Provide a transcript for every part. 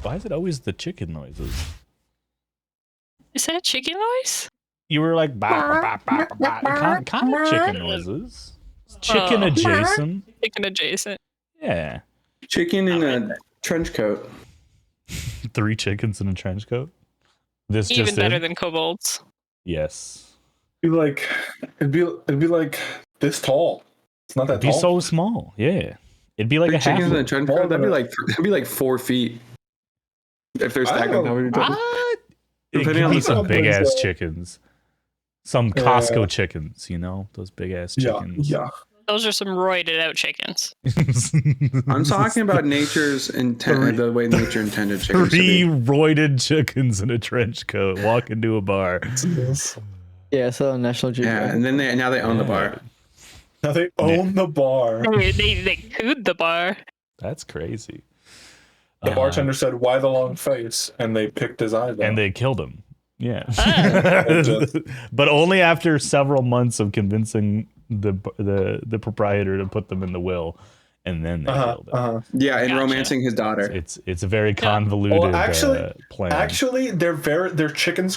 Why is it always the chicken noises? Is that a chicken noise? You were like, kind of chicken noises. It's chicken adjacent. Chicken adjacent. Yeah. Chicken in a trench coat. 3 chickens in a trench coat. This Even just better in? than kobolds. Yes. It'd be like this tall. It's not that It'd be tall. so small. Yeah. It'd be like 3 a chickens in a half. trench coat. That'd be like 4 feet. If they're stacked on top of each other. It Depending could on be the some big ass size. chickens. Some Costco chickens, you know? Those big ass chickens. Yeah. Those are some roided out chickens. I'm talking about nature's intent, the way nature intended chickens to 3 be. roided chickens in a trench coat walk into a bar. Yeah, so on National Geographic. Yeah, and then now they own the bar. Now they own the bar. They cooed the bar. That's crazy. The bartender said, "Why the long face?" And they picked his eyes out. And they killed him. Yeah. Ah. But only after several months of convincing the proprietor to put them in the will, and then they killed him. Yeah, and Gotcha. romancing his daughter. It's a very convoluted plan. Actually, their chicken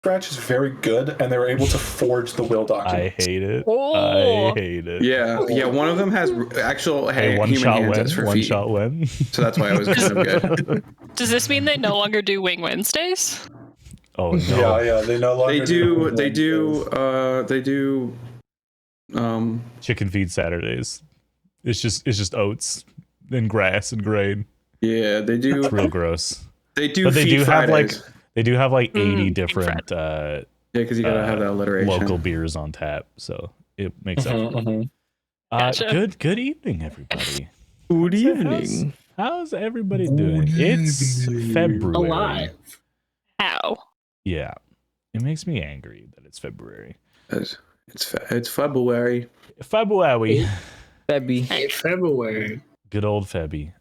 scratch is very good, and they were able to forge the will document. I hate it. Oh. I hate it. Yeah, one of them has actual Hey, one human shot hands win. as for One feet. shot win. So that's why it was kind of good. Does this mean they no longer do Wing Wednesdays? Oh no. Yeah, they no longer They do Chicken feed Saturdays. It's just oats and grass and grain. yeah, they do. It's real gross. They do. But they feed do have Fridays. they do have like 80 feed different Yeah, because you gotta have that alliteration. local beers on tap, so it makes up. for it. Gotcha. Good evening, everybody. Good evening. How's everybody doing? It's February. Alive. How? Yeah, it makes me angry that it's February. It's February. February. Febby. Hey, February. Good old Febby.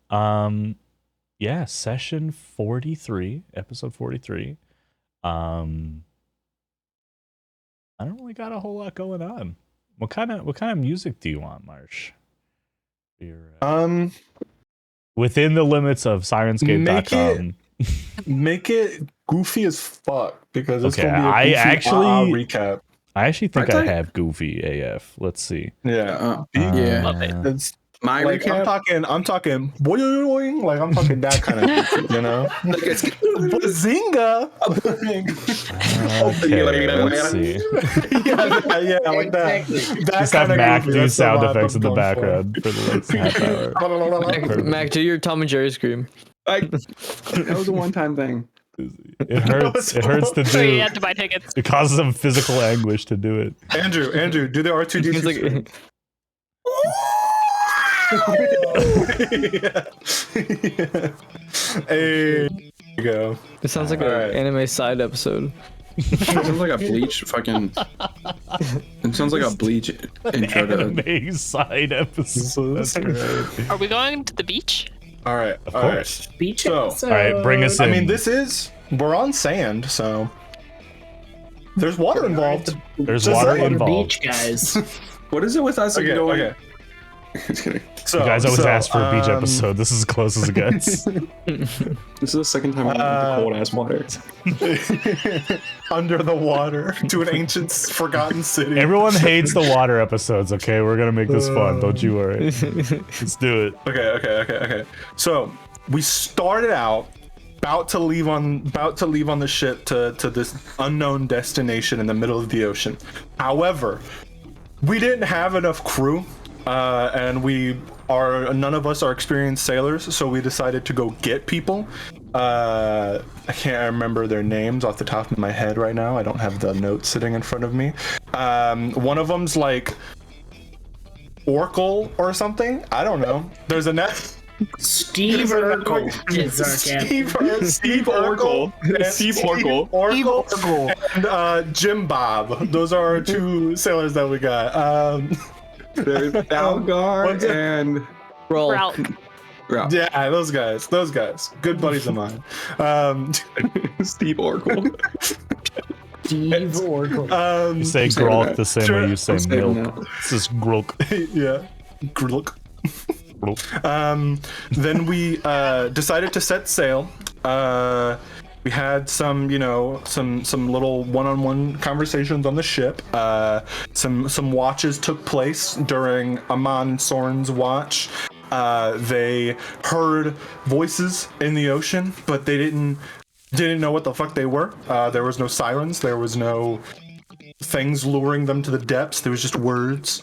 Yeah, session 43, episode 43. I don't really got a whole lot going on. What kind of music do you want, Marsh? Within the limits of Syrinscape.com. Make it goofy as fuck because it's Okay, gonna be a I goofy actually- recap. I actually think I I thought- have Goofy AF. Let's see. Yeah, Yeah. Love it. it's My like recap. I'm talking boing, like I'm talking that kind of goofy, you know. Like it's, Bazinga! Okay, let's see. yeah, like that. Exactly. That Just have kinda Mac goofy, do that's the sound vibe effects in the I'm going for. background for the next half hour. Mac, do your Tom and Jerry scream. that was a one-time thing. It hurts. It hurts to So you do. had to buy tickets. It causes them physical anguish to do it. Andrew, do the R2D2 It's scream. like, Hey, there you go. it sounds like an Alright. anime side episode. It sounds like a Bleach fucking. It sounds like a Bleach intro to. Anime side episode. That's great. Are we going to the beach? All right, Of course. Beach So, episode. All right, bring us in. I mean, we're on sand, so there's water involved. There's Just water saying. On the involved. beach, guys. What is it with us Okay, going? okay. Just kidding. So, You guys always ask for a beach um, episode. This is as close as it gets. This is the second time I'm in the cold ass water. under the water to an ancient forgotten city. Everyone hates the water episodes. Okay, we're gonna make this fun. Don't you worry. Let's do it. Okay. So we started out about to leave on the ship to this unknown destination in the middle of the ocean. However, we didn't have enough crew, and none of us are experienced sailors, so we decided to go get people. I can't remember their names off the top of my head right now. I don't have the notes sitting in front of me. One of them's like Oracle or something. I don't know. There's a net. Steve Urkel is our captain. Steve Oracle. Steve Oracle. And Jim Bob. Those are our two sailors that we got. There's Algar and Roll. Ralph. Ralph. yeah, those guys. Good buddies of mine. Steve Oracle. Steve Oracle. You say I'm saving grok that. the same Sure, way you say I'm saving milk. that. This is grok. yeah. Grulk. Then we decided to set sail. We had some, some little one-on-one conversations on the ship. Some watches took place during Amon and Soren's watch. They heard voices in the ocean, but they didn't know what the fuck they were. There was no sirens. There was no things luring them to the depths. There was just words.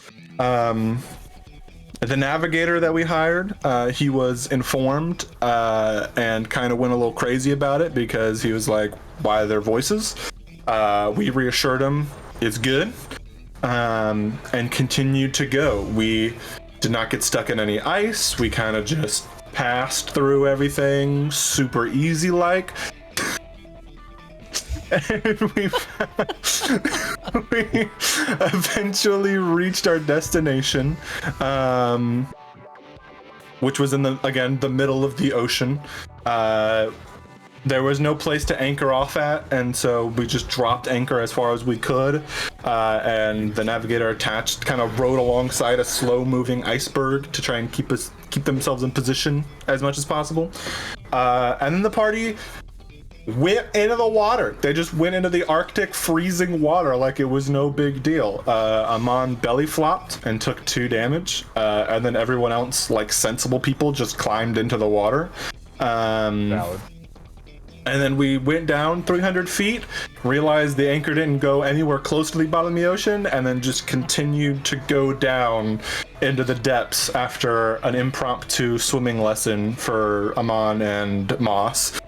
The navigator that we hired, he was informed and kind of went a little crazy about it because he was like, why are there voices? We reassured him it's good and continued to go. We did not get stuck in any ice. We kind of just passed through everything super easy like. And we eventually reached our destination, which was in the middle of the ocean. There was no place to anchor off at, and so we just dropped anchor as far as we could, and the navigator attached kind of rode alongside a slow-moving iceberg to try and keep themselves in position as much as possible. And then the party went into the water. They just went into the Arctic freezing water like it was no big deal. Amon belly flopped and took 2 damage, and then everyone else, like sensible people, just climbed into the water. Valid. And then we went down 300 feet, realized the anchor didn't go anywhere close to the bottom of the ocean, and then just continued to go down into the depths after an impromptu swimming lesson for Amon and Moss.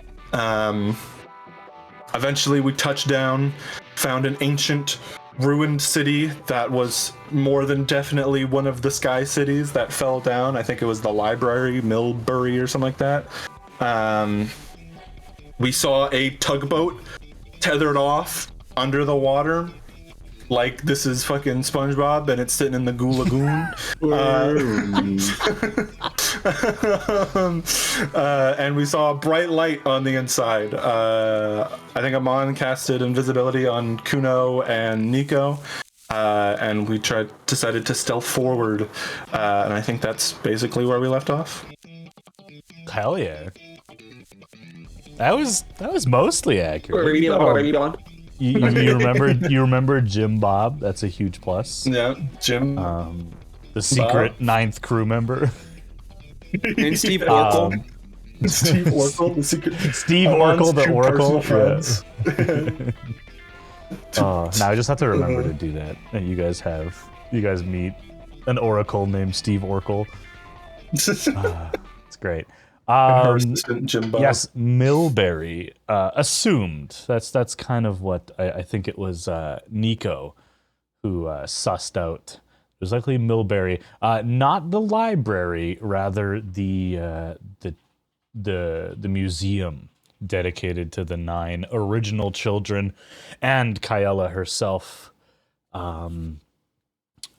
Eventually we touched down, found an ancient ruined city that was more than definitely one of the sky cities that fell down. I think it was the library, Millbury or something like that. We saw a tugboat tethered off under the water, like this is fucking SpongeBob and it's sitting in the Goo Lagoon. And we saw a bright light on the inside. I think Amon casted invisibility on Kuno and Nico, and we decided to stealth forward, and I think that's basically where we left off. Hell yeah. That was mostly accurate. You remember Jim Bob? That's a huge plus. Yeah, Jim. The secret 9th crew member. And Steve Oracle. Steve Oracle, the secret. Steve Oracle, the Oracle. Yeah. Now I just have to remember to do that. And you guys meet an Oracle named Steve Oracle. It's great. Jim Bob. Yes, Millbury. Assumed. That's kind of what I think it was. Nico, who sussed out. It was likely Millbury, not the library, rather the museum dedicated to the 9 original children, and Kyella herself.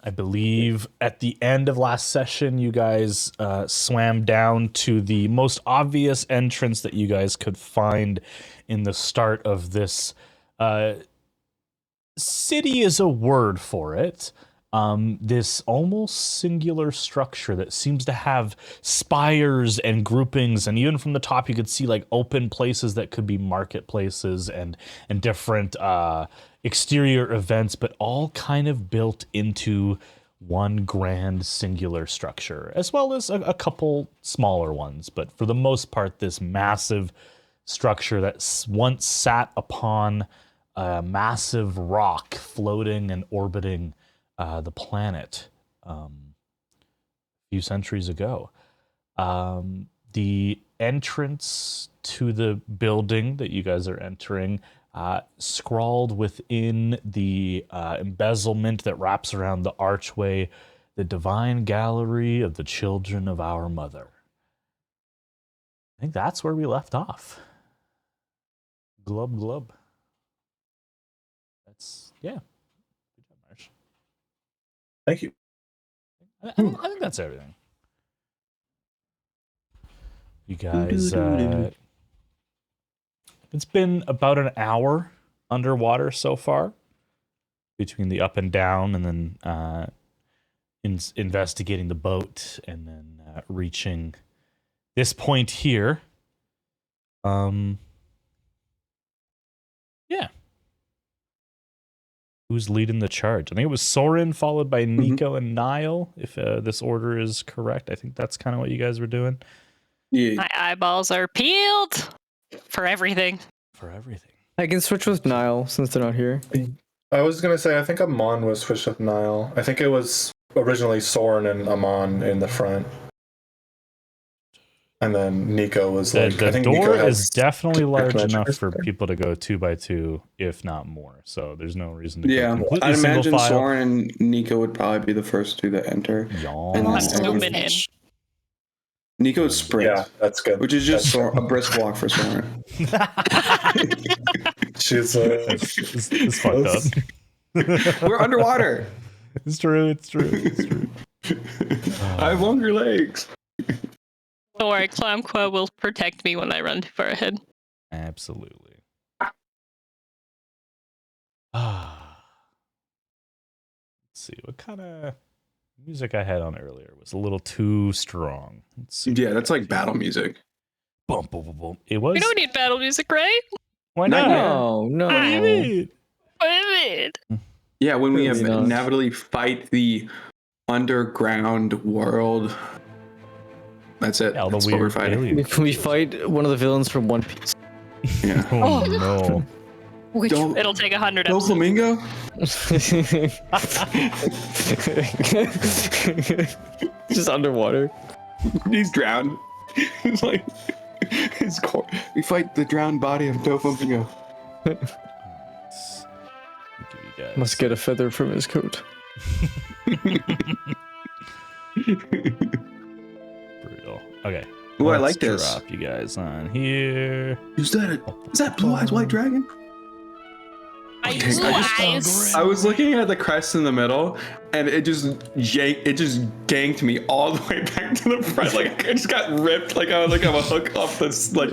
I believe at the end of last session, you guys swam down to the most obvious entrance that you guys could find in the start of this city is a word for it. This almost singular structure that seems to have spires and groupings, and even from the top you could see like open places that could be marketplaces and different exterior events, but all kind of built into one grand singular structure, as well as a couple smaller ones. But for the most part, this massive structure that once sat upon a massive rock floating and orbiting the planet a few centuries ago. The entrance to the building that you guys are entering, scrawled within the embezzlement that wraps around the archway, the divine gallery of the children of our mother. I think that's where we left off. Glub. That's, yeah. Good job, Marsh. Thank you. I think that's everything. You guys, it's been about an hour underwater so far, between the up and down, and then investigating the boat and then reaching this point here. Yeah. Who's leading the charge? I think it was Soren, followed by Nico and Niall, if this order is correct. I think that's kind of what you guys were doing. Yeah. My eyeballs are peeled for everything. For everything. I can switch with Niall since they're not here. I was gonna say I think Amon was switched with Niall. I think it was originally Soren and Amon in the front, and then Nico was The, like. the I think door Nico has is definitely large magic enough or for something. people to go 2 by 2, if not more. So there's no reason to go Yeah, completely I'd single imagine file. Soren and Nico would probably be the first two that enter. Yawn. And I'm then zooming in. Nico would sprint, Yeah, that's good. which is just That's a brisk walk for Soren. She's It's fucked up. We're underwater. It's true. It's true. I have longer legs. Don't worry, Clamqua will protect me when I run too far ahead. Absolutely. Let's see what kind of music I had on earlier was a little too strong. Let's see. Yeah, that's like battle music. Boom, boom, boom, boom. It was. We don't need battle music, right? Why Not not? yet. No. What do you mean? What do you mean? Yeah, when we Really not. inevitably fight the underground world. That's it. Yeah, all the That's what we're weird fighting. aliens. We fight one of the villains from One Piece. Yeah. Oh no. Which Don't- it'll take 100 No episodes. flamingo? Just underwater. He's drowned. It's like his core. We fight the drowned body of Doflamingo. Let's give you guys. Must get a feather from his coat. Brutal. Okay. Ooh, I let's like this. Drop you guys on here. Is that Blue Eyes White Dragon? I Okay, I was looking at the crest in the middle, and it just ganked me all the way back to the front. Like I just got ripped, like I'm a hook off the stage. What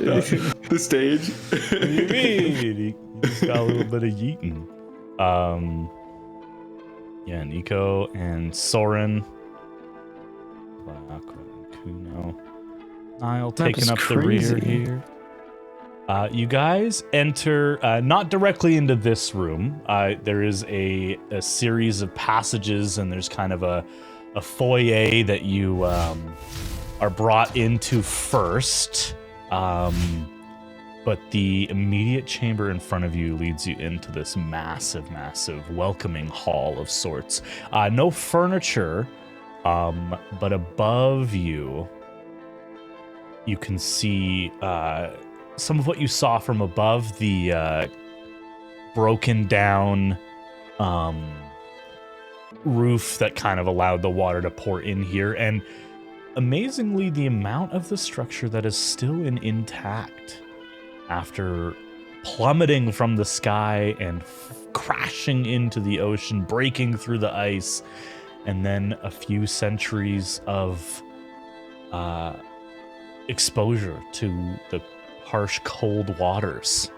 do you mean? He just got a little bit of yeeting. Yeah, Nico and Soren. Black and Kuno. Niall taking is up the rear crazy. here. You guys enter not directly into this room. There is a series of passages, and there's kind of a foyer that you are brought into first. But the immediate chamber in front of you leads you into this massive, massive welcoming hall of sorts. No furniture, but above you, you can see some of what you saw from above, the broken down roof that kind of allowed the water to pour in here. And amazingly, the amount of the structure that is still intact after plummeting from the sky and crashing into the ocean, breaking through the ice, and then a few centuries of exposure to the harsh, cold waters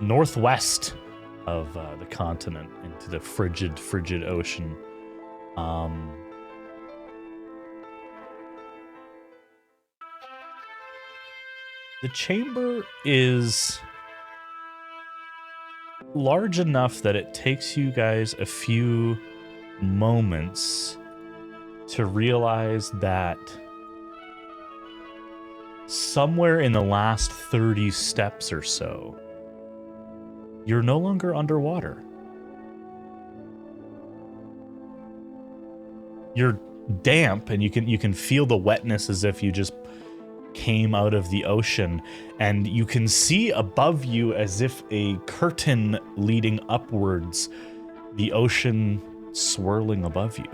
northwest of the continent into the frigid ocean. The chamber is large enough that it takes you guys a few moments to realize that somewhere in the last 30 steps or so, you're no longer underwater. You're damp, and you can feel the wetness as if you just came out of the ocean, and you can see above you, as if a curtain leading upwards, the ocean swirling above you.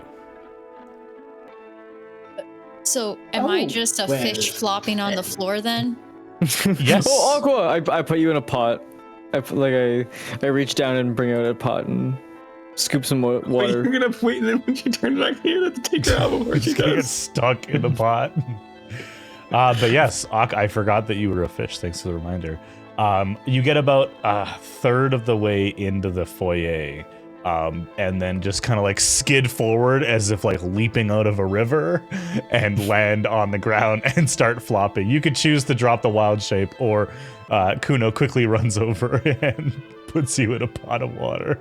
So, am I Oh, just a well. fish flopping on the floor then? Yes. Oh, Aqua! I put you in a pot. I reach down and bring out a pot and scoop some Wait, water. you're gonna wait, and then when she turns back here, you have to take her out before she She's gonna get does. stuck in the pot. But yes, I forgot that you were a fish. Thanks for the reminder. You get about a third of the way into the foyer, and then just kind of like skid forward as if like leaping out of a river and land on the ground and start flopping. You could choose to drop the wild shape, or Kuno quickly runs over and puts you in a pot of water.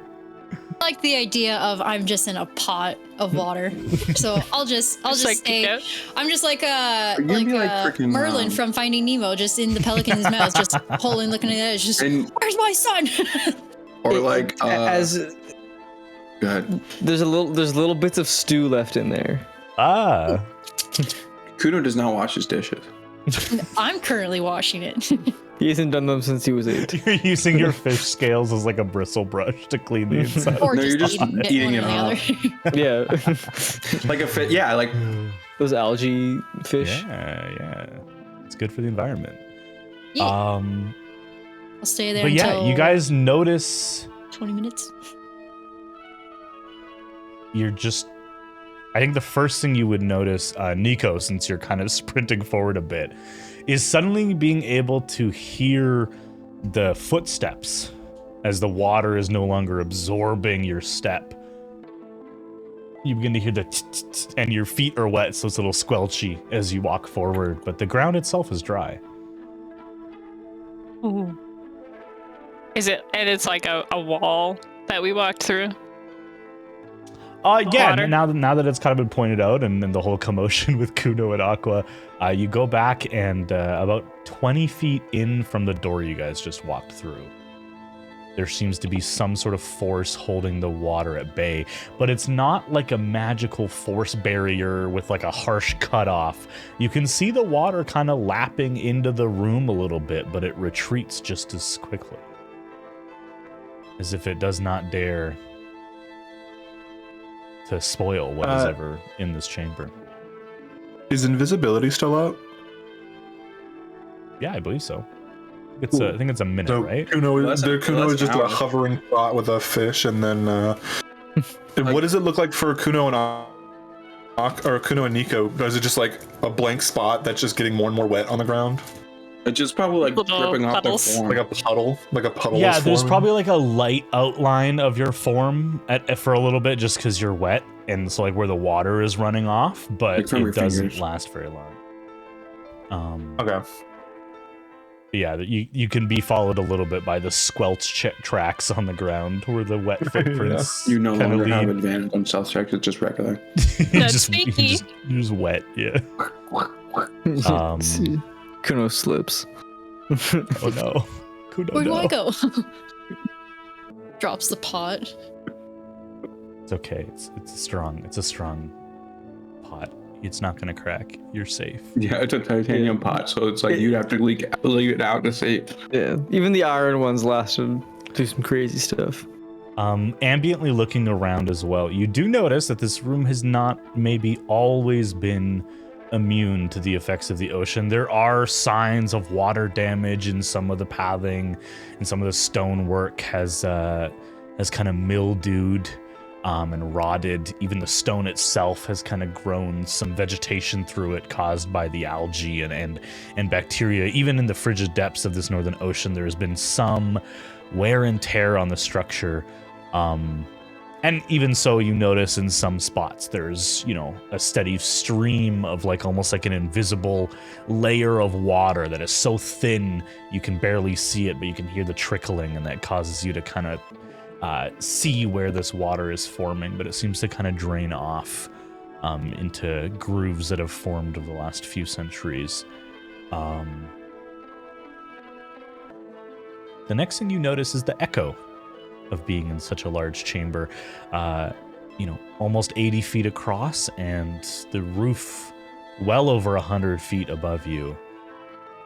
I like the idea of I'm just in a pot of water, so I'll just like, stay. yeah. I'm just like freaking, Merlin from Finding Nemo, just in the pelican's mouth, just holding, looking at the edge. Just where's my son? Or like as go ahead. there's little bits of stew left in there. Ah. Kuno does not wash his dishes. I'm currently washing it. He hasn't done them since he was 8. You're using your fish scales as like a bristle brush to clean the inside. Or No, you're just eating one it or the off. other. Yeah. Like a fit, yeah, like Those algae fish. Yeah. It's good for the environment. Yeah. I'll stay there But yeah, until you guys notice 20 minutes. I think the first thing you would notice, Nico, since you're kind of sprinting forward a bit, is suddenly being able to hear the footsteps as the water is no longer absorbing your step. You begin to hear the tsk, and your feet are wet, so it's a little squelchy as you walk forward, but the ground itself is dry. Ooh. Is it? And it's like a wall that we walked through. Yeah, Water. now that it's kind of been pointed out, and the whole commotion with Kuno and Aqua, you go back and about 20 feet in from the door you guys just walked through, there seems to be some sort of force holding the water at bay, but it's not like a magical force barrier with like a harsh cutoff. You can see the water kind of lapping into the room a little bit, but it retreats just as quickly, as if it does not dare to spoil what is ever in this chamber. Is invisibility still out? Yeah, I believe so. I think it's a minute, So right? Kuno That's is just an a hour. hovering spot with a fish, and then what does it look like for Kuno and Kuno and Nico? Is it just like a blank spot that's just getting more and more wet on the ground, it's just probably like Little dripping off their puddles. form. like a puddle? Yeah, is there's forming? probably like a light outline of your form for a little bit, just because you're wet, and so like where the water is running off, but Like from your it doesn't fingers. last very long. Okay. Yeah, you can be followed a little bit by the squelch tracks on the ground where the wet footprints. You no kinda longer have lead. advantage on stealth checks, it's just regular. That's sneaky. You're just wet, yeah. Um, Kuno slips. Oh no. Kuno, Where do no. I go? Drops the pot. It's okay. It's a strong pot. It's not gonna crack. You're safe. Yeah, it's a titanium pot, so it's like you'd have to leave it out to see. Yeah, even the iron ones lasted. Do some crazy stuff. Ambiently looking around as well, you do notice that this room has not maybe always been immune to the effects of the ocean. There are signs of water damage in some of the pathing, and some of the stonework has kind of mildewed and rotted. Even the stone itself has kind of grown some vegetation through it caused by the algae and bacteria. Even in the frigid depths of this northern ocean, there has been some wear and tear on the structure. And even so, you notice in some spots there's, a steady stream of like almost like an invisible layer of water that is so thin you can barely see it, but you can hear the trickling, and that causes you to kind of see where this water is forming, but it seems to kind of drain off into grooves that have formed over the last few centuries. The next thing you notice is the echo of being in such a large chamber, almost 80 feet across, and the roof well over 100 feet above you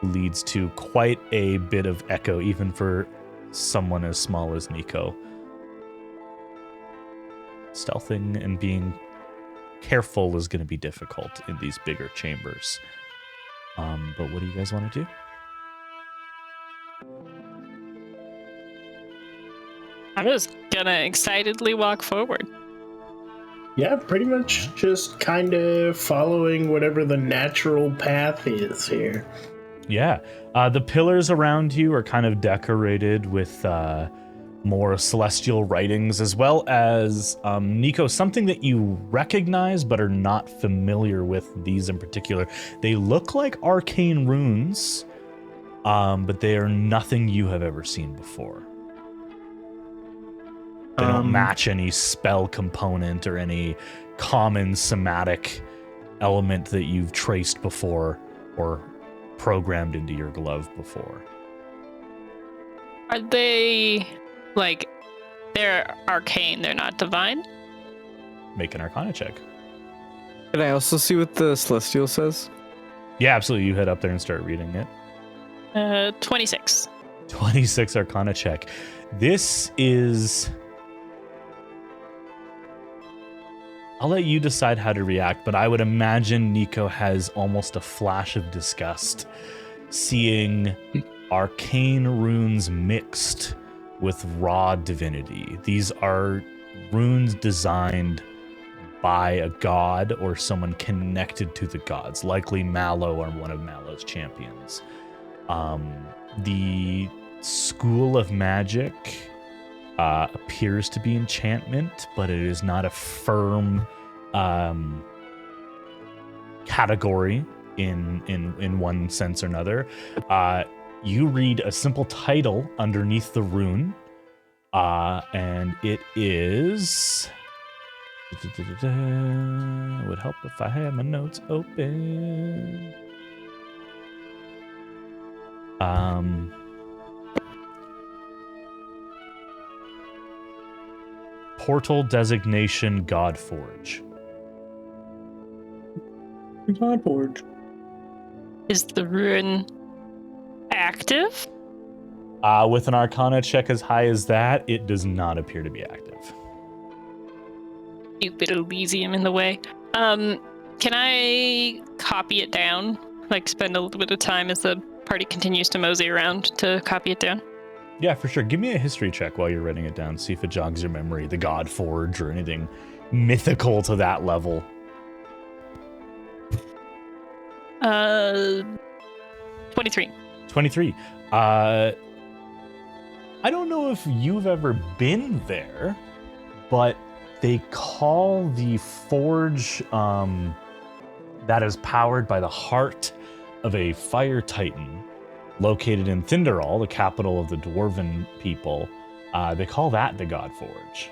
leads to quite a bit of echo, even for someone as small as Nico. Stealthing and being careful is going to be difficult in these bigger chambers. But what do you guys want to do? I'm just gonna excitedly walk forward. Yeah, pretty much just kind of following whatever the natural path is here. Yeah. The pillars around you are kind of decorated with more celestial writings, as well as, Nico, something that you recognize but are not familiar with these in particular. They look like arcane runes, but they are nothing you have ever seen before. They don't match any spell component or any common somatic element that you've traced before or programmed into your glove before. Are they, like, they're arcane, they're not divine? Make an Arcana check. Can I also see what the Celestial says? Yeah, absolutely. You head up there and start reading it. 26. 26 Arcana check. This is... I'll let you decide how to react, but I would imagine Nico has almost a flash of disgust seeing arcane runes mixed with raw divinity. These are runes designed by a god or someone connected to the gods, likely Mallow or one of Mallow's champions. The school of magic appears to be enchantment, but it is not a firm category in one sense or another. You read a simple title underneath the rune, and it is... It would help if I had my notes open. Portal designation Godforge. Godforge. Is the rune active? With an Arcana check as high as that, it does not appear to be active. Stupid Elysium in the way. Can I copy it down? Like spend a little bit of time as the party continues to mosey around to copy it down? Yeah, for sure. Give me a history check while you're writing it down. See if it jogs your memory. The Godforge or anything mythical to that level. 23. 23. I don't know if you've ever been there, but they call the forge that is powered by the heart of a fire titan located in Thunderall, the capital of the Dwarven people. They call that the Godforge.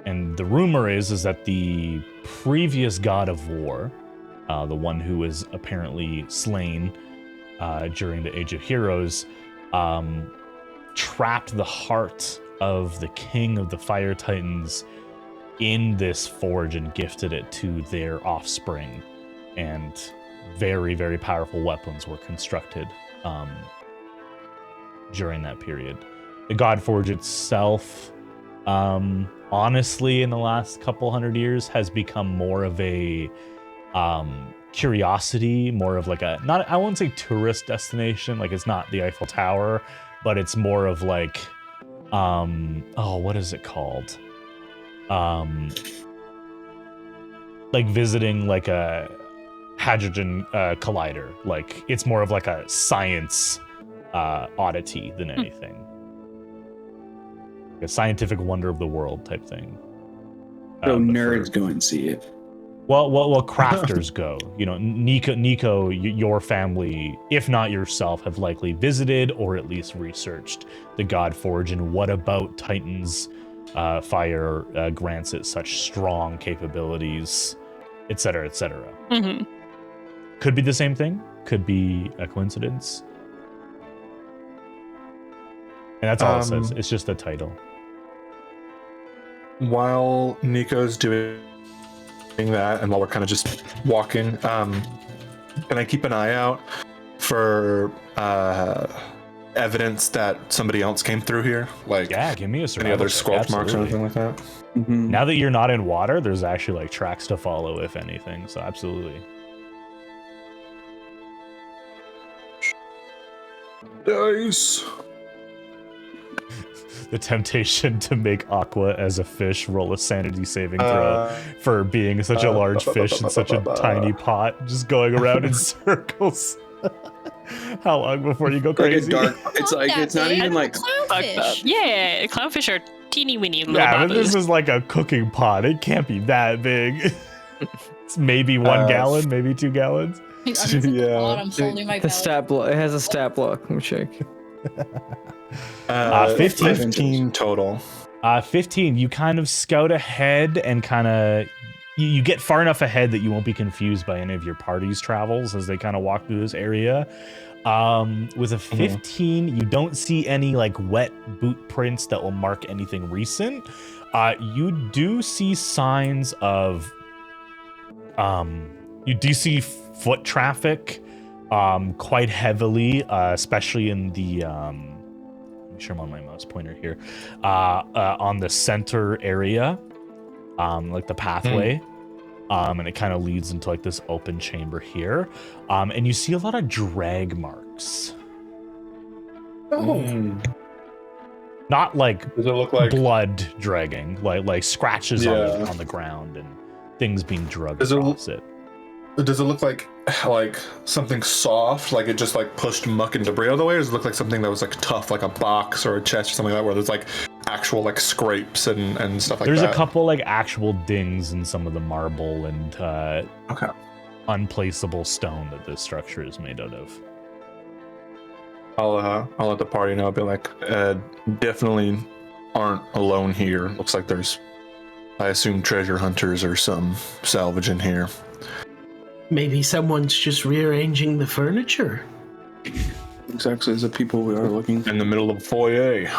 And the rumor is that the previous god of war, the one who was apparently slain during the Age of Heroes, trapped the heart of the king of the Fire Titans in this forge and gifted it to their offspring. And very, very powerful weapons were constructed during that period. The Godforge itself, honestly, in the last couple hundred years, has become more of a curiosity, more of like a, not, I won't say tourist destination, like it's not the Eiffel Tower, but it's more of like, what is it called? Like visiting like a Hadron collider. Like it's more of like a science oddity than anything. Like a scientific wonder of the world type thing. So nerds go and see it. Well, crafters go. You know, Nico, your family, if not yourself, have likely visited or at least researched the Godforge and what about Titan's fire grants it such strong capabilities, etc., etc. Mm-hmm. Could be the same thing. Could be a coincidence. And that's all it says. It's just the title. While Nico's doing that, and while we're kind of just walking, can I keep an eye out for evidence that somebody else came through here? Like, yeah, give me a any other squelch marks or anything like that? Mm-hmm. Now that you're not in water, there's actually like tracks to follow, if anything. So absolutely. Nice. The temptation to make Aqua as a fish roll a sanity saving throw for being such a large fish in such a tiny pot, just going around in circles. How long before you go Like a crazy? dark. It's like it's not even like. clownfish. Yeah, clownfish are teeny weeny little Yeah, but babas. this is like a cooking pot. It can't be that big. It's maybe 1 gallon, maybe 2 gallons. I'm at the Yeah. bottom holding my The belly. stat block. It has a stat block. Let me check. 15. 15 total. 15. You kind of scout ahead and kind of you get far enough ahead that you won't be confused by any of your party's travels as they kind of walk through this area. With a 15, you don't see any like wet boot prints that will mark anything recent. You do see signs of you do see foot traffic quite heavily, especially in the let me show I'm on my mouse pointer here, on the center area, like the pathway. And it kind of leads into like this open chamber here. And you see a lot of drag marks. Not like Does it look like blood dragging, like scratches on the ground and things being drugged across it. Does it look like something soft, like it just like pushed muck and debris out of the way, or does it look like something that was like tough, like a box or a chest or something like that, where there's like actual like scrapes and stuff like There's that? a couple like actual dings in some of the marble and unplaceable stone that this structure is made out of. I'll let the party know. I'll be like, definitely aren't alone here. Looks like there's, I assume, treasure hunters or some salvage in here. Maybe someone's just rearranging the furniture. Exactly as the people we are looking. In the middle of a foyer.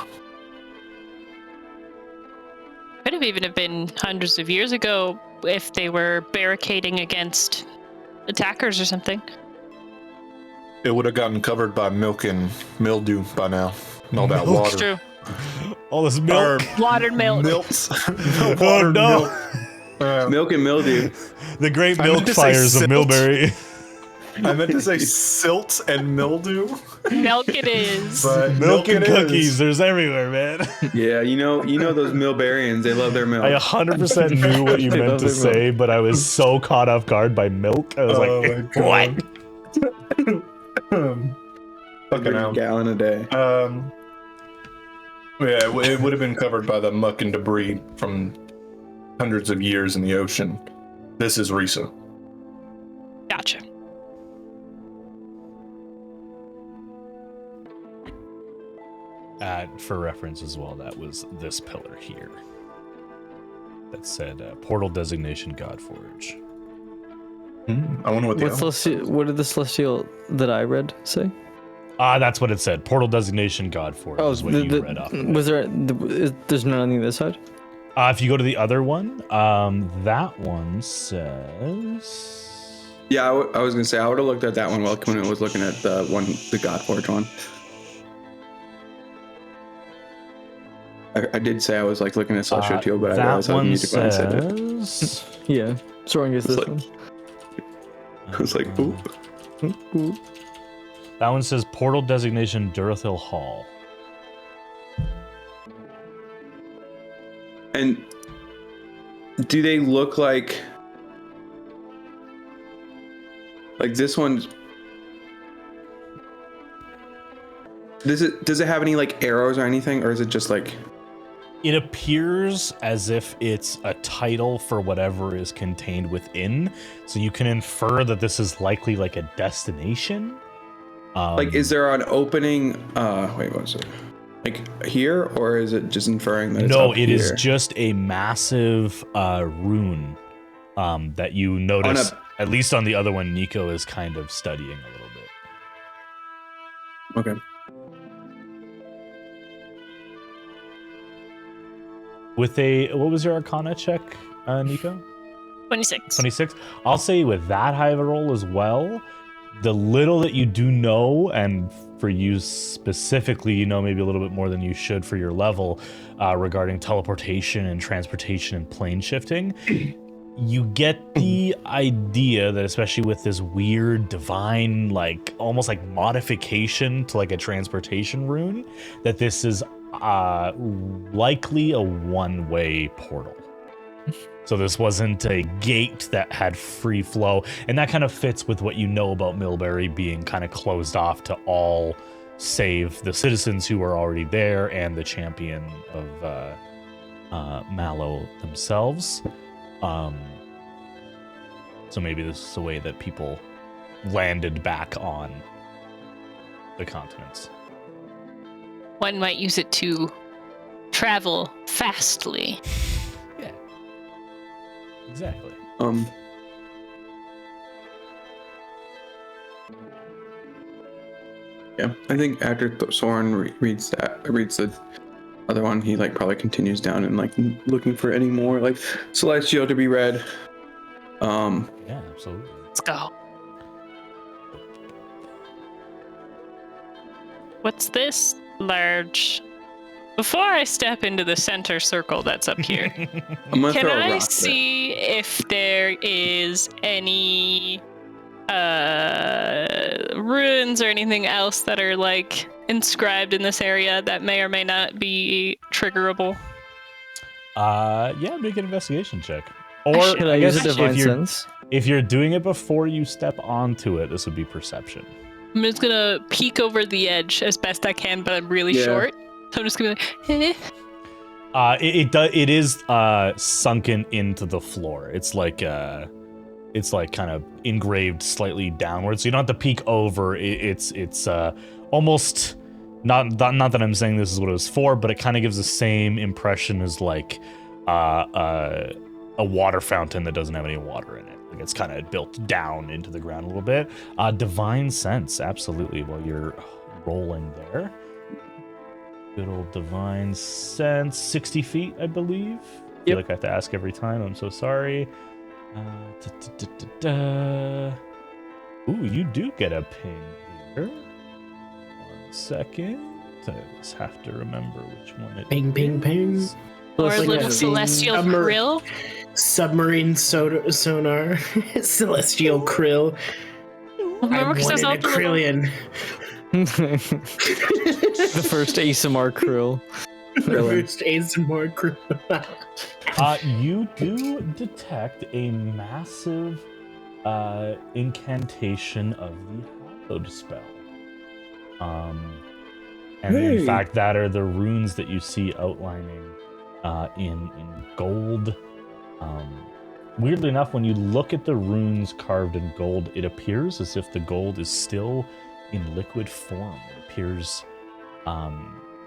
Could have even have been hundreds of years ago if they were barricading against attackers or something. It would have gotten covered by milk and mildew by now. And all that water. It's true. All this milk. Watered milk. Milks. Oh no! Milk and mildew. The great I meant milk to say fires of silt. Millbury. I meant to say silt and mildew. Milk it is. But Milk and it cookies, is. there's everywhere, man. Yeah, you know those Millbarians. They love their milk. I 100% knew what you They meant love to their milk. say, but I was so caught off guard by milk. I was Oh like, my what? God. Fucking a hell. gallon a day. Yeah, it would have been covered by the muck and debris from hundreds of years in the ocean. This is recent. Gotcha. For reference as well, that was this pillar here. That said, portal designation Godforge. I wonder what the What did the celestial that I read say? That's what it said. Portal designation Godforge is what you read off. Was there? There's none on the other side. If you go to the other one, that one says... Yeah, I was gonna say I would have looked at that one while Kuna was looking at the Godforge one. I did say I was like looking at Celestial Teal, but I realized I need to go and said it. says... Yeah, Soren gets this like- one. I was like, ooh. That one says portal designation Durathil Hall. And do they look like this one? Does it have any like arrows or anything, or is it just like? It appears as if it's a title for whatever is contained within, so you can infer that this is likely like a destination. Like, is there an opening? Wait, what was it? Like here, or is it just inferring that? No, it's it is here? just a massive rune that you notice. At least on the other one, Nico is kind of studying a little bit. Okay. With what was your Arcana check, Nico? 26. 26. I'll say with that high of a roll as well, the little that you do know, and for you specifically, you know maybe a little bit more than you should for your level regarding teleportation and transportation and plane shifting, you get the idea that especially with this weird divine, like almost like modification to like a transportation rune, that this is likely a one-way portal. So this wasn't a gate that had free flow, and that kind of fits with what you know about Millbury being kind of closed off to all save the citizens who were already there and the champion of Mallow themselves. So maybe this is a way that people landed back on the continents. One might use it to travel fastly. Yeah. Exactly. Yeah, I think after Soren reads the other one, he like probably continues down and like looking for any more like celestial to be read. Yeah, absolutely. Let's go. What's this large? Before I step into the center circle that's up here, I'm gonna can throw a I rock see if there is any ruins or anything else that are like inscribed in this area that may or may not be triggerable? Yeah, make an investigation check. Or Should I use a divine sense? If you're doing it before you step onto it, this would be perception. I'm just gonna peek over the edge as best I can, but I'm really short, so I'm just gonna be like, It is sunken into the floor. It's like kind of engraved slightly downwards. So you don't have to peek over. It's almost not that I'm saying this is what it was for, but it kind of gives the same impression as like a water fountain that doesn't have any water in it. Like it's kind of built down into the ground a little bit. Divine sense, absolutely. While you're rolling there, good old divine sense, 60 feet, I believe. I feel like I have to ask every time. I'm so sorry. Ooh, you do get a ping here. 1 second. I just have to remember which one it Ping, ping, ping. is. or a like little a celestial summer- krill. Submarine sonar. Celestial krill. Remember, I'm because one there's in all a the little- trillion. The first ASMR krill. First ASMR krill. You do detect a massive incantation of the hallowed spell. And in fact, that are the runes that you see outlining in gold. Weirdly enough, when you look at the runes carved in gold, it appears as if the gold is still in liquid form. It appears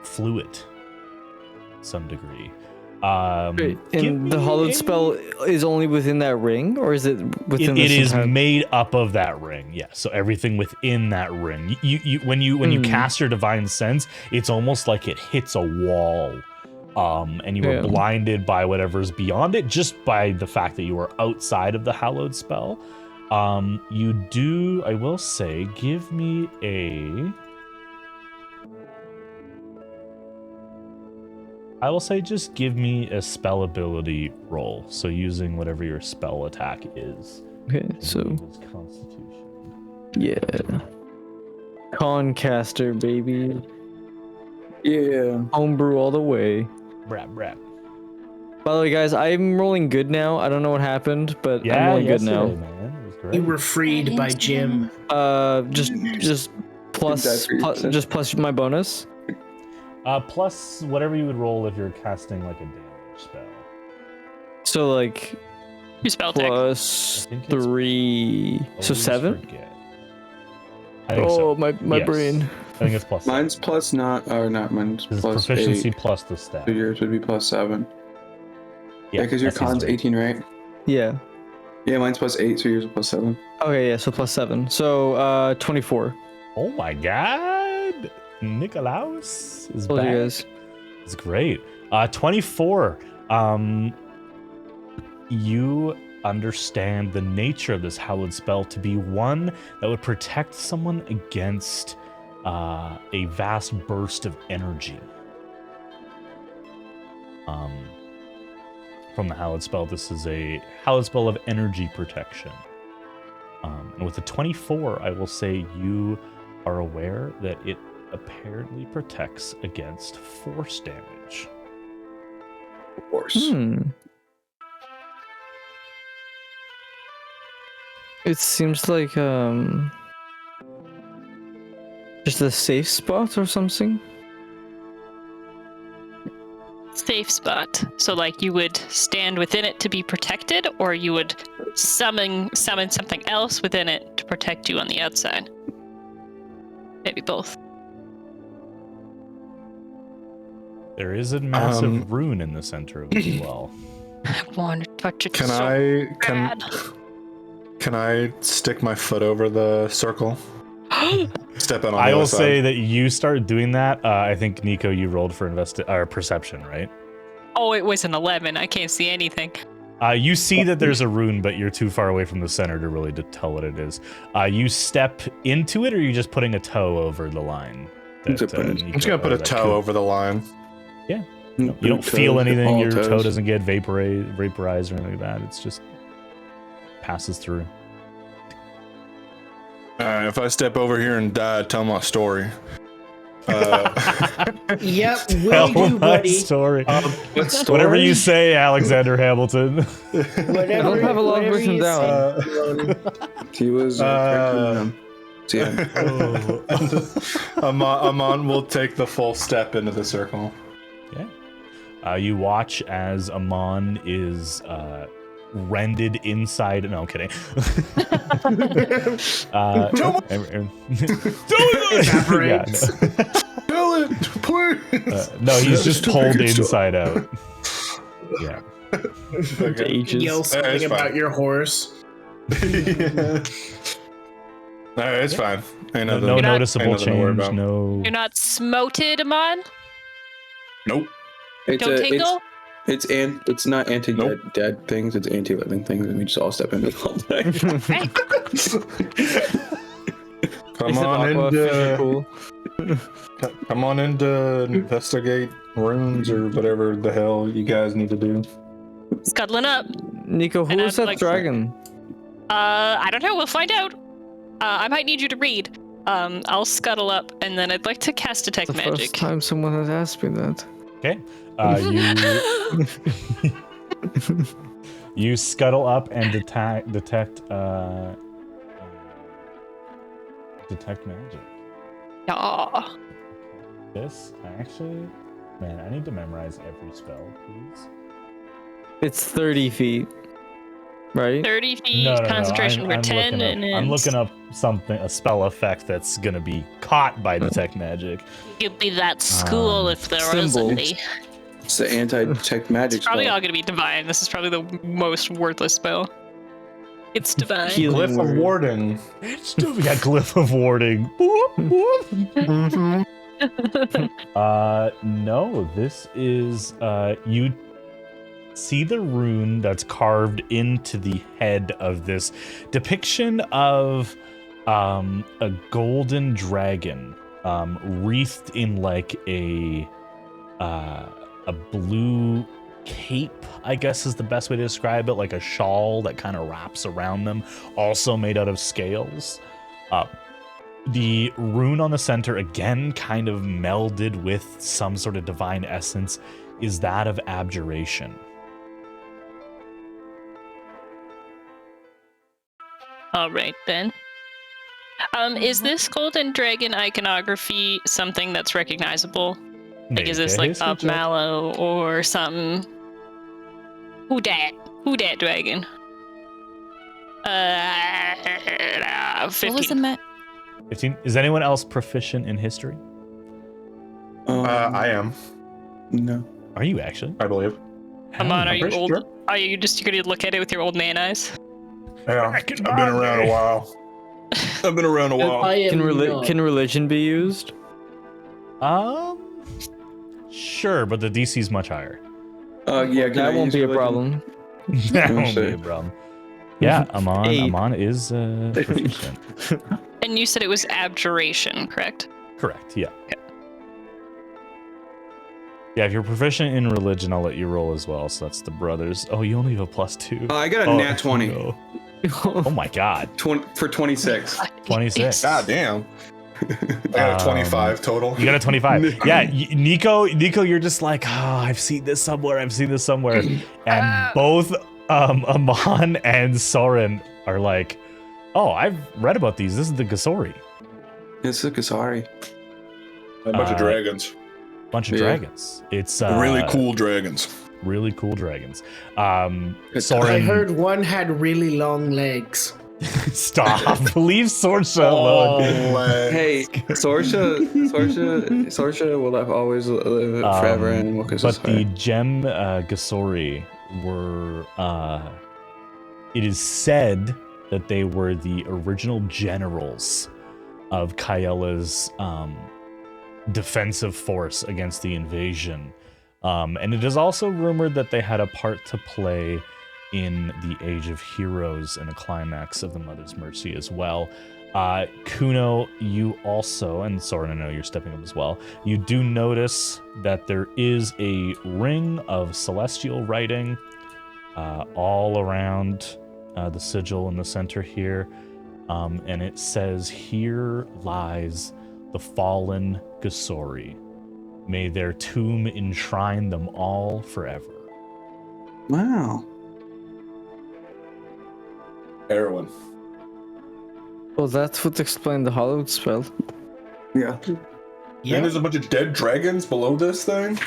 fluid to some degree. And the hollowed spell is only within that ring, or is it within? It is made up of that ring. Yeah. So everything within that ring. When you cast your divine sense, it's almost like it hits a wall. And you were blinded by whatever's beyond it, just by the fact that you were outside of the hallowed spell. You do, I will say, give me just give me a spell ability roll. So using whatever your spell attack is. Okay, so Constitution. yeah, Concaster, baby. Yeah. Homebrew all the way. Brap. By the way, guys, I'm rolling good now. I don't know what happened, but I'm rolling good now. Man. It was great. You were freed by Jim. Just plus my bonus. Plus whatever you would roll if you're casting like a damage spell. So like Your spell tech. plus I think it's 3, so Always 7. forget. I think so. My Yes. brain. I think it's plus. Mine's plus not mine's This is plus proficiency 8. plus the stat. So yours would be plus 7. Yeah, because your that's con's easy. 18, right? Yeah. Yeah, mine's plus 8, so yours is plus 7. Okay, yeah, so plus 7. So 24. Oh my god! Nikolaus is Told back. you guys. It's great. 24. You understand the nature of this hallowed spell to be one that would protect someone against a vast burst of energy. From the hallowed spell, this is a hallowed spell of energy protection. And with the 24, I will say you are aware that it apparently protects against force damage. Of course. It seems like just a safe spot or something. Safe spot. So like you would stand within it to be protected, or you would summon something else within it to protect you on the outside. Maybe both. There is a massive rune in the center of it as well. I want to touch it. Can I stick my foot over the circle? Step in on I the will other side. say that you start doing that. I think Nico, you rolled for perception, right? Oh, it was an 11. I can't see anything. You see that there's a rune, but you're too far away from the center to really tell what it is. You step into it, or are you just putting a toe over the line? I'm just gonna put a toe over the line. Yeah. You don't feel anything. Your toe doesn't get vaporized or anything like that. It's just passes through. If I step over here and die, tell my story. Yep, Tell will do, my buddy. story. What story? Whatever you say, Alexander Hamilton. Whatever, I don't have a lot whatever written you down. say. He was Amon will take the full step into the circle. Yeah. You watch as Amon is rended inside. No, I'm kidding. Evaporates. Kill it, please. No, he's just pulled inside out. Yeah. Ages. Yell something it's about fine. your horse. No, it's fine. Ain't No nothing- noticeable ain't nothing to worry change. about. No. You're not smoted, Amon? Nope. Don't tingle? It's not anti-dead things, it's anti-living things, and we just all step into it all day. Come Except on Aqua, fish are in cool. come on in to investigate runes or whatever the hell you guys need to do. Scuttling up. Nico, who And is I'd that like- dragon? I don't know. We'll find out. I might need you to read. I'll scuttle up, and then I'd like to cast Detect The Magic. first time someone has asked me that. Okay. You scuttle up and detect magic. Yeah. This actually, man, I need to memorize every spell, please. It's 30 feet, right? 30 feet, No. concentration for 10, and I'm looking up a spell effect that's gonna be caught by detect magic. You'd be that school if there was symbol. any. It's the anti-detect magic It's probably spell. all going to be divine. This is probably the most worthless spell. It's divine. Healing Glyph of word. Warden. We got glyph of warding. Boop, boop. No, this is you see the rune that's carved into the head of this depiction of a golden dragon wreathed in like a blue cape, I guess is the best way to describe it, like a shawl that kind of wraps around them, also made out of scales. The rune on the center, again kind of melded with some sort of divine essence, is that of abjuration. All right, then. Is this golden dragon iconography something that's recognizable? Like, is this like a mallow or something? Who dat? Who dat dragon? 15. What was the 15. Is anyone else proficient in history? I am, No. Are you actually? I believe. Amon, are you pretty old? sure. Are you just going to look at it with your old man eyes? Yeah, I've been around a while. I've been around a while. I am not. Can religion be used? Sure, but the DC is much higher. Yeah, That won't be a problem. That won't be sure. a problem. Yeah, Eight. Amon is proficient. And you said it was abjuration, correct? Correct, yeah. Yeah, if you're proficient in religion, I'll let you roll as well. So that's the brothers. Oh, you only have a +2. I got a nat 20 no. Oh my god. 20 for 26. 26. God damn. I got a 25 total. You got a 25. Yeah, Nico, you're just like, oh, I've seen this somewhere. And both Amon and Soren are like, Oh, I've read about these. This is the Gasori. It's a Kasari. A bunch of dragons. Bunch of dragons. It's really cool dragons. Really cool dragons. I Soren, heard one had really long legs. stop. Leave Sorsha alone. Hey, Sorsha will always live forever in Wokus' But the heart. gem Gasori were. It is said that they were the original generals of Kaela's defensive force against the invasion. And it is also rumored that they had a part to play in the Age of Heroes and the climax of the Mother's Mercy as well. Kuno, you also, and Soren, I know you're stepping up as well, you do notice that there is a ring of celestial writing all around the sigil in the center here. And it says, "Here lies the fallen Gasori. May their tomb enshrine them all forever." Wow. Heroin. Well, that would explain the hollowed spell. Yeah. And there's a bunch of dead dragons below this thing.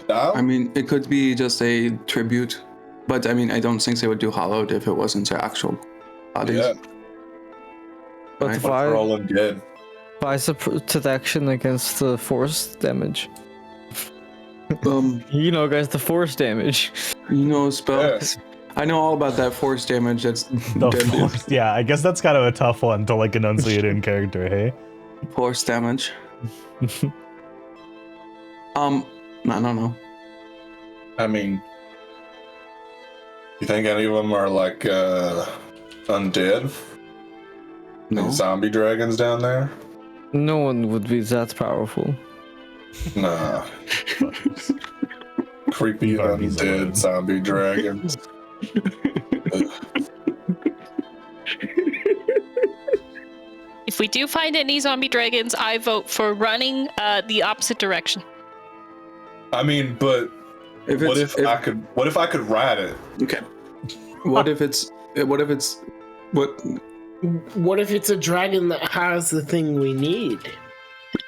I mean, it could be just a tribute, but I mean, I don't think they would do hollowed if it wasn't their actual bodies. Yeah. But Right. why? They're all undead. Why is a protection against the force damage? You know, guys, the force damage. You know spell. Yes. I know all about that force damage. That's The deadly. force, yeah, I guess that's kind of a tough one to like enunciate in character, hey? Force damage. I don't know. I mean, you think any of them are like undead? No. Any zombie dragons down there? No one would be that powerful. Nah. Creepy Zombies undead alone. zombie dragons. If we do find any zombie dragons, I vote for running the opposite direction. I mean, but what if I could ride it? Okay. What if it's what? What if it's a dragon that has the thing we need?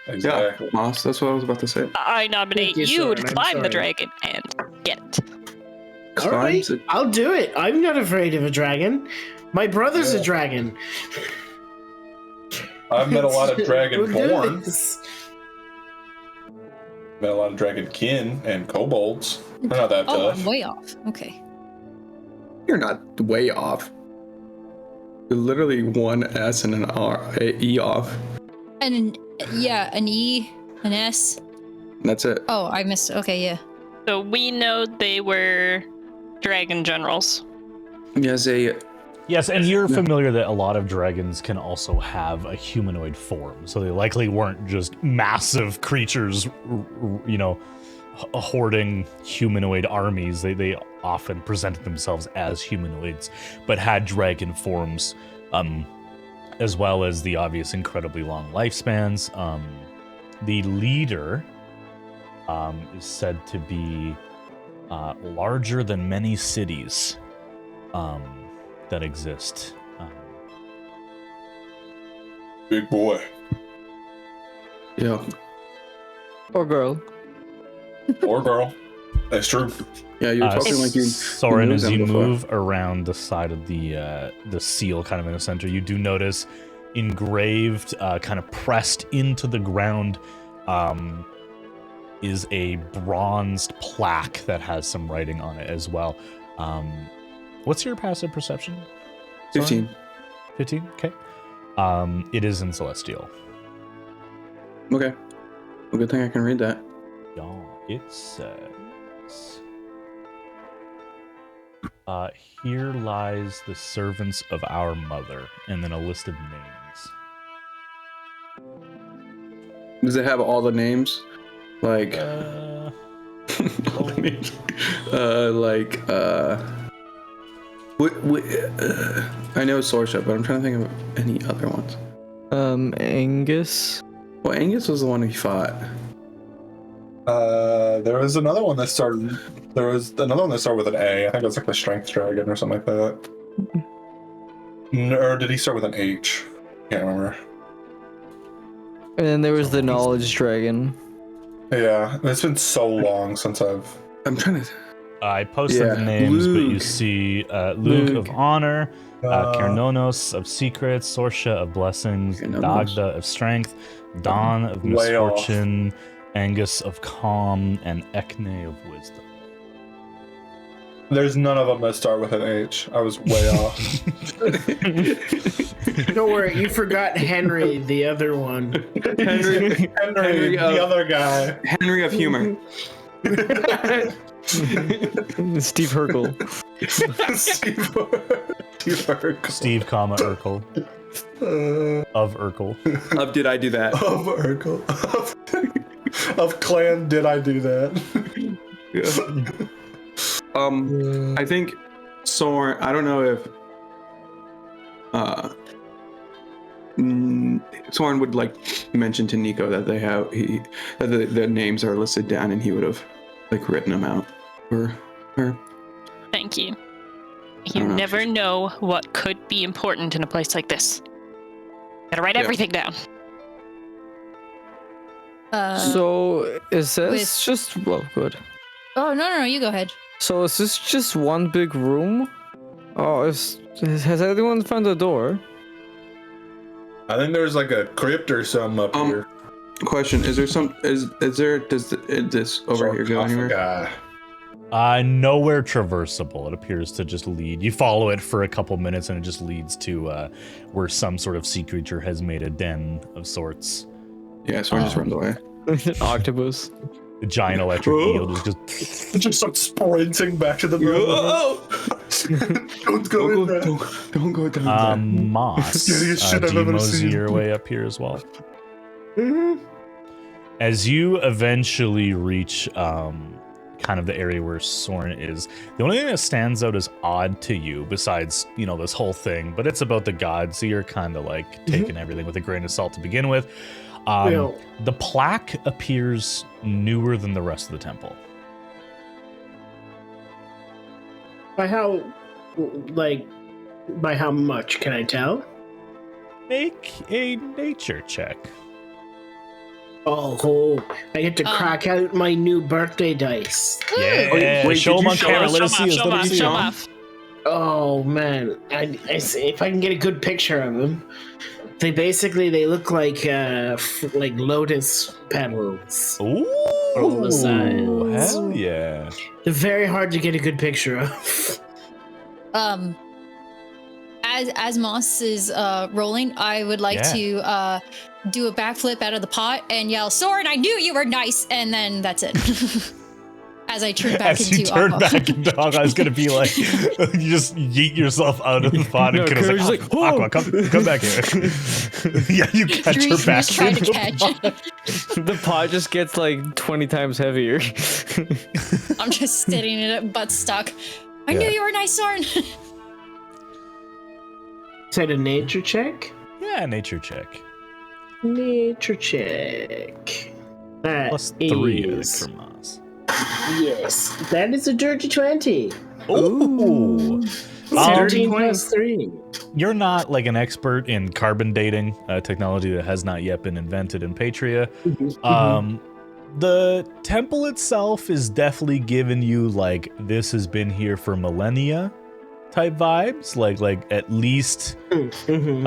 Exactly. Yeah, Moss. That's what I was about to say. I nominate Thank you, you Soren, to I'm climb the sorry. dragon and get. All right, Climbs it. I'll do it. I'm not afraid of a dragon. My brother's Yeah. a dragon. I've met a lot of We'll do dragonborn. this. Met a lot of dragonkin and kobolds. They're not that Oh, tough. I'm way off. Okay. You're not way off. You're literally one S and an E off. And an E, an S. That's it. Oh, I missed. Okay, yeah. So we know they were dragon generals. Yes, a Yes, and you're familiar that a lot of dragons can also have a humanoid form, so they likely weren't just massive creatures, you know, hoarding humanoid armies. They often presented themselves as humanoids, but had dragon forms, as well as the obvious incredibly long lifespans. The leader is said to be larger than many cities. That exist. Big boy. yeah. Or girl. Or girl. That's true. Yeah, you were talking like you. Soren, knew as them you before. move around the side of the seal, kind of in the center, you do notice engraved, kind of pressed into the ground, is a bronzed plaque that has some writing on it as well. What's your passive perception? Soren? 15. 15? Okay. It is in Celestial. Okay. Well, good thing I can read that. Yeah, it says, here lies the servants of our mother, and then a list of names. Does it have all the names? Like all the names. I know Sorsha, but I'm trying to think of any other ones. Angus. Well, Angus was the one he fought. There was another one that started with an A. I think it was like the strength dragon or something like that. Or did he start with an H? Can't remember. And then there was the knowledge dragon. Yeah, it's been so long since I'm trying to. I posted the names, but you Luke. see Luke of Honor, Kronos of Secrets, Sorsha of Blessings, Dagda of Strength, Dawn of Way off. Misfortune, Angus of Calm, and Ekne of Wisdom. There's none of them that start with an H. I was way off. Don't worry, you forgot Henry, the other one. Henry the other guy. Henry of humor. Steve Urkel. Steve Urkel. Steve, Urkel. Of Urkel. Of did I do that? Of Urkel. Of Clan, did I do that? Yeah. I think Soren. I don't know if Soren would like mention to Nico that they have that the names are listed down, and he would have like written them out for her. Thank you. You never know what could be important in a place like this. Gotta write everything down. So is this just good? Oh no, you go ahead. So is this just one big room? Oh, has anyone found a door? I think there's like a crypt or something up here. Question: is there some? Is there? Does this over here go anywhere? Nowhere traversable. It appears to just lead. You follow it for a couple minutes, and it just leads to where some sort of sea creature has made a den of sorts. Yeah, Soren just runs away. Octopus. The giant electric eel just just starts sprinting back to the room. Don't go down. Moss. Scariest shit I've do you ever mosey seen. your way up here as well? As you eventually reach kind of the area where Soren is, the only thing that stands out as odd to you, besides, this whole thing, but it's about the gods, so you're kind of like taking everything with a grain of salt to begin with. The plaque appears newer than the rest of the temple. By how much can I tell? Make a nature check. Oh, I get to crack out my new birthday dice. Yeah, Wait, show did them you on show camera. us? Let us see. Let us see. Show off. Oh man, I see, if I can get a good picture of them, they look like lotus petals. Ooh, on the sides. Hell yeah! They're very hard to get a good picture of. As Moss is rolling, I would like to do a backflip out of the pot and yell, "Soren, I knew you were nice," and then that's it. As I turn back into turn Aqua. back into Aqua, I was gonna be like, you just yeet yourself out of the pot, and Kira's like, Aqua, come back here. Yeah, you catch her back. Trying to catch. The pot just gets like 20 times heavier. I'm just sitting in it, butt stuck. I knew you were nice, Soren. Is that a nature check? Yeah, nature check. Nature check. That Plus 3 is- from us. Yes, that is a dirty 20. Ooh. 13 plus 3. You're not like an expert in carbon dating, technology that has not yet been invented in Patria. The temple itself is definitely giving you like this has been here for millennia type vibes. Like at least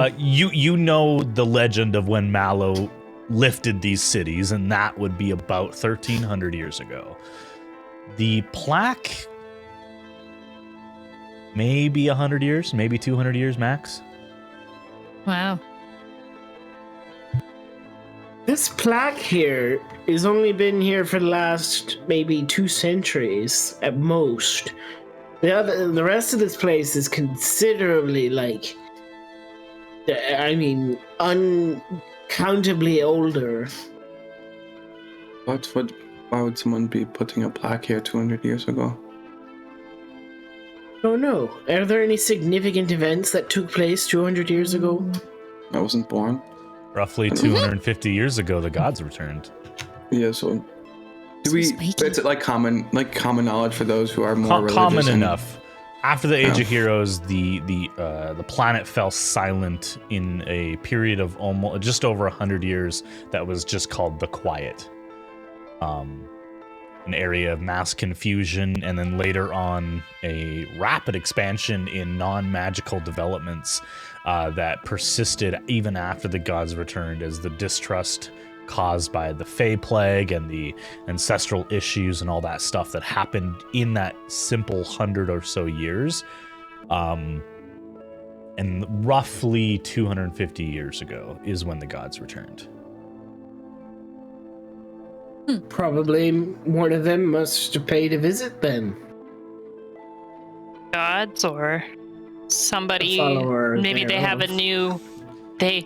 you know the legend of when Mallow lifted these cities, and that would be about 1,300 years ago. The plaque, maybe 100 years, maybe 200 years max. Wow. This plaque here has only been here for the last maybe 2 centuries at most. The rest of this place is considerably uncountably older. Why would someone be putting a plaque here 200 years ago? Oh no. Are there any significant events that took place 200 years ago? I wasn't born. Roughly 250 years ago, the gods returned. Yeah, so do we? spiky. It's like common knowledge for those who are more religious. Common and- enough. After the Age of Heroes, the planet fell silent in a period of almost just over 100 years that was just called the Quiet. An area of mass confusion, and then later on a rapid expansion in non-magical developments that persisted even after the gods returned, as the distrust caused by the Fey Plague and the ancestral issues and all that stuff that happened in that simple 100 or so years. And roughly 250 years ago is when the gods returned. Probably one of them must have paid a visit then. Gods or somebody. Follower Maybe they have a thereof. new. They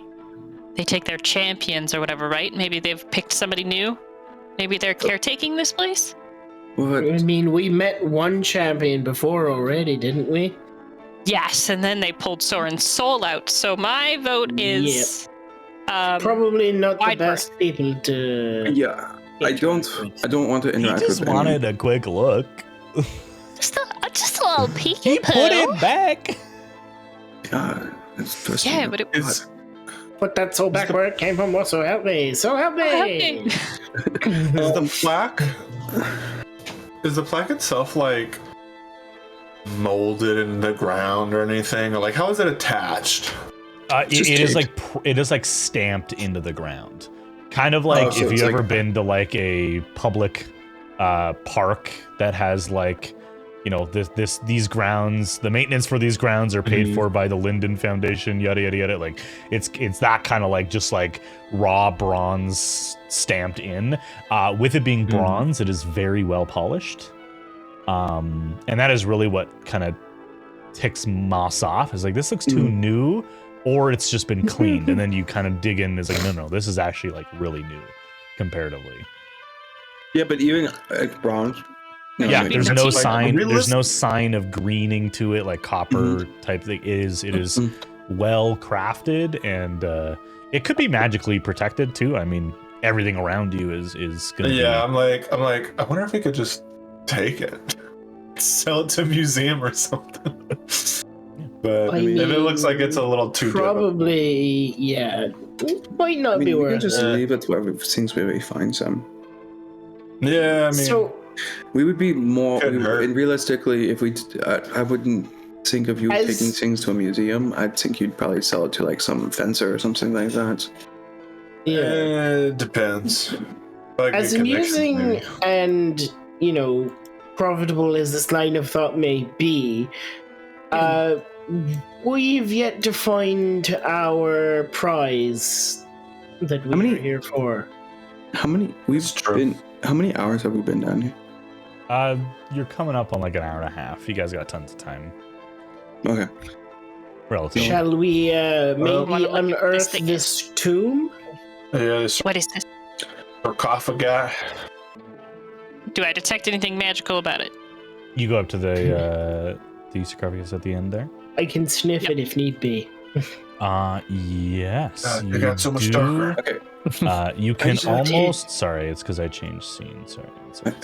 take their champions or whatever, right? Maybe they've picked somebody new. Maybe they're caretaking this place. What? I mean, we met one champion before already, didn't we? Yes, and then they pulled Soren's soul out. So my vote is. Probably not the Wyvern. best people to. Yeah, I don't want to He interact just with wanted a quick look. Just a little peeky He put it back. God, it's just Yeah, but it Is Put that soul back where it came from. Well, so help me. So help me. is the plaque itself like molded in the ground or anything, or like how is it attached? It is like stamped into the ground, kind of like so if it's you like- ever been to like a public park that has like, you know, these grounds, the maintenance for these grounds are paid for by the Linden Foundation, yada yada yada. Like it's that kind of like just like raw bronze stamped in. With it being bronze, it is very well polished, and that is really what kind of ticks Moss off. Is like, this looks too new, or it's just been cleaned, and then you kind of dig in and it's like, no, this is actually like really new comparatively. Yeah, but even bronze. No, Yeah, like- there's no like sign. There's realistic- no sign of greening to it, like copper type thing. It is well crafted, and it could be magically protected too. I mean, everything around you is gonna. Yeah, be, I'm like, I wonder if we could just take it, sell it to a museum or something. But I if it mean, looks like it's a little too Probably, yeah. Might not I mean, be we worth can just it. leave it where since we find some. Yeah, I mean, So, We would be more Couldn't hurt. and realistically, if I wouldn't think of you As- taking things to a museum. I'd think you'd probably sell it to like some fencer or something like that. yeah. it depends. Like As the connections, amusing maybe. and, profitable as this line of thought may be, we've yet to find our prize that we How many- were here for. How many How many hours have we been down here? you're coming up on like an hour and a half. You guys got tons of time, Okay. relatively. Shall we wanna maybe look at this unearth thing? this tomb? Yeah, this What is this? sarcophagi. Do I detect anything magical about it? You go up to the sarcophagus at the end there. I can sniff it if need be. Yes. It got so much darker. Okay. You can just have to- almost. Sorry, it's because I changed scene. Sorry. Sorry.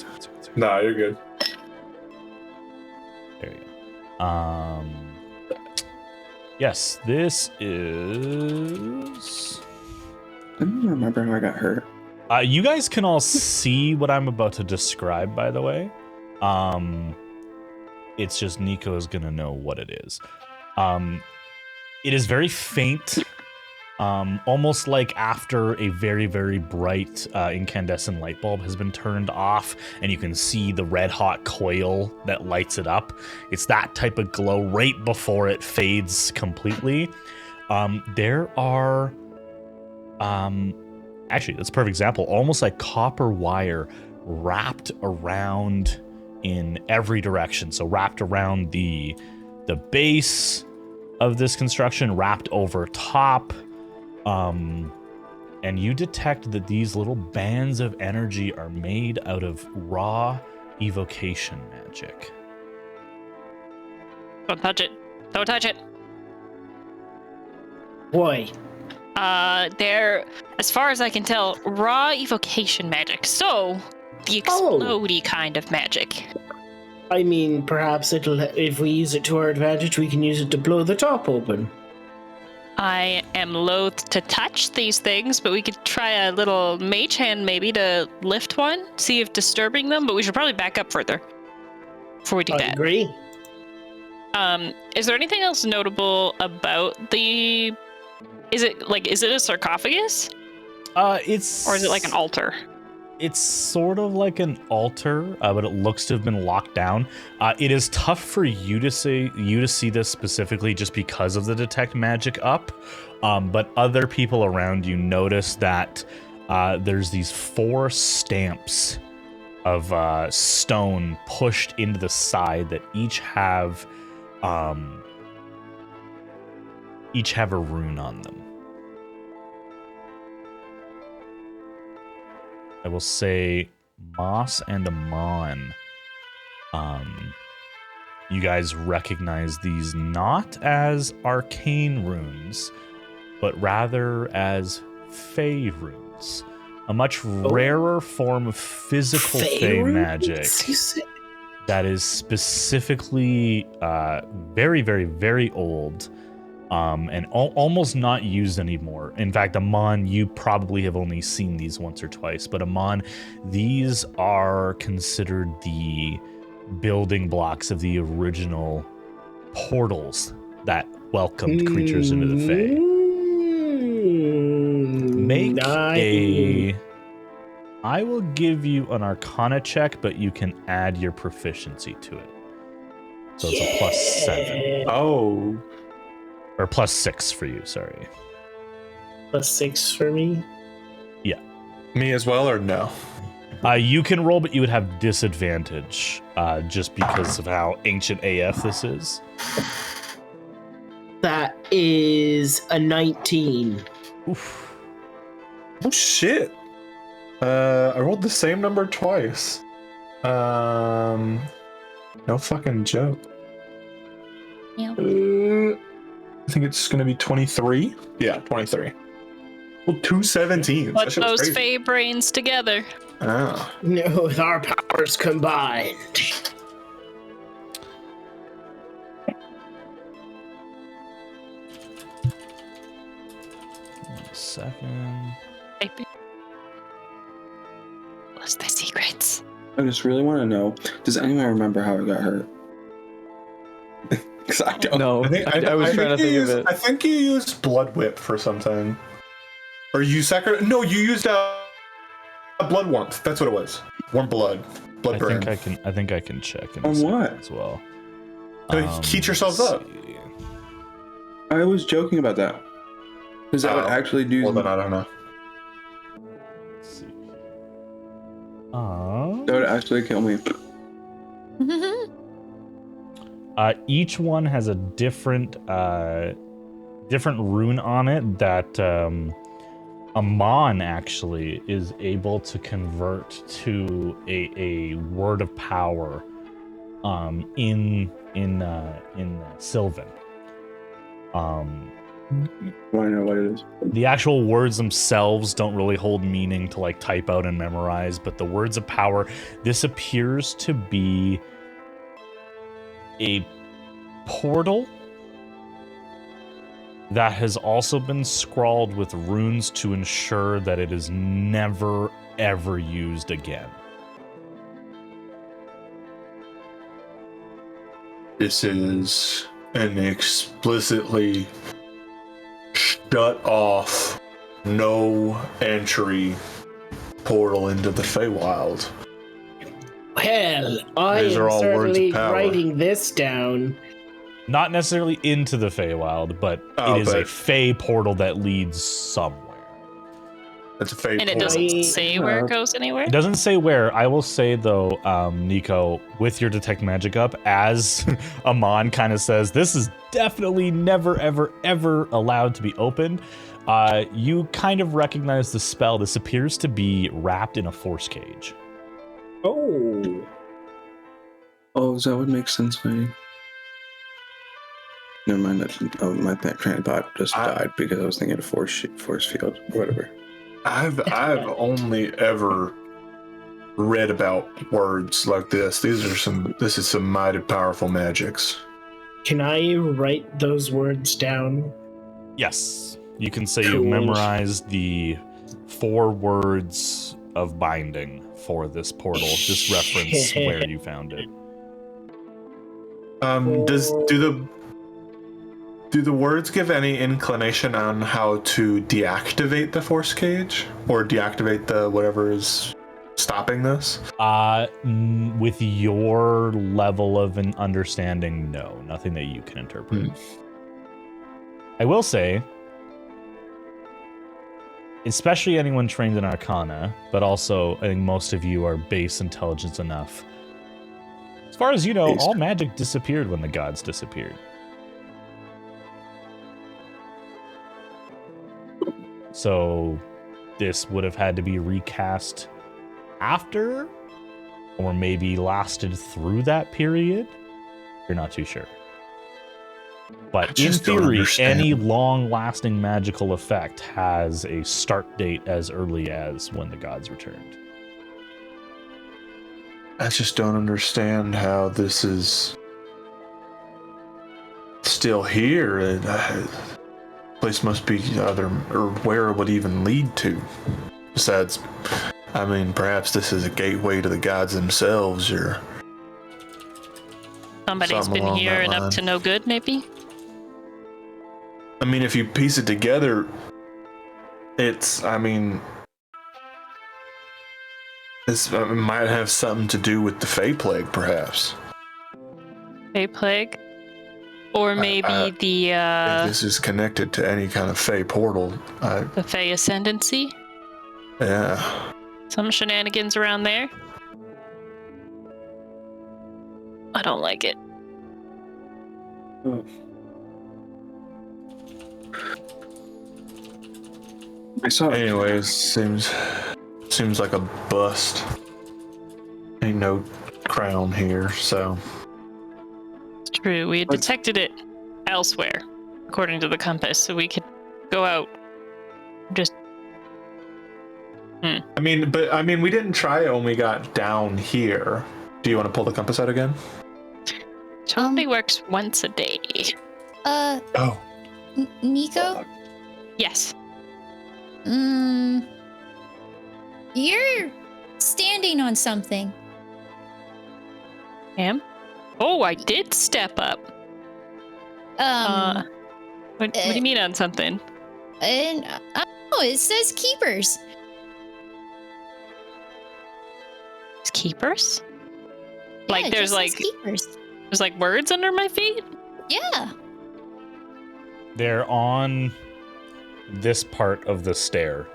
Nah, you're good. There you go. Yes, this is. I don't remember how I got hurt. You guys can all see what I'm about to describe, by the way. It's just Nico is gonna know what it is. It is very faint, almost like after a very, very bright incandescent light bulb has been turned off, and you can see the red hot coil that lights it up. It's that type of glow right before it fades completely. There are, actually, that's a perfect example. Almost like copper wire wrapped around in every direction. So wrapped around the base of this construction, wrapped over top, and you detect that these little bands of energy are made out of raw evocation magic. Don't touch it. Don't touch it. Why? They're, as far as I can tell, raw evocation magic. So, the explodey kind of magic. I mean, perhaps if we use it to our advantage, we can use it to blow the top open. I am loath to touch these things, but we could try a little mage hand maybe to lift one, see if disturbing them, but we should probably back up further before we do I that. agree. Is there anything else notable about the... is it a sarcophagus? Or is it like an altar? It's sort of like an altar, but it looks to have been locked down. It is tough for you to see this specifically just because of the detect magic up. But other people around you notice that there's these 4 stamps of stone pushed into the side that each have a rune on them. I will say Moss and Amon. You guys recognize these not as arcane runes, but rather as Fey runes. A much rarer form of physical Fey magic that is specifically very, very, very old. And almost not used anymore. In fact, Amon, you probably have only seen these once or twice, but Amon, these are considered the building blocks of the original portals that welcomed creatures into the Fae. I will give you an Arcana check, but you can add your proficiency to it. So it's a +7. Oh. Or +6 for you, sorry. +6 for me? Yeah. Me as well, or no? You can roll, but you would have disadvantage just because of how ancient AF this is. That is a 19. Oof. Oh, shit. I rolled the same number twice. No fucking joke. Yeah. I think it's going to be 23. Yeah, 23. Well, 2 17s. Put those Fey brains together. Oh. No, with our powers combined. Second. What's the secrets? I just really want to know, does anyone remember how I got hurt? Because I don't. No, I was trying to think of it. I think you used Blood Whip for something. Or you No, you used a Blood Warmth. That's what it was. Warm blood. Blood burn. I think I can check in On what? as well. Heat yourselves up. See. I was joking about that. Because that would actually do. Well, then I don't know. Let's see. That would actually kill me. Each one has a different rune on it that Amon actually is able to convert to a word of power in Sylvan. Want to know what it is? The actual words themselves don't really hold meaning to like type out and memorize, but the words of power, this appears to be a portal that has also been scrawled with runes to ensure that it is never ever used again. This is an explicitly shut off, no entry portal into the Feywild. Well, I These are am all words of certainly power. writing this down. Not necessarily into the Feywild, but it is a Fey portal that leads somewhere. That's a Fey And it portal. doesn't say where it goes anywhere? It doesn't say where. I will say, though, Nico, with your Detect Magic up, as Amon kind of says, this is definitely never, ever, ever allowed to be opened. You kind of recognize the spell. This appears to be wrapped in a force cage. Oh. Oh, that would make sense, maybe. Never mind. My train of thought just died because I was thinking of force field, whatever. I've only ever read about words like this. This is some mighty powerful magics. Can I write those words down? Yes. You can say you've memorized the 4 words of binding for this portal. Just reference where you found it. Do the words give any inclination on how to deactivate the force cage or deactivate the whatever is stopping this? With your level of an understanding, no, nothing that you can interpret. I will say, especially anyone trained in Arcana, but also I think most of you are base intelligence enough. As far as you know, all magic disappeared when the gods disappeared. So this would have had to be recast after, or maybe lasted through that period. You're not too sure. But in theory, any long-lasting magical effect has a start date as early as when the gods returned. I just don't understand how this is still here. Place must be other, or where it would even lead to. Besides, I mean, perhaps this is a gateway to the gods themselves, or somebody's been here and up to no good, maybe? I mean, if you piece it together, it might have something to do with the Fey Plague, perhaps. Fey Plague? Or maybe if this is connected to any kind of Fey portal. The Fey Ascendancy? Yeah. Some shenanigans around there? I don't like it. Anyways, seems like a bust. Ain't no crown here, so. It's true. We had detected it elsewhere, according to the compass, so we could go out. Just. I mean, we didn't try it when we got down here. Do you want to pull the compass out again? It only works once a day. Oh. Nico? Yes. You're standing on something. Am? Oh, I did step up. What do you mean on something? And I don't know, it says keepers. It's keepers? Yeah, Like it there's just like says keepers. there's like words under my feet? Yeah. They're on this part of the stair.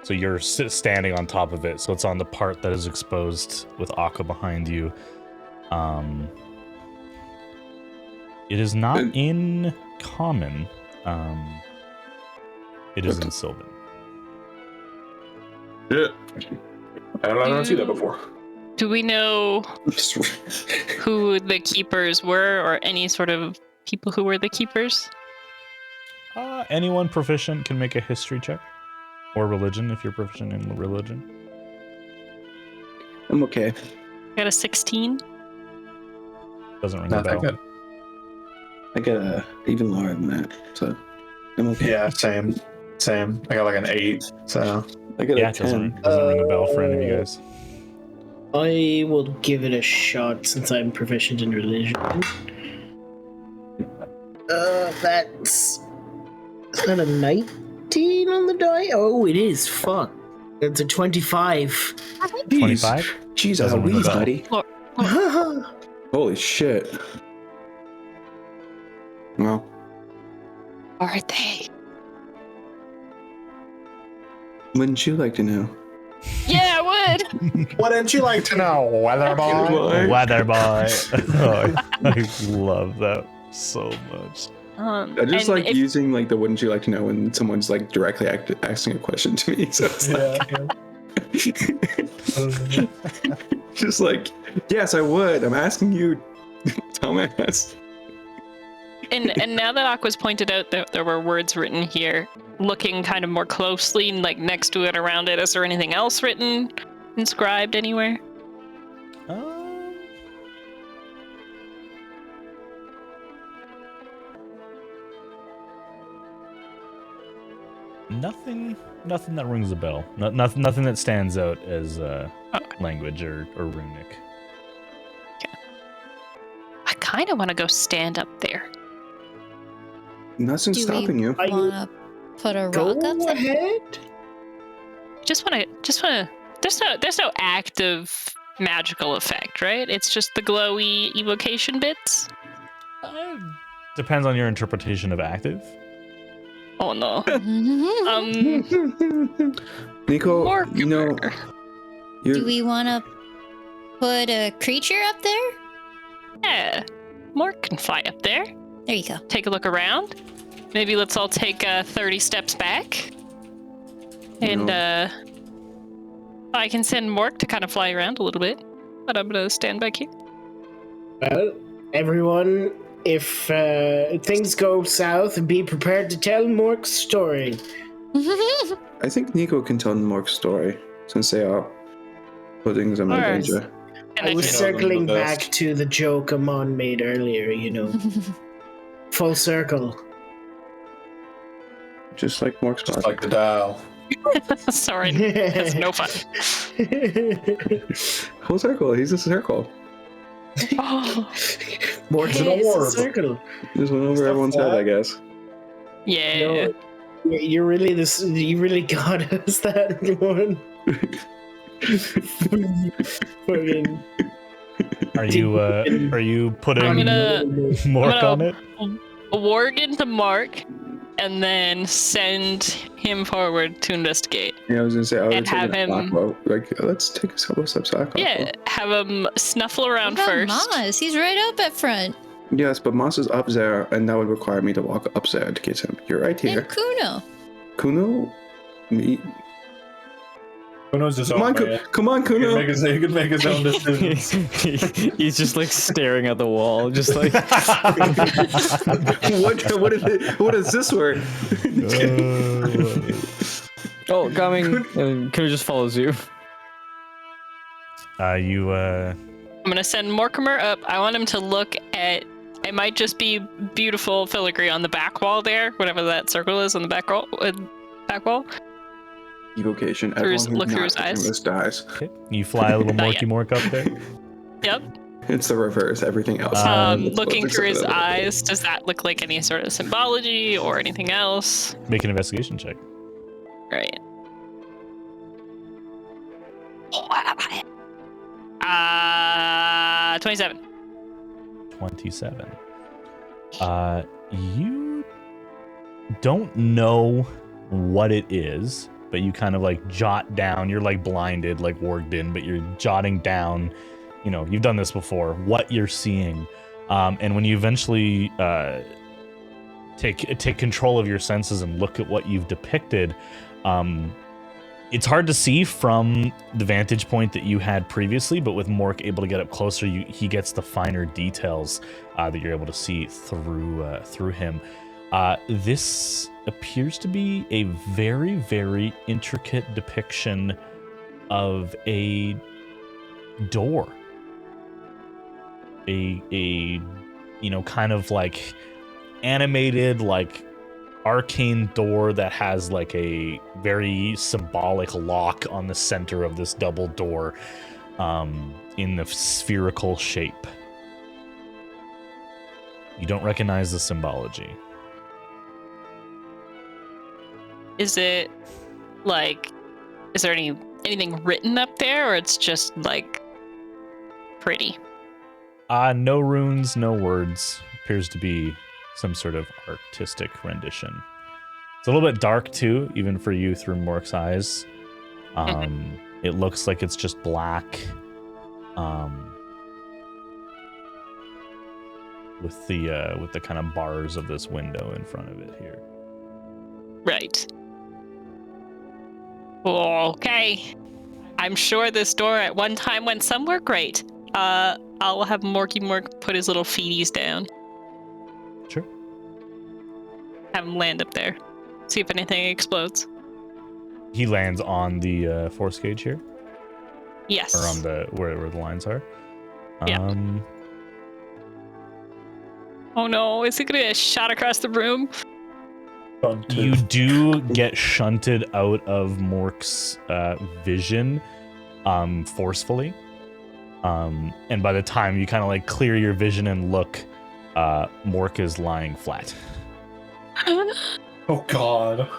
So you're standing on top of it. So it's on the part that is exposed with Akka behind you. It is not in common. It is in Sylvan. Yeah. I don't see that before. Do we know who the keepers were, or any sort of people who were the keepers? Anyone proficient can make a history check. Or religion, if you're proficient in religion. I'm okay. Got a 16. Doesn't ring a bell. I got even lower than that, so I'm okay. Yeah, same. I got like an 8, so. I got Yeah, a it 10. doesn't ring a bell for any of you guys. I will give it a shot since I'm proficient in religion. That's... Is that a 19 on the die? Oh, it is. Fuck. It's a 25. 25? Jeez, Doesn't ring a bell. buddy. Holy shit. Well. Are they? Wouldn't you like to know? Yeah, I would. Wouldn't you like to know, weather boy? Weather boy. Oh, I love that so much. I just like using like the "wouldn't you like to know" when someone's like directly asking a question to me. So it's just like, yes, I would. I'm asking you, dumbass. And now that Aqua's pointed out that there were words written here, looking kind of more closely, like next to it, around it, is there anything else written? inscribed anywhere? Nothing that rings a bell. Nothing that stands out as language or runic. Okay. I kind of want to go stand up there. Nothing's stopping you. Want to put a Go rock up there? ahead. Just want to. There's no active magical effect, right? It's just the glowy evocation bits. Depends on your interpretation of active. Oh no. Nico, Mortimer. Do we want to put a creature up there? Yeah, Mork can fly up there. There you go. Take a look around. Maybe let's all take 30 steps back. And I can send Mork to kind of fly around a little bit. But I'm gonna stand back here. Well, everyone, if things go south, be prepared to tell Mork's story. I think Nico can tell Mork's story since they are putting them in Alright. danger. And I was can- circling the back best. to the joke Amon made earlier, Full circle. Just like Mork's Just body. like the dial. Sorry, it's no fun. Full circle. He's a circle. Oh, Mork's an a orb. circle. Just went over everyone's head, I guess. yeah. You're really this. You really got us that one. Fucking. Are you putting I'm gonna Mork I'm on it? warg into Mark and then send him forward to investigate. Yeah, I was gonna say, I would And take have a him- back row. Like, let's take a couple steps back. Yeah, have him snuffle around What about first. Maz? He's right up at front. Yes, but Moss is up there, and that would require me to walk up there to get him. You're right here. And Kuno. Kuno? Me? Kronos is Come on, come on, Kuno! He could make his own decisions. He's just like staring at the wall, just like what is this word? oh, coming, and Kuno just follows you. You I'm gonna send Mortimer up. I want him to look at. It might just be beautiful filigree on the back wall there, whatever that circle is on the back wall. Back wall. Evocation. Through his- Everyone who's look through not his touching eyes. this dies. okay. You fly a little Not Morky Mork up there. Yep. It's the reverse. Everything else. Looking through his eyes, does that look like any sort of symbology or anything else? Make an investigation check. Right. 27. 27. You don't know what it is, but you kind of like jot down. You're like blinded, like warged in, but you're jotting down. You know, you've done this before. What you're seeing, and when you eventually take control of your senses and look at what you've depicted, it's hard to see from the vantage point that you had previously, but with Mork able to get up closer, he gets the finer details that you're able to see through him. This appears to be a very, very intricate depiction of a door. A kind of like animated, like arcane door that has like a very symbolic lock on the center of this double door in the spherical shape. You don't recognize the symbology. Is it like, is there anything written up there, or it's just like pretty? No runes, no words. Appears to be some sort of artistic rendition. It's a little bit dark too, even for you through Mork's eyes. It looks like it's just black. With the kind of bars of this window in front of it here. Right. Okay. I'm sure this door at one time went somewhere great. I'll have Mork put his little feeties down. Sure. Have him land up there. See if anything explodes. He lands on the force gauge here. Yes. or on the where the lines are. Yeah. Oh no, is he gonna get shot across the room? You do get shunted out of Mork's vision forcefully. And by the time you kind of like clear your vision and look, Mork is lying flat. Oh God.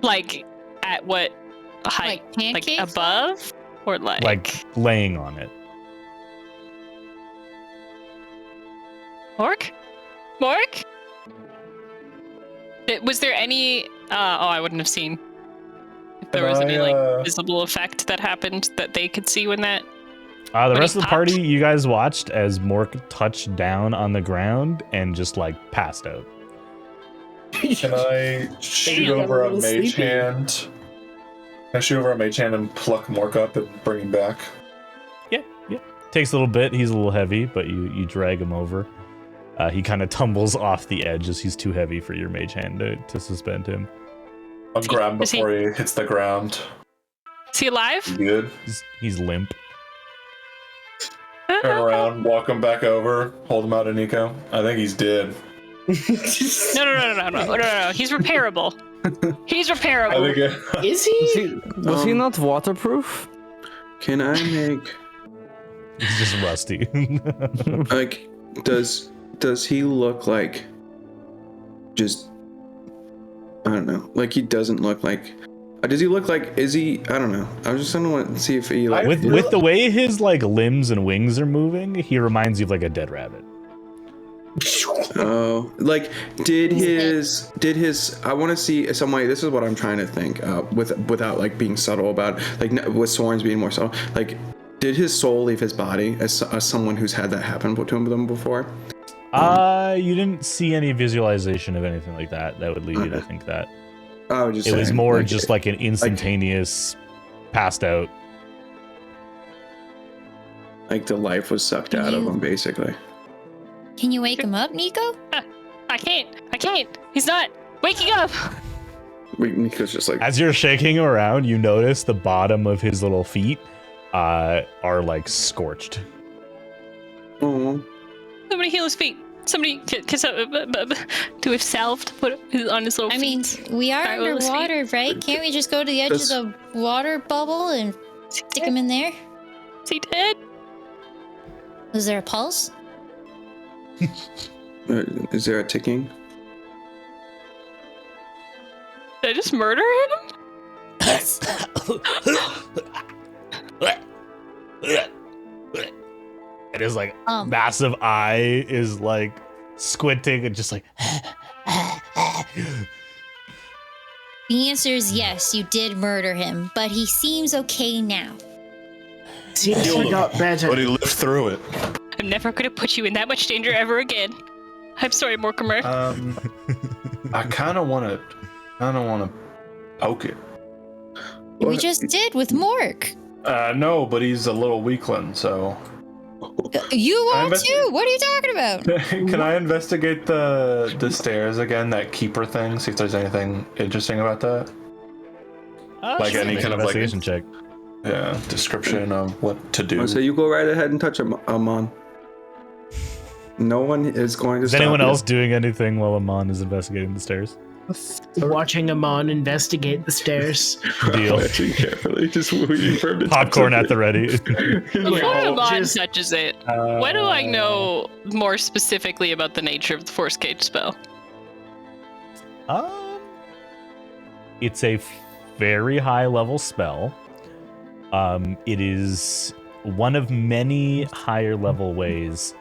Like at what height? Like pancake? Above? Or Like laying on it. Mork? Mork? Was there any I wouldn't have seen if there was any like visible effect that happened that they could see when that The when rest he of the party, you guys watched as Mork touched down on the ground and just like passed out. Can I shoot over a mage hand? Can I shoot over a mage hand and pluck Mork up and bring him back? Yeah. Takes a little bit. He's a little heavy, but you drag him over. He kind of tumbles off the edge as he's too heavy for your mage hand to suspend him. I'll grab him before he hits the ground. Is he alive? Good. He's limp. Turn around, walk him back over, hold him out to Nico. I think he's dead. No. He's repairable. He's repairable. Is he? Was he not waterproof? Can I make He's just rusty. like does he look like just I don't know, like he doesn't look like does he look like is he I don't know. I was just gonna want to see if he like with the way his like limbs and wings are moving, he reminds you of like a dead rabbit. Oh, like did his I want to see some way. This is what I'm trying to think without like being subtle about like with Soren's being more subtle. Like, did his soul leave his body as someone who's had that happen to them before? You didn't see any visualization of anything like that that would lead you to think that. Oh, just it was saying, more like, just like an instantaneous passed out. Like the life was sucked out of him, basically. Can you wake him up, Nico? I can't. He's not waking up. Nico's just like As you're shaking around, you notice the bottom of his little feet are like scorched. Oh. Somebody heal his feet. Somebody do a salve to put on his little feet. I mean, we are underwater, right? Can't we just go to the edge of the water bubble and stick him in there? Is he dead? Was there a pulse? Is there a ticking? Did I just murder him? Yes. And his like massive eye is like squinting and just like. The answer is yes, you did murder him, but he seems okay now. Seems he got better. But he lived through it. I'm never gonna put you in that much danger ever again. I'm sorry, Mortimer. I kind of want to poke it. We just did with Mork. No, but he's a little weakling, so. You are too. What are you talking about? Can I investigate the stairs again? That keeper thing. See if there's anything interesting about that. Like sure. any Make kind an of like investigation check. Yeah, description of what to do. So you go right ahead and touch him, Amon. No one is going to. Is anyone else doing anything while Amon is investigating the stairs? Watching Amon investigate the stairs. Deal. Watching carefully, just waiting for him to Popcorn at the ready. Before Amon touches it, when do I know more specifically about the nature of the Force Cage spell? It's a very high level spell. It is one of many higher level ways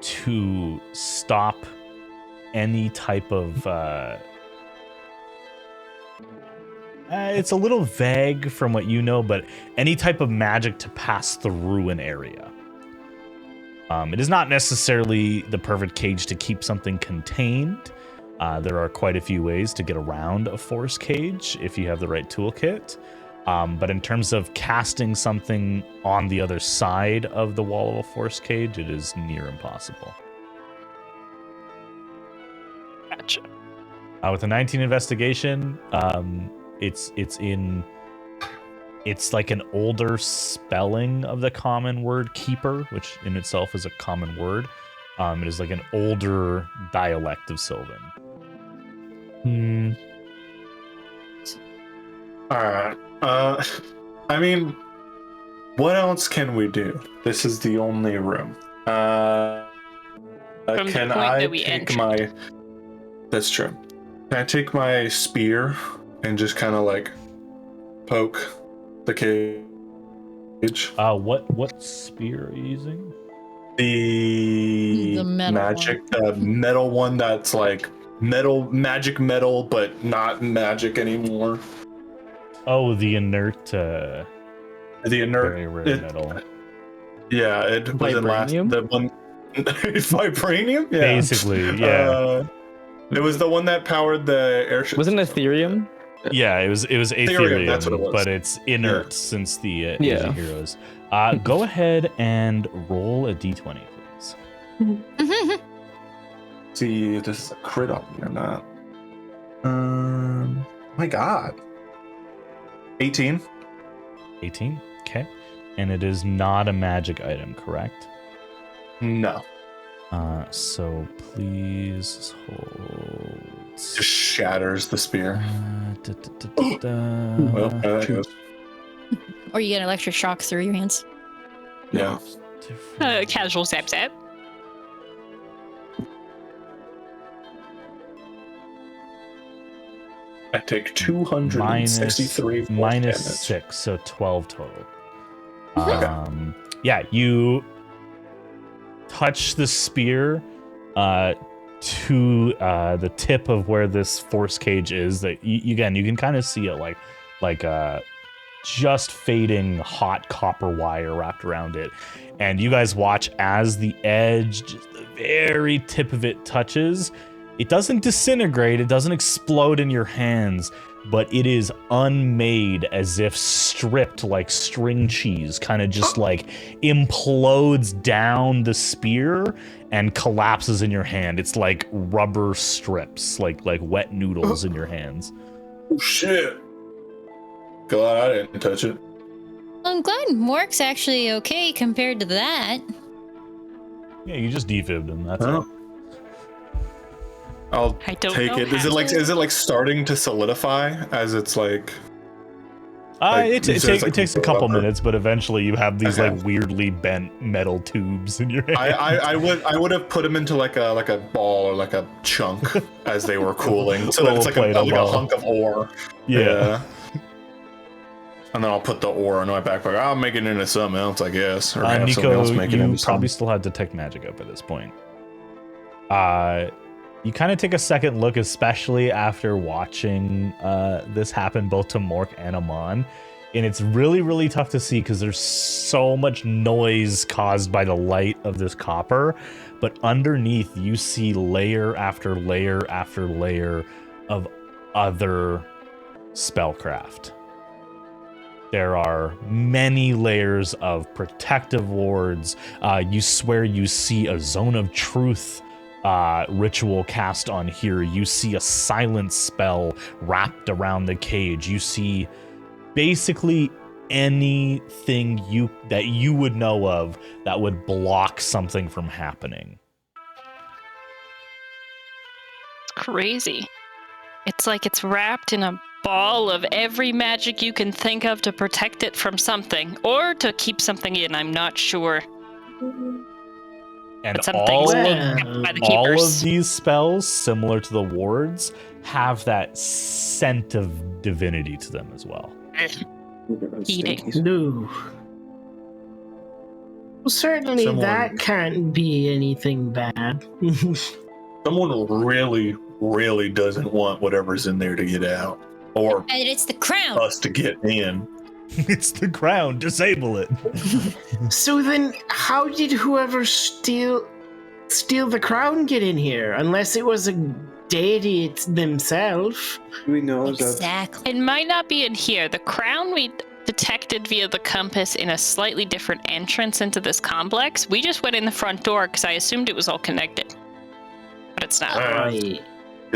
to stop any type of it's a little vague from what you know, but any type of magic to pass through an area. It is not necessarily the perfect cage to keep something contained. There are quite a few ways to get around a force cage if you have the right toolkit. But in terms of casting something on the other side of the wall of a force cage, it is near impossible. Gotcha. With a 19 investigation, it's in it's like an older spelling of the common word keeper, which in itself is a common word. It is like an older dialect of Sylvan. All right. I mean, what else can we do? This is the only room. Can I take my... That's true. Can I take my spear and just kind of like poke the cage? What spear are you using? The metal magic metal one that's like magic metal, but not magic anymore. Oh, the inert. Very rare metal. Yeah, it wasn't last. The one. Vibranium? Yeah. Basically, yeah. It was the one that powered the airship. Wasn't it Ethereum? Yeah, it was Aetherium, that's what it was. but it's inert since the Age of Heroes. Go ahead and roll a d20, please. See if this is a crit on me or not. My God. 18. 18. Okay, and it is not a magic item, correct? No. So please hold. Just shatters the spear. Well, there it goes. Or you get electric shock through your hands. Yeah. Casual zap zap. I take 263 minus damage. 6, so 12 total. Okay. Yeah, you touch the spear to the tip of where this force cage is. That you can kind of see it like just fading hot copper wire wrapped around it, and you guys watch as the edge, just the very tip of it touches. It doesn't disintegrate, it doesn't explode in your hands, but it is unmade, as if stripped like string cheese, kind of just like implodes down the spear and collapses in your hand. It's like rubber strips, like wet noodles in your hands. Oh shit. Glad I didn't touch it. I'm glad Mork's actually okay compared to that. Yeah, you just defibbed him, that's it. I'll take it. Is it like starting to solidify as it's like? It takes a couple minutes, but eventually you have these like weirdly bent metal tubes in your hand. I would have put them into like a ball or like a chunk as they were cooling, so that it's like a hunk of ore. Yeah. And then I'll put the ore in my backpack. I'll make it into something else, I guess. Or have Nico, something else make it you into probably still had Detect Magic up at this point. You kind of take a second look, especially after watching this happen both to Mork and Amon. And it's really, really tough to see because there's so much noise caused by the light of this copper. But underneath, you see layer after layer after layer of other spellcraft. There are many layers of protective wards. You swear you see a zone of truth ritual cast on here. You see a silence spell wrapped around the cage. You see basically anything that you would know of that would block something from happening. It's crazy. It's like it's wrapped in a ball of every magic you can think of to protect it from something or to keep something in. I'm not sure. And all of these spells, similar to the wards, have that scent of divinity to them as well. Eating. No. Well, certainly that can't be anything bad. Someone really, really doesn't want whatever's in there to get out. Or and it's the crown. Us to get in. It's the crown. Disable it. So then, how did whoever steal the crown get in here? Unless it was a deity themselves. We know exactly. It might not be in here. The crown we detected via the compass in a slightly different entrance into this complex. We just went in the front door because I assumed it was all connected, but it's not. Right.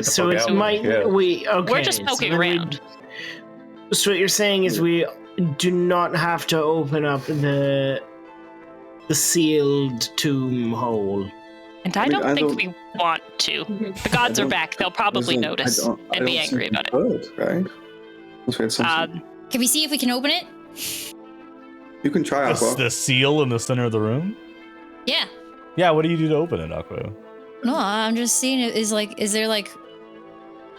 So it's we're just poking around. So what you're saying is we do not have to open up the sealed tomb hole. And I don't think we want to. The gods are back. They'll probably notice and be angry about it. Right? Can we see if we can open it? You can try, Aqua. The seal in the center of the room? Yeah. Yeah, what do you do to open it, Aqua? No, I'm just seeing it. Is there like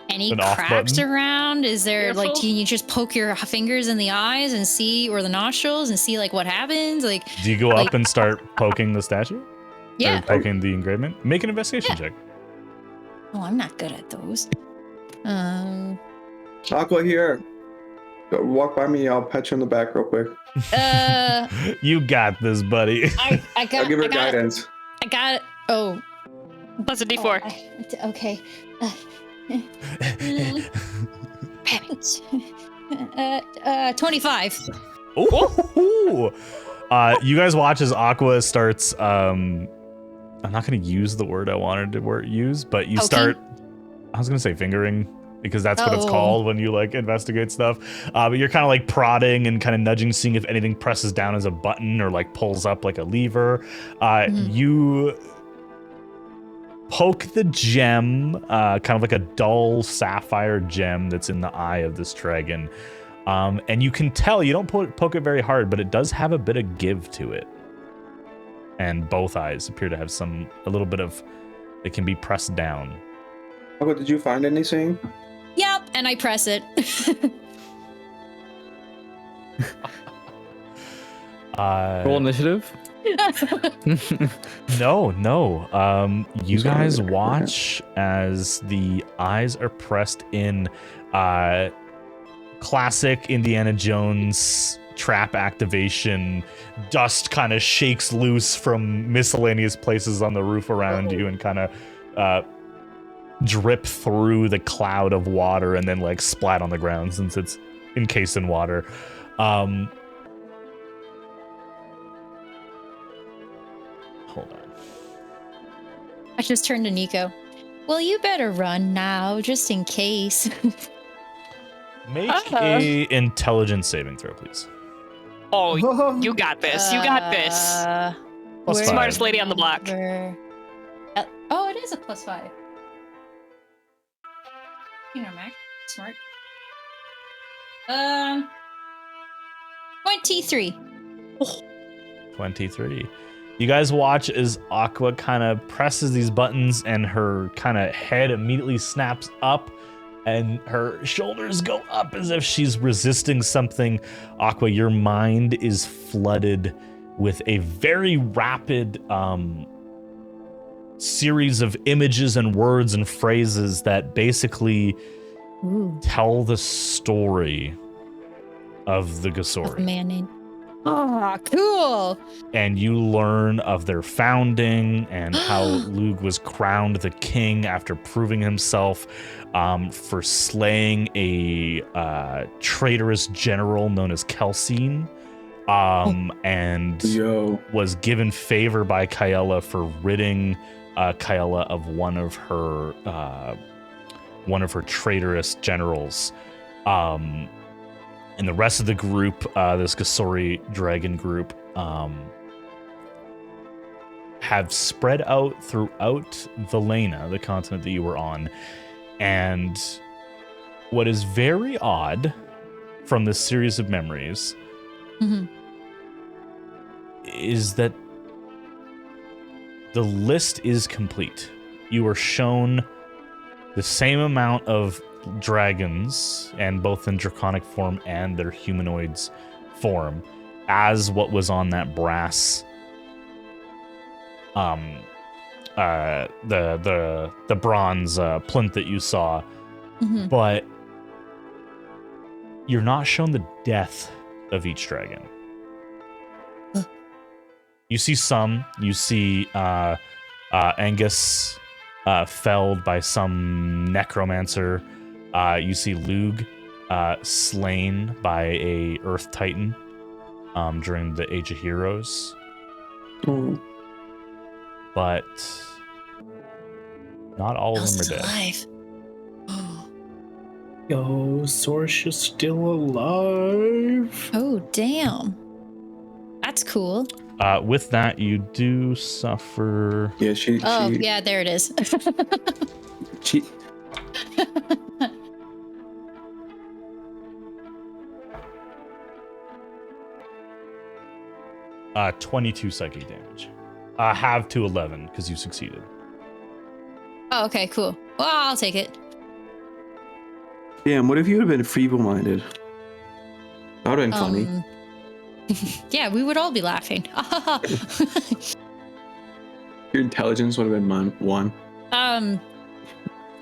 any An off cracks button? around? Is there Careful. like, can you just poke your fingers in the eyes and see, or the nostrils and see like what happens? Like, Do you go up and start poking the statue? yeah. Or poking the engraving? Make an investigation check. Oh, I'm not good at those. Aqua, here. Go walk by me. I'll pat you on the back real quick. You got this, buddy. I got. I'll give her I got guidance. I got it. Oh. Plus a D4. Okay. Damn it. 25. Ooh. You guys watch as Aqua starts. I'm not going to use the word I wanted to use, but you Poking? start. I was going to say fingering because that's what it's called when you like investigate stuff. But you're kind of like prodding and kind of nudging, seeing if anything presses down as a button or like pulls up like a lever. You poke the gem, kind of like a dull sapphire gem that's in the eye of this dragon. And you can tell, you don't poke it very hard, but it does have a bit of give to it. And both eyes appear to have a little bit of, it can be pressed down. Aqua, did you find anything? Yep, and I press it. Roll initiative. No. You guys watch as the eyes are pressed in. Classic Indiana Jones trap activation. Dust kind of shakes loose from miscellaneous places on the roof around you and kind of drip through the cloud of water and then like splat on the ground since it's encased in water. Hold on. I just turned to Nico. Well, you better run now, just in case. Make a intelligence saving throw, please. Oh, you got this. You got this. Plus where- five. Smartest lady on the block. Where- oh, it is a +5. You know, Mac. Smart. 23. 23. You guys watch as Aqua kind of presses these buttons and her kind of head immediately snaps up and her shoulders go up as if she's resisting something. Aqua, your mind is flooded with a very rapid series of images and words and phrases that basically tell the story of the Gasori. Manning. Oh, cool. And you learn of their founding and how Lug was crowned the king after proving himself for slaying a traitorous general known as Kelsine, and was given favor by Kaela for ridding Kaela of one of her traitorous generals. And the rest of the group, this Gasori dragon group, have spread out throughout Valena, the continent that you were on. And what is very odd from this series of memories is that the list is complete. You are shown the same amount of dragons, and both in draconic form and their humanoids form, as what was on that brass the bronze plinth that you saw. But you're not shown the death of each dragon. You see some. You see Angus felled by some necromancer. You see Lug slain by a Earth Titan during the Age of Heroes. But not all of them are dead. Alive. Yo, Sorsha's still alive. Oh. damn. That's cool. With that, you do suffer. Yeah, Yeah, there it is. she 22 psychic damage. Have to 11 because you succeeded. Oh, okay, cool. Well, I'll take it. Damn, what if you would have been feeble-minded? That would have been funny. Yeah, we would all be laughing. Your intelligence would have been 1.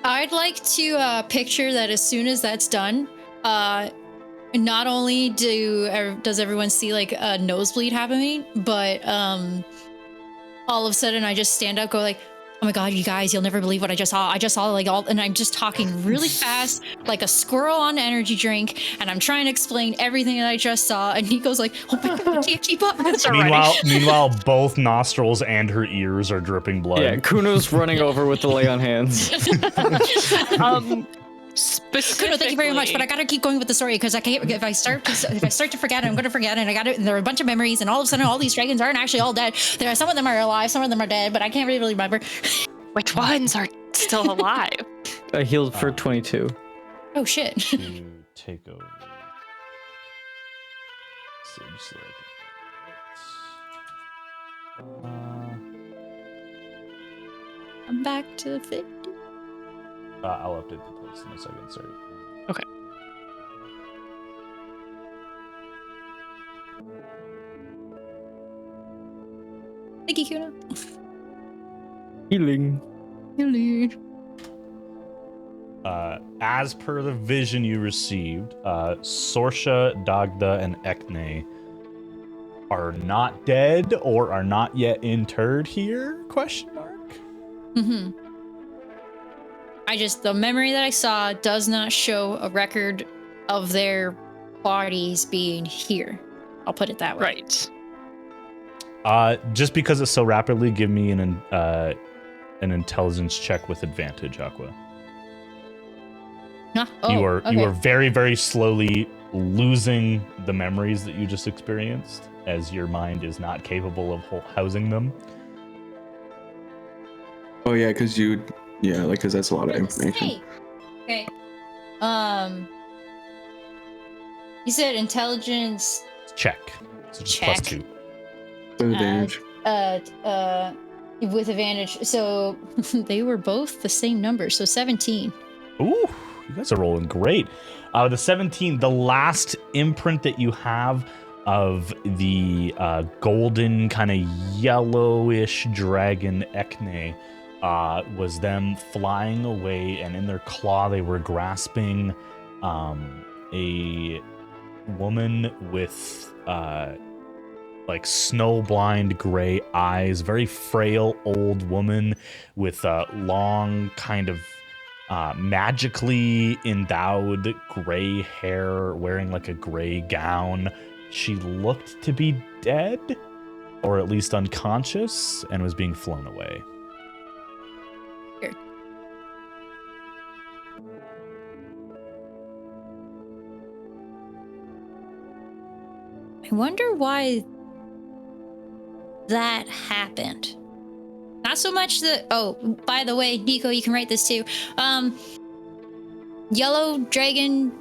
I'd like to picture that as soon as that's done, not only does everyone see like a nosebleed happening, but all of a sudden I just stand up, go like, oh my god, you guys, you'll never believe what I just saw. I just saw like all, and I'm just talking really fast, like a squirrel on an energy drink, and I'm trying to explain everything that I just saw, and Nico's like, oh my god, I can't keep up. Meanwhile, both nostrils and her ears are dripping blood. Yeah, Kuno's running over with the lay on hands. Specifically, Kuno, thank you very much, but I gotta keep going with the story because I can't. If I start to forget, I'm gonna forget, and and there are a bunch of memories, and all of a sudden, all these dragons aren't actually all dead. Some of them are alive, some of them are dead, but I can't really remember. Which ones are still alive? I healed for 22. Oh shit! To take over. So just I'm back to 50. I'll update the place in a second. Sorry. Okay. Thank you, Kuno. Healing. As per the vision you received, Sorsha, Dagda, and Ekne are not dead or are not yet interred here? Question mark. Mm-hmm. The memory that I saw does not show a record of their bodies being here. I'll put it that way. Right. Just because it's so rapidly, give me an intelligence check with advantage, Aqua. You are very, very slowly losing the memories that you just experienced, as your mind is not capable of housing them. Oh yeah, because that's a lot of information. Okay. You said intelligence Check. So just check. +2. With advantage. With advantage. So they were both the same number, so 17. Ooh, you guys are rolling great. The 17, the last imprint that you have of the golden kind of yellowish dragon Ekne was them flying away, and in their claw they were grasping a woman with like snow-blind gray eyes, very frail old woman with long kind of magically endowed gray hair, wearing like a gray gown. She looked to be dead, or at least unconscious, and was being flown away. I wonder why that happened. Not so much the... Oh, by the way, Nico, you can write this too. Yellow dragon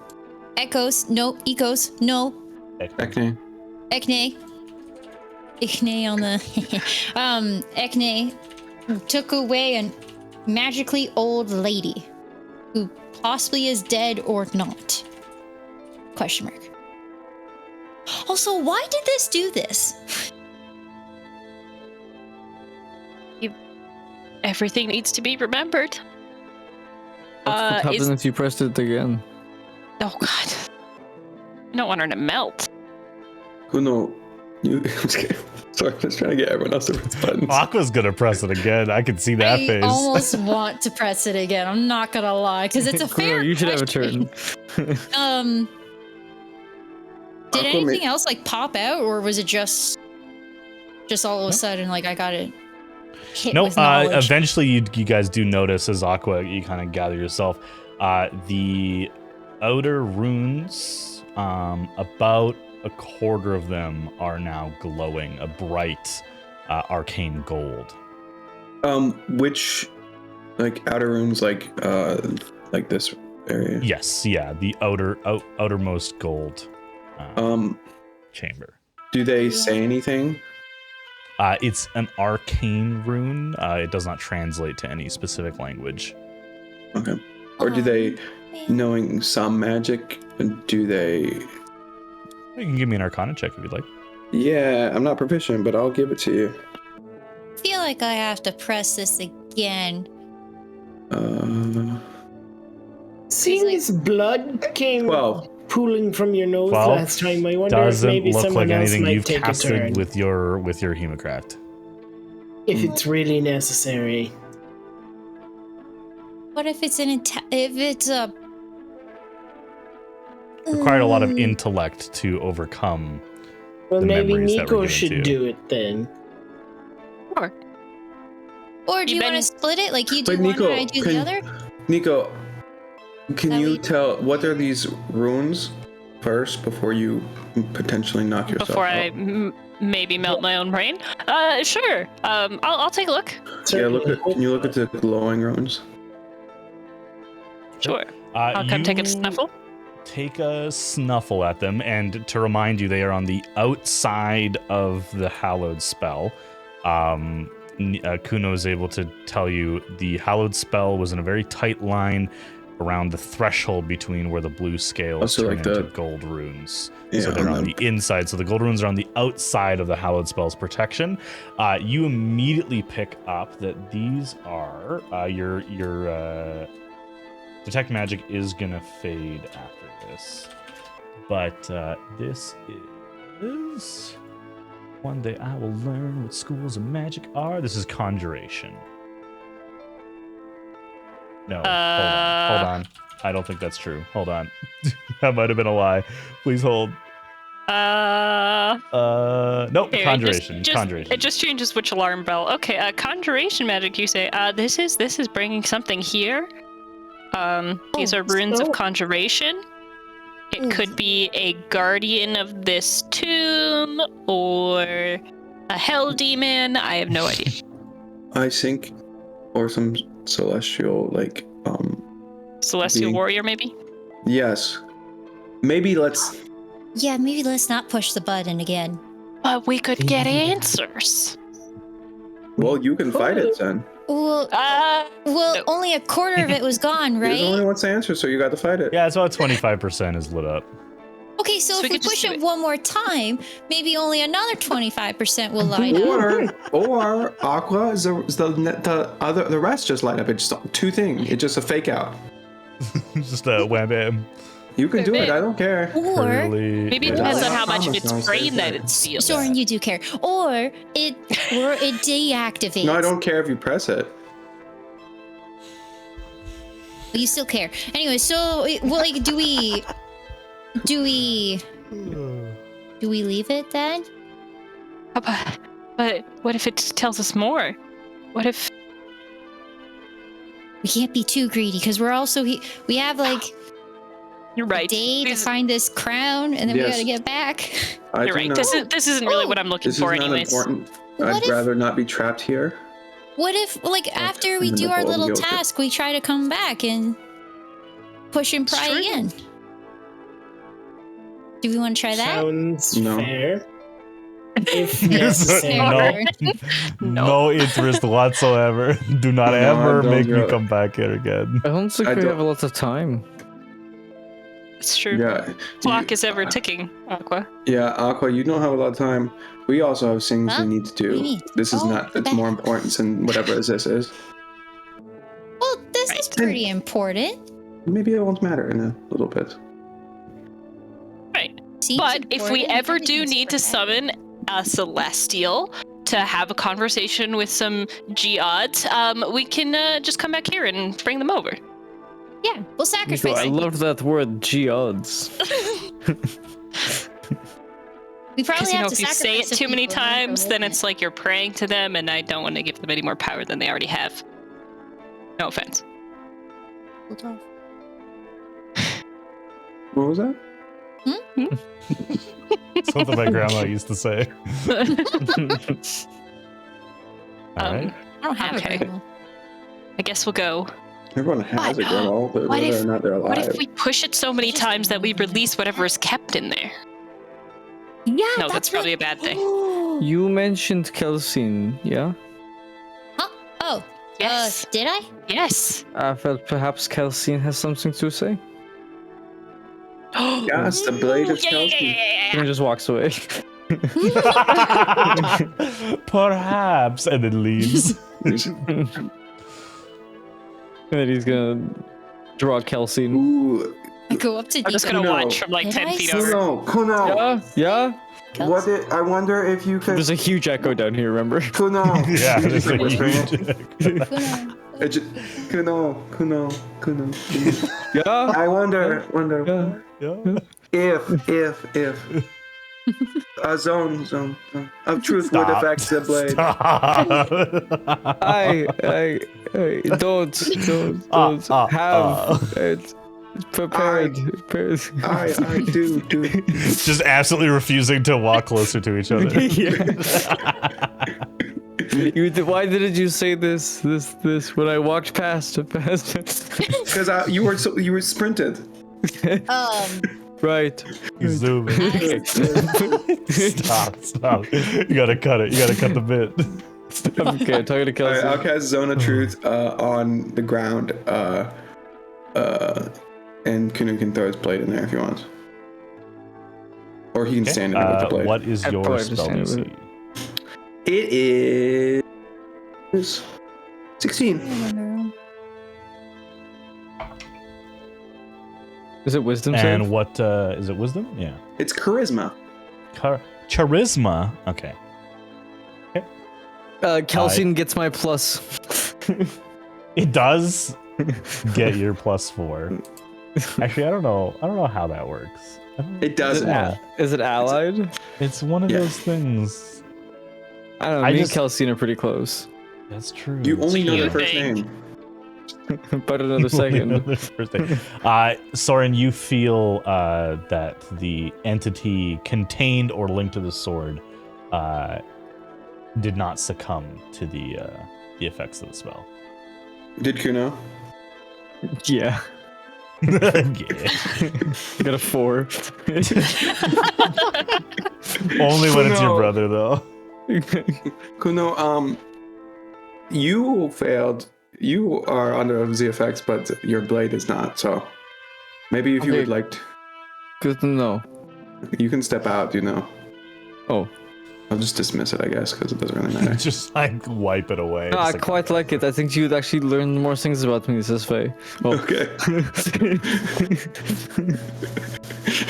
echoes. No. Ecos. No. Ekne. Ekne on the... Ekne took away a magically old lady who possibly is dead or not. Question mark. Also, why did this do this? Everything needs to be remembered. What happens if you pressed it again? Oh god. I don't want her to melt. Who know? Sorry, I'm just trying to get everyone else to press buttons. Aqua's gonna press it again. I can see that face. I almost want to press it again. I'm not gonna lie, because it's a fair You should question. have a turn. Did anything else like pop out, or was it just all of a sudden like I got it hit with knowledge? Eventually you guys do notice as Aqua, you kind of gather yourself, the outer runes about a quarter of them are now glowing a bright arcane gold. Which, like, outer rooms, like this area? Yes, yeah, the outermost gold chamber. Do they say anything? It's an arcane rune. It does not translate to any specific language. Okay. Or do they, knowing some magic, do they... You can give me an Arcana check if you'd like. Yeah, I'm not proficient, but I'll give it to you. I feel like I have to press this again. Seeing as blood came 12. pooling from your nose 12 last time, I wonder if Doesn't maybe look someone like else anything might you've take a turn. casted with your hemocraft. If it's really necessary. What if it's if it's a... Required a lot of intellect to overcome Well, the maybe memories that were Nico given to should you. do it then. Sure. Or do you want to split it? Like you do one and I do the other? Nico, can That you we- tell what are these runes first before you potentially knock yourself Before out? I maybe melt my own brain? Sure. I'll take a look. Yeah, can you look at the glowing runes? Sure. I'll come take a snuffle. Take a snuffle at them, and to remind you, they are on the outside of the hallowed spell. Kuno is able to tell you the hallowed spell was in a very tight line around the threshold between where the blue scales turn into gold runes. Yeah, so they're on the inside. So the gold runes are on the outside of the hallowed spell's protection. You immediately pick up that these are your detect magic is gonna fade after this, but this is one day I will learn what schools of magic are. This is conjuration. No, hold on. I don't think that's true. Hold on. That might have been a lie. Please hold. Nope. Here, Conjuration. It just changes which alarm bell. Okay. Conjuration magic. You say. This is bringing something here. These are runes of conjuration. It could be a guardian of this tomb or a hell demon. I have no idea. I think, or some celestial, like, Celestial warrior, maybe? Yes. Maybe let's... Yeah, maybe let's not push the button again. But we could get answers. Well, you can fight it then. Well, no. only a quarter of it was gone, You're the only right? one to answer, so you got to fight it. Yeah, it's about 25% is lit up. Okay, so if we could just push do it it. one more time, maybe only another 25% will light up. Or Aqua is the rest just light up. It's just two things. It's just a fake out. Just a wham bam. You can do it. I don't care. Or Maybe it Yeah. depends on Yeah. how much of its Promise, brain don't say that it steals. Soren, you do care. Or it deactivates. No, I don't care if you press it. But you still care. Anyway, so well, like, do we leave it then? But what if it tells us more? What if? We can't be too greedy because we're also we have like You're right. a day to These- find this crown, and then we Yes. gotta get back. I You're do right. not- This isn't really what I'm looking This is for, not anyways. important. What I'd if- rather not be trapped here. What if, like, after we I'm do gonna our pull little guilty. task, we try to come back and push and pry true. again? Do we want to try that? Sounds No. fair. If No, necessary. no interest whatsoever. Do not No, ever don't make me do it. come back here again. I don't think I we don't- have a lot of time. It's true. Yeah. Clock is ever ticking, Aqua. Yeah, Aqua, you don't have a lot of time. We also have things Huh? we need to do. We need- This is oh, not. It's back. more important than whatever this is. Well, this is pretty important. Maybe it won't matter in a little bit. Right. Seems But if we important. ever do Everything's need to important. summon a celestial to have a conversation with some geods, we can just come back here and bring them over. Yeah, we'll sacrifice I it. love that word, geods. We probably Because, you know, have to if you sacrifice say it some too many people in order to times, live then in it's it. like you're praying to them, and I don't want to give them any more power than they already have. No offense. What was that? Something my grandma used to say. All right. I don't have Okay. a grandma. I guess we'll go. Everyone has a grandma, but What whether if- or not they're What alive. if we push it so many times that we release whatever is kept in there? Yeah, No, that's probably a bad thing. You mentioned Kelsine, yeah? Huh? Oh, Yes. did I? Yes. I felt perhaps Kelsine has something to say. Yes, the blade is Kelsey. And just walks away. Perhaps, and then leaves. And then he's gonna draw Kelsine. Ooh, I go up to I'm just Nico. gonna Kuno. watch from like Did 10 I feet say- over. Kuno. Yeah? What I wonder if you could. There's a huge echo down here, remember? Kuno. Yeah, there's a Whispering huge. it. It ju- Kuno. Yeah? I wonder Yeah. if a zone of truth would Stop. affect the blade. Stop. I don't have it prepared. I do. Just absolutely refusing to walk closer to each other. Why didn't you say this when I walked past? Because you were sprinted. Right. He's zooming. Stop. You gotta cut it. You gotta cut the bit. Okay, I'm talking to Alright, Kelsey. I'll cast Zone of Truth on the ground. And Kuno can throw his blade in there if he wants. Or he can stand in it with the blade. What is I'd your probably just spell stand with DC? It is 16. Is it wisdom And save? what is it? Wisdom? Yeah. It's charisma. Charisma. Okay. Kelsey gets my plus. It does get your +4. Actually, I don't know how that works. It doesn't. Is it allied? It's one of Yeah. those things. I don't know. I Me just- and Kelsey are pretty close. That's true. You only know You their first think. name. But another second. Soren, you feel that the entity contained or linked to the sword did not succumb to the effects of the spell. Did Kuno? Yeah. Yeah. I got a 4. Only when it's your No. brother, though. Kuno, you failed. You are under the effects, but your blade is not. So maybe if you Okay. would like, Good to know. you can step out. Oh. I'll just dismiss it, I guess, because it doesn't really matter. Just like wipe it away. No, I It's like- quite like it. I think you'd actually learn more things about me this way. Oh. Okay.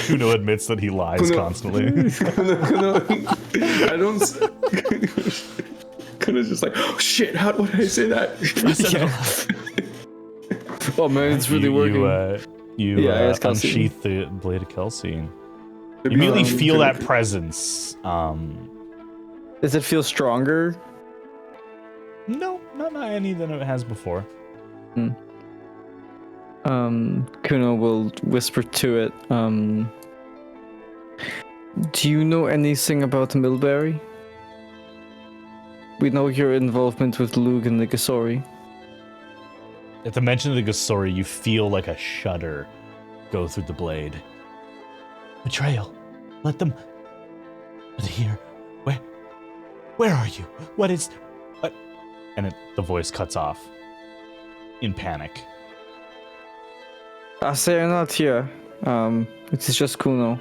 Kuno admits that he lies Kuno- constantly. Kuno, I don't. Kuno's just like, oh shit! What did I say that? Oh man, it's really working. You Yeah, it's Kelsey. unsheath the blade of Kelsey. Maybe, You immediately feel Kuno that can- presence. Does it feel stronger? No, not any than it has before. Kuno will whisper to it. Do you know anything about Milbury? We know your involvement with Lug and the Gasori. At the mention of the Gasori, you feel like a shudder go through the blade. Betrayal. Let them here. Where are you? What? And the voice cuts off in panic. I say not here. It is just Kuno.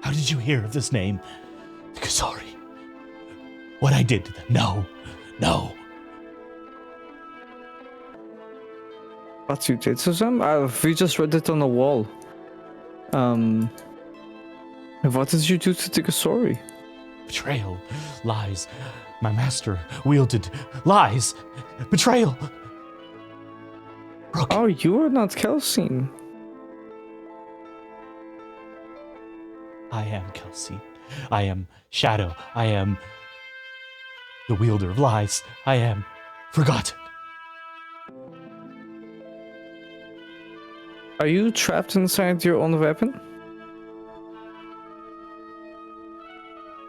How did you hear of this name? The Gasori. What I did to them? No. What you did to them? We just read it on the wall. What did you do to the Gasori? Betrayal. Lies. My master wielded lies. Betrayal. Brooke. Oh, you are not Kelsey. I am Kelsey. I am Shadow. I am the wielder of lies. I am forgotten. Are you trapped inside your own weapon?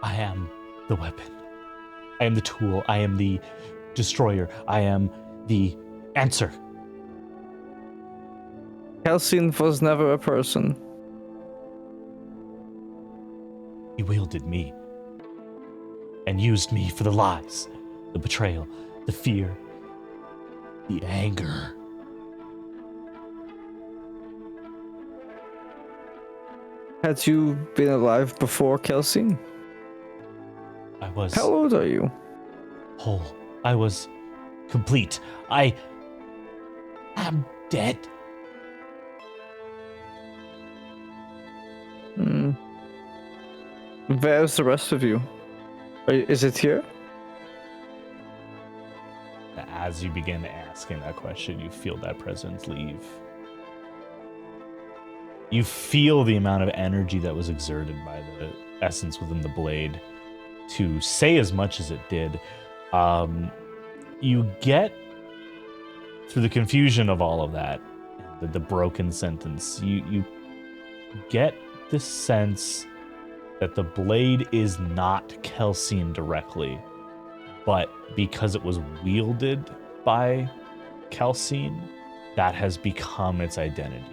I am the weapon. I am the tool. I am the destroyer. I am the answer. Kelsyn was never a person. He wielded me and used me for the lies, the betrayal, the fear, the anger. Had you been alive before Kelsyn? I was How old are you? whole. I was complete. I am dead. Where's the rest of you? Is it here? As you begin asking that question, you feel that presence leave. You feel the amount of energy that was exerted by the essence within the blade to say as much as it did. You get, through the confusion of all of that, the broken sentence, you get the sense that the blade is not Kelsyn directly, but because it was wielded by Kelsyn, that has become its identity.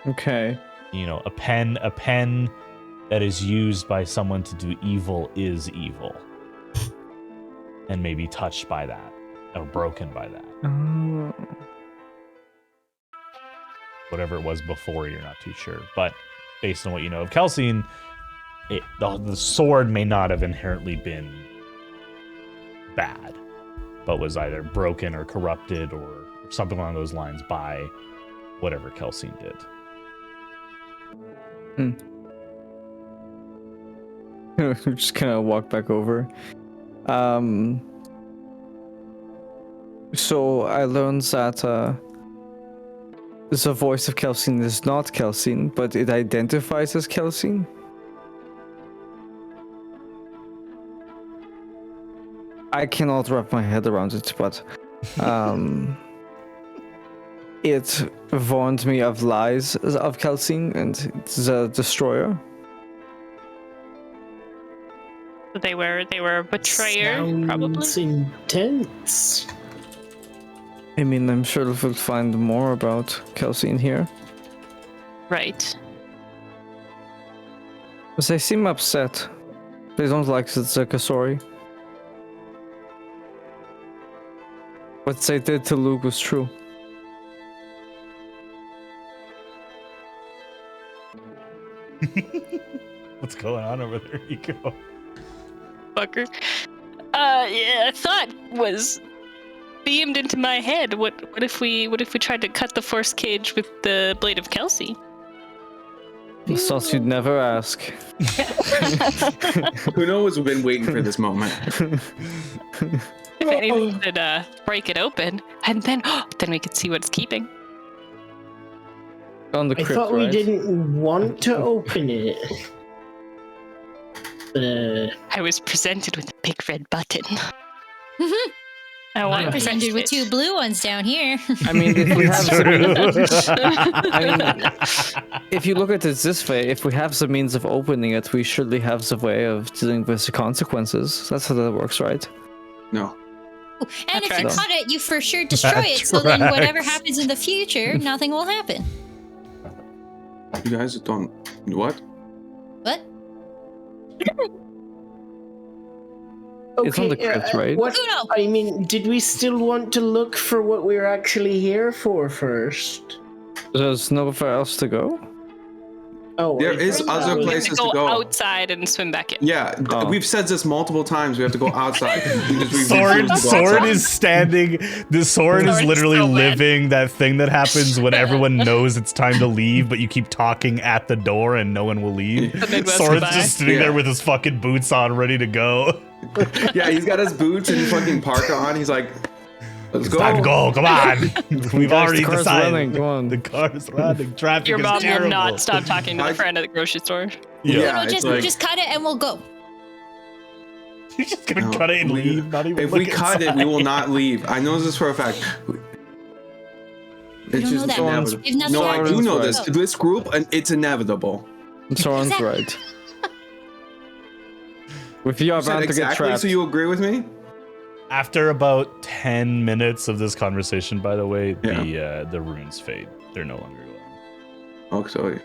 Okay. You know, a pen that is used by someone to do evil is evil. And maybe touched by that, or broken by that. Whatever it was before, you're not too sure. But based on what you know of Kelsyn, the sword may not have inherently been bad, but was either broken or corrupted or something along those lines by whatever Kelsyn did. Just kind of walk back over. So I learned that the voice of Kelsyn is not Kelsyn, but it identifies as Kelsyn. I cannot wrap my head around it, but it warned me of lies of Kelsyn and the destroyer. They were a betrayer, Sounds probably. intense. I mean, I'm sure we'll find more about Kelsyn here. Right. But they seem upset. They don't like the Kasori. What they did to Luke was true. What's going on over there, Nico? Fucker. Yeah, a thought was beamed into my head. What if we tried to cut the force cage with the blade of Kelsey? I thought you'd never ask. Who knows? We've been waiting for this moment. If anything could break it open, and then we could see what it's keeping. On the I crypt, thought we right? didn't want to open it. I was presented with a big red button. I I'm want presented with two blue ones down here. I mean, if we have It's if you look at it this way, if we have the means of opening it, we surely have the way of dealing with the consequences. That's how that works, right? No. And if you tracks. cut it, you for sure destroy That it. So then whatever tracks. happens in the future, nothing will happen. You guys don't. What? What? It's on the crypt, right? What, Uno. I mean, did we still want to look for what we're actually here for first? There's nowhere else to go? Oh, There I is thought other we- places go to go. outside and swim back in. Yeah, Oh. we've said this multiple times. We have to go outside. We refuse Sword, to go sword outside. is standing. The sword is Sword's literally so bad. living that thing that happens when everyone knows it's time to leave, but you keep talking at the door and no one will leave. The Midwest Sword's goodbye. just sitting Yeah. there with his fucking boots on, ready to go. Yeah, he's got his boots and fucking parka on. He's like, let's It's time to go. Come on. We've Guys, already the car's decided. running, come on. The car's running. Traffic Your is mom terrible. will not stop talking to the I- friend at the grocery store. Yeah. Yeah, No, it's just like- just cut it and we'll go. You're just gonna No, cut it and we- leave. Not even If we look cut it, we will inside. not leave. I know this for a fact. It's don't know that. inevitable. If nothing No, I do happens, know we'll this. go. This group, and it's inevitable. Soren's Exactly. right. If you are You said bound to get exactly, trapped. so you agree with me? After about 10 minutes of this conversation, by the way, the runes fade. They're no longer glowing. Oh, sorry.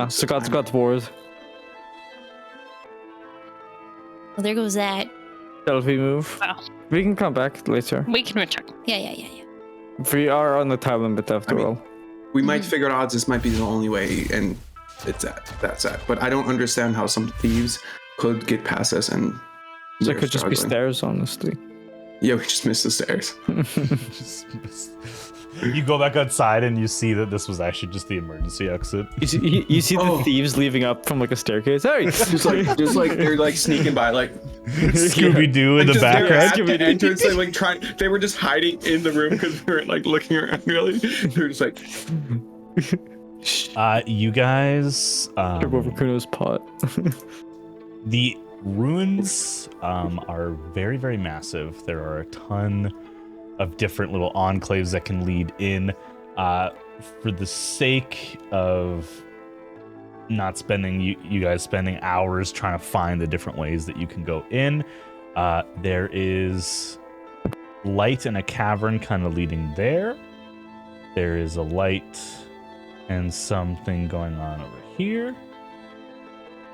Scott's got bored. Well, there goes that. Stealthy move. Oh. We can come back later. We can return. Yeah. We are on the time limit after all. We might figure odds this might be the only way, and that's that. But I don't understand how some thieves could get past us, and So it we're could just be struggling. stairs, honestly. Yeah, we just missed the stairs. You go back outside and you see that this was actually just the emergency exit. You see the thieves leaving up from like a staircase. Hey! just like they're like sneaking by, like Scooby Doo in the just they were at background. the entrance, like trying. They were just hiding in the room because we were like looking around. Really, they're just like. You guys. Trip over Kronos' pot. The ruins are very, very massive. There are a ton of different little enclaves that can lead in. For the sake of not spending you guys spending hours trying to find the different ways that you can go in, there is light in a cavern kind of leading there. There is a light and something going on over here.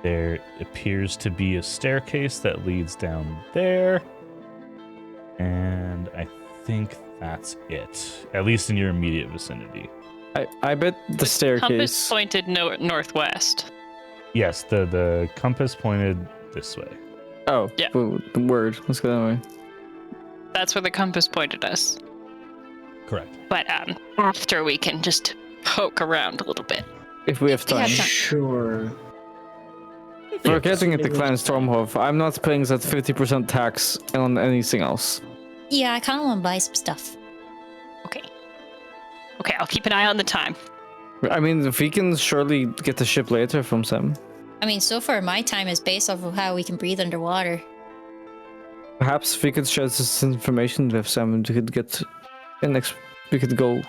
There appears to be a staircase that leads down there. And I think that's it, at least in your immediate vicinity. I bet the Compass staircase. pointed northwest. Yes, the compass pointed this way. Oh, Yeah. the word. Let's go that way. That's where the compass pointed us. Correct. But after we can just poke around a little bit. If we have time. Yeah, Sure. For getting into Clan Stormhof, I'm not paying that 50% tax on anything else. Yeah, I kind of want to buy some stuff. Okay, I'll keep an eye on the time. I mean, if we can surely get the ship later from Sam. I mean, so far my time is based off of how we can breathe underwater. Perhaps if we could share this information with Sam and we could get we could go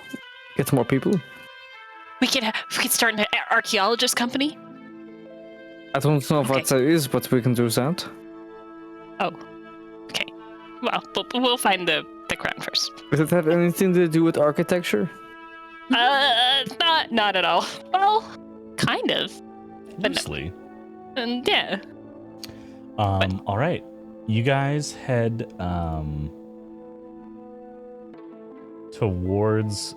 get more people. We could start an archaeologist company. I don't know Okay. what that is, but we can do that. Oh, okay. Well, we'll find the crown first. Does it have anything to do with architecture? Not at all. Well, kind of. But no. Loosely. And yeah. All right. You guys head towards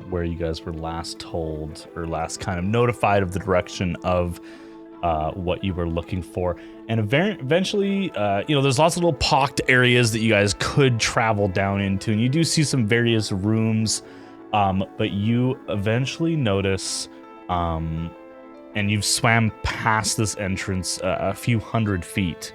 where you guys were last told or last kind of notified of the direction of what you were looking for. And eventually, there's lots of little pocked areas that you guys could travel down into. And you do see some various rooms, but you eventually notice, and you've swam past this entrance a few hundred feet.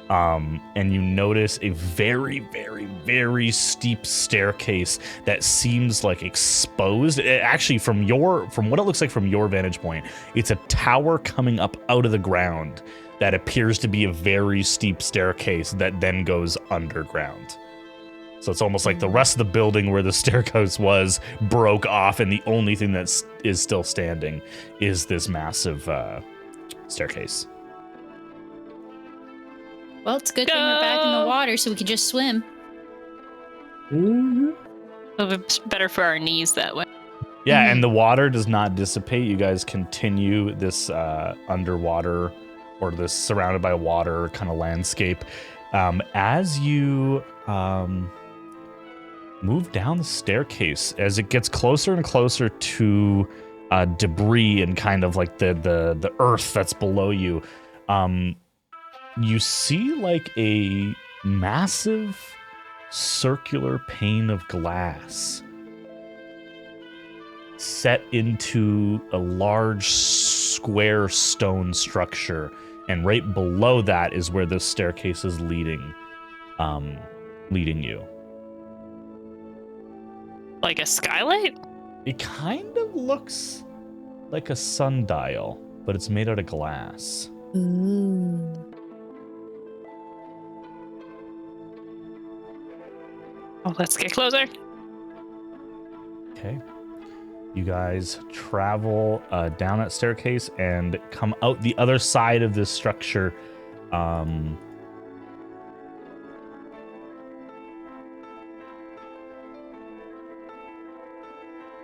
And you notice a very, very, very steep staircase that seems like exposed. Actually, from what it looks like from your vantage point, it's a tower coming up out of the ground that appears to be a very steep staircase that then goes underground. So it's almost like the rest of the building where the staircase was broke off, and the only thing that is still standing is this massive staircase. Well, it's a good thing we're back in the water so we can just swim. Mm-hmm. It'll be better for our knees that way. Yeah, and the water does not dissipate. You guys continue this underwater or this surrounded by water kind of landscape. As you move down the staircase, as it gets closer and closer to debris and kind of like the earth that's below you, you see like a massive circular pane of glass set into a large square stone structure, and right below that is where this staircase is leading you. Like a skylight? It kind of looks like a sundial, but it's made out of glass. Ooh. Oh, let's get closer. Okay. You guys travel down that staircase and come out the other side of this structure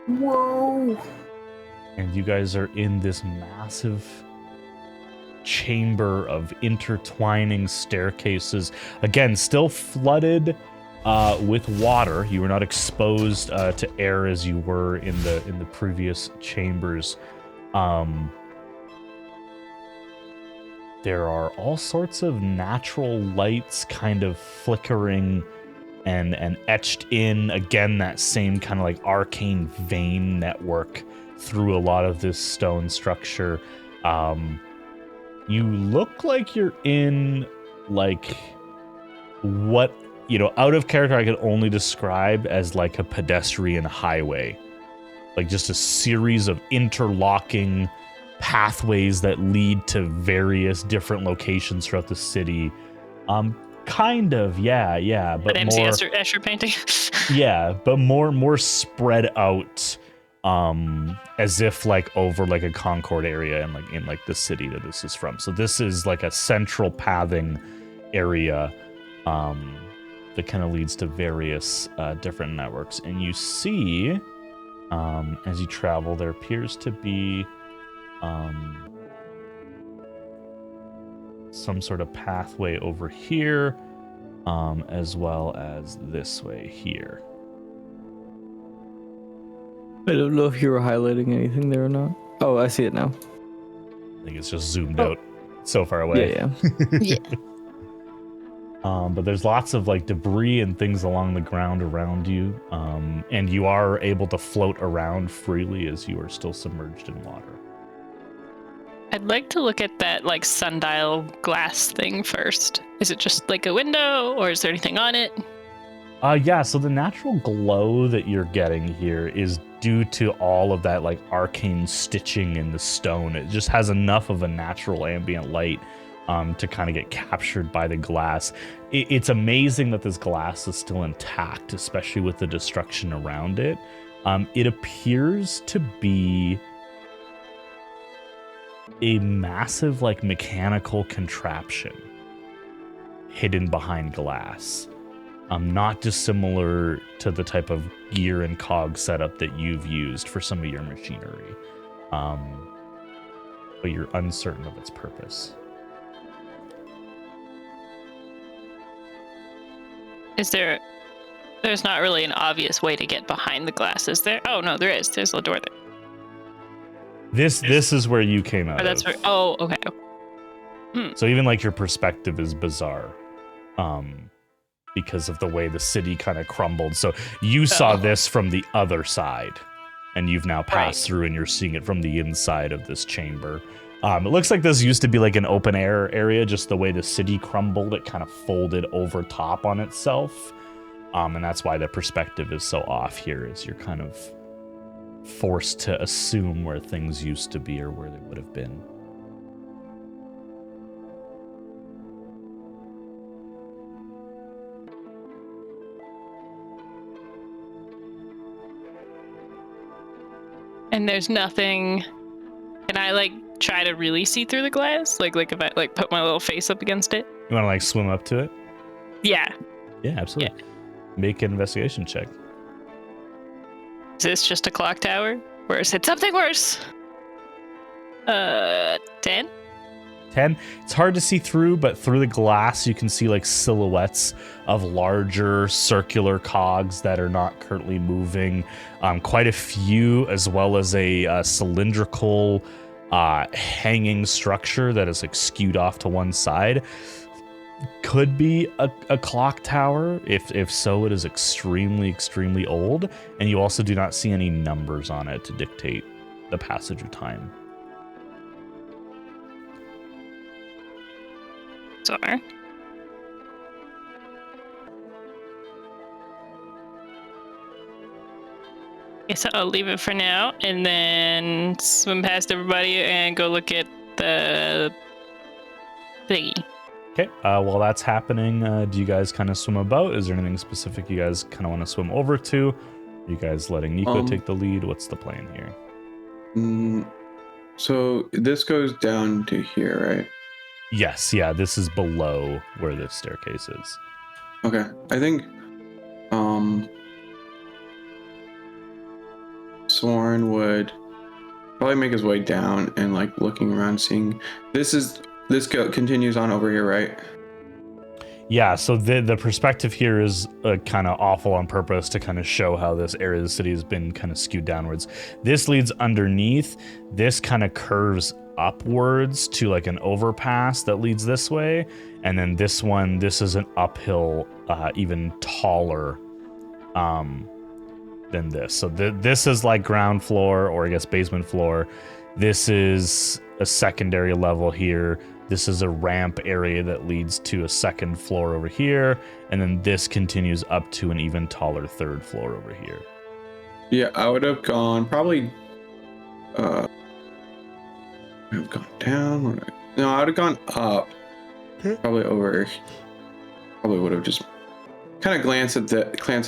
Whoa. And you guys are in this massive chamber of intertwining staircases. Again, still flooded with water. You were not exposed to air as you were in the previous chambers. There are all sorts of natural lights kind of flickering and etched in. Again, that same kind of like arcane vein network through a lot of this stone structure. You look like you're in like what, out of character I could only describe as like a pedestrian highway. Like just a series of interlocking pathways that lead to various different locations throughout the city. Kind of, yeah, but an more MC Escher painting. yeah, but more spread out, as if like over like a Concord area and like in like the city that this is from. So this is like a central pathing area, that kind of leads to various different networks. And you see, as you travel, there appears to be some sort of pathway over here, as well as this way here. I don't know if you were highlighting anything there or not. Oh, I see it now. I think it's just zoomed out so far away. Yeah. Yeah. But there's lots of like debris and things along the ground around you, and you are able to float around freely as you are still submerged in water. I'd like to look at that like sundial glass thing first. Is it just like a window, or is there anything on it? Yeah, so the natural glow that you're getting here is due to all of that like arcane stitching in the stone. It just has enough of a natural ambient light to kind of get captured by the glass. It's amazing that this glass is still intact, especially with the destruction around it. It appears to be a massive like mechanical contraption hidden behind glass. Not dissimilar to the type of gear and cog setup that you've used for some of your machinery. But you're uncertain of its purpose. There's not really an obvious way to get behind the glass, is there? Oh no, there is. There's a door there. This is where you came out. That's where. Oh, okay. So even like your perspective is bizarre, because of the way the city kind of crumbled. So you saw this from the other side, and you've now passed through, and you're seeing it from the inside of this chamber. It looks like this used to be like an open air area, just the way the city crumbled, it kind of folded over top on itself. And that's why the perspective is so off here, is you're kind of forced to assume where things used to be or where they would have been. And there's nothing. Can I like try to really see through the glass? Like if I like put my little face up against it? You want to like swim up to it? Yeah. Yeah, absolutely. Make an investigation check. Is this just a clock tower? Or is it something worse? 10? 10. It's hard to see through, but through the glass you can see like silhouettes of larger circular cogs that are not currently moving. Quite a few, as well as a cylindrical hanging structure that is like skewed off to one side. Could be a clock tower. If so, it is extremely old, and you also do not see any numbers on it to dictate the passage of time. Sorry. Guess I'll leave it for now, and then swim past everybody and go look at the thingy. Okay, while that's happening, do you guys kind of swim about? Is there anything specific you guys kind of want to swim over to? Are you guys letting Nico take the lead? What's the plan here? So this goes down to here, right? Yes, yeah, this is below where this staircase is. Soren would probably make his way down and like looking around, seeing this continues on over here, right? Yeah, so the perspective here is kind of awful on purpose to kind of show how this area of the city has been kind of skewed downwards. This leads underneath. This kind of curves upwards to like an overpass that leads this way. And then this is an uphill, even taller than this. So this is like ground floor, or I guess basement floor. This is a secondary level here. This is a ramp area that leads to a second floor over here, and then this continues up to an even taller third floor over here. Yeah, I would have gone probably. I would have gone down. No, I would have gone up. Probably over. Probably would have just kind of glanced at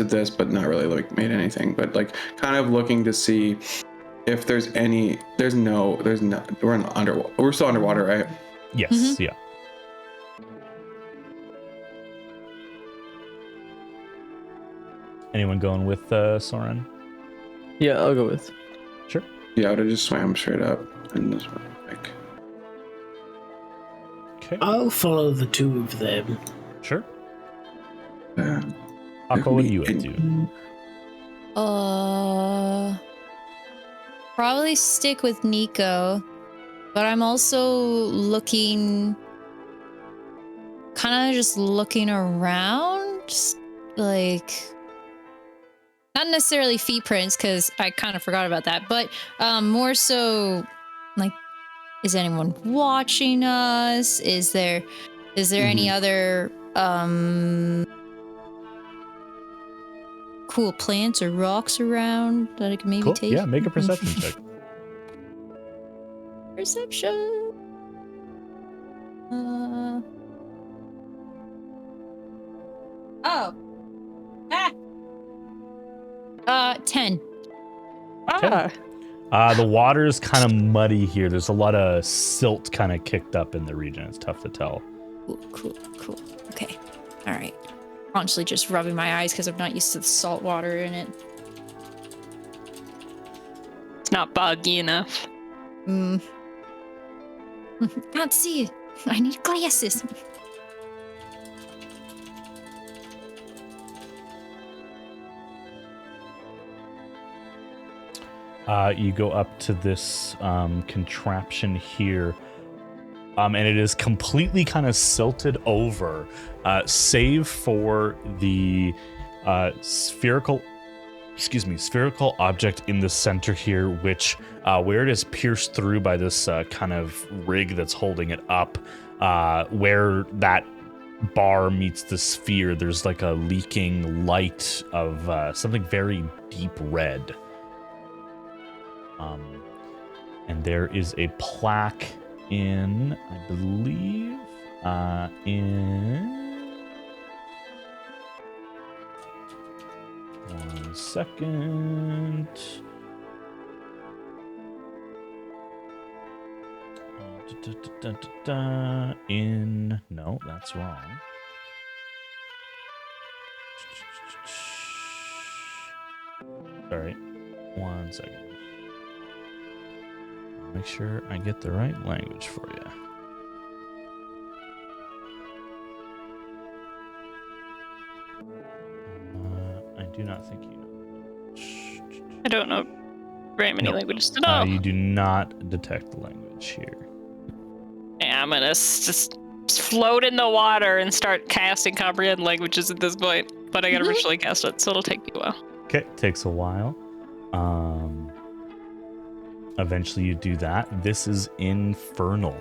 this, but not really like made anything. But like kind of looking to see if there's any. There's no. We're underwater. We're still underwater, right? Yes, yeah. Anyone going with Soren? Yeah, I'll go with. Sure. Yeah, I would have just swam straight up and this one. Like. Okay. I'll follow the two of them. Sure. Akko, what do you would do? Probably stick with Nico, but I'm also looking, kind of just looking around, just like, not necessarily feet prints, because I kind of forgot about that, but more so, like, is anyone watching us? Is there any other cool plants or rocks around that I can maybe take? Yeah, make a perception check. Perception. 10. The water's kind of muddy here. There's a lot of silt kind of kicked up in the region. It's tough to tell. Cool. Okay. All right. Honestly, just rubbing my eyes because I'm not used to the salt water in it. It's not boggy enough. Can't see. I need glasses. You go up to this contraption here, and it is completely kind of silted over, save for the spherical object in the center here, which where it is pierced through by this kind of rig that's holding it up, where that bar meets the sphere, there's like a leaking light of something very deep red. And there is a plaque in, I believe, in... One second. In... No, that's wrong. Sorry. One second. Make sure I get the right language for you. I do not think you know. I don't know very many languages to know. You do not detect the language here. Yeah, I'm gonna just float in the water and start casting comprehend languages at this point. But I gotta originally cast it, so it'll take me a while. Okay, takes a while. Eventually you do that. This is infernal.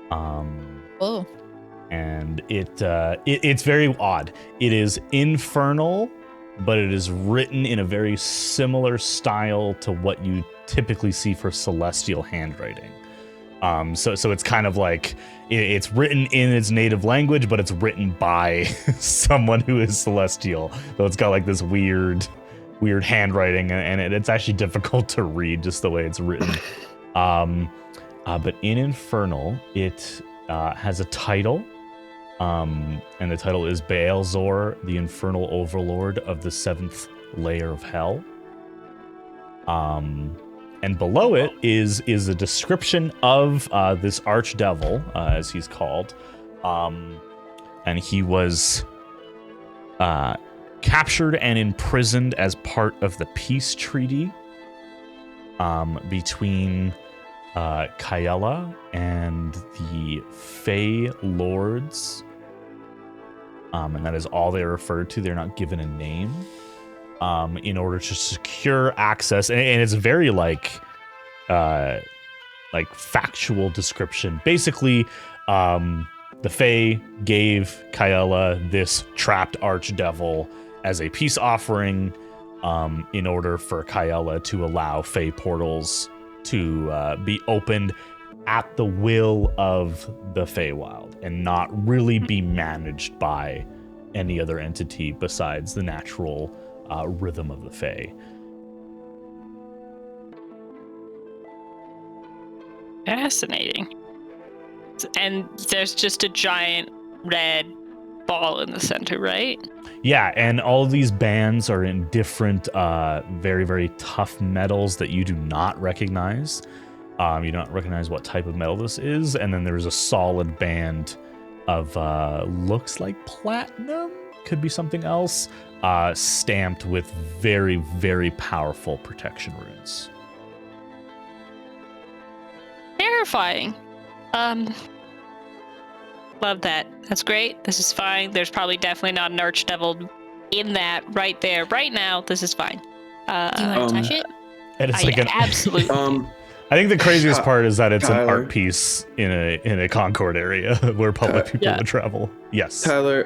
Oh. And it's very odd. It is infernal, but it is written in a very similar style to what you typically see for celestial handwriting. So it's kind of like it's written in its native language, but it's written by someone who is celestial. So it's got like this weird handwriting, and it's actually difficult to read just the way it's written. But in Infernal, it has a title, and the title is Baalzor, the Infernal Overlord of the 7th Layer of Hell. And below it is a description of this archdevil, as he's called. And he was captured and imprisoned as part of the peace treaty between Kyella and the Fey Lords. And that is all they're referred to. They're not given a name. In order to secure access, and it's very like factual description. Basically, the Fae gave Kyella this trapped archdevil as a peace offering, in order for Kyella to allow Fae portals to be opened at the will of the Feywild and not really be managed by any other entity besides the natural rhythm of the Fae. Fascinating. And there's just a giant red ball in the center, right? Yeah, and all of these bands are in different, very, very tough metals that you do not recognize. You don't recognize what type of metal this is. And then there's a solid band of, looks like platinum, could be something else, stamped with very, very powerful protection runes. Terrifying. Love that. That's great. This is fine. There's probably definitely not an archdevil in that right there, right now. This is fine. Do you want to touch it? And it's like an absolutely. I think the craziest part is that it's Tyler. an art piece in a Concord area where public people would travel. Yes. Tyler,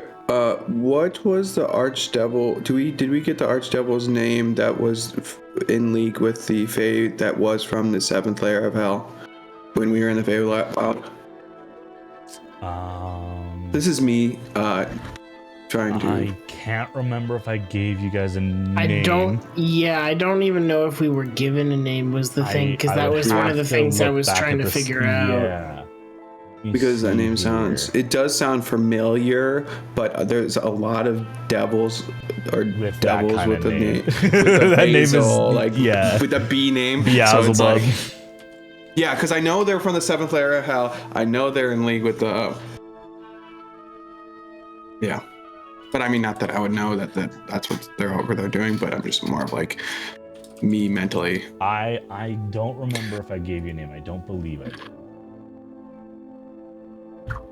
what was the archdevil? Did we get the archdevil's name that was in league with the Fae that was from the 7th layer of hell when we were in the Feywild? This is me trying to. I can't remember if I gave you guys a name. I don't even know if we were given a name was the thing, because that was one of the things I was trying to figure out. Yeah. Because that name does sound familiar, but there's a lot of devils or With devils that with the kind of name. name. With That name is- with a B name. Yeah, so it's Beelzebub. like, yeah, because I know they're from the 7th layer of hell. I know they're in league with the. Yeah, but I mean, not that I would know that's what they're over there doing, but I'm just more of like me mentally. I don't remember if I gave you a name. I don't believe I did.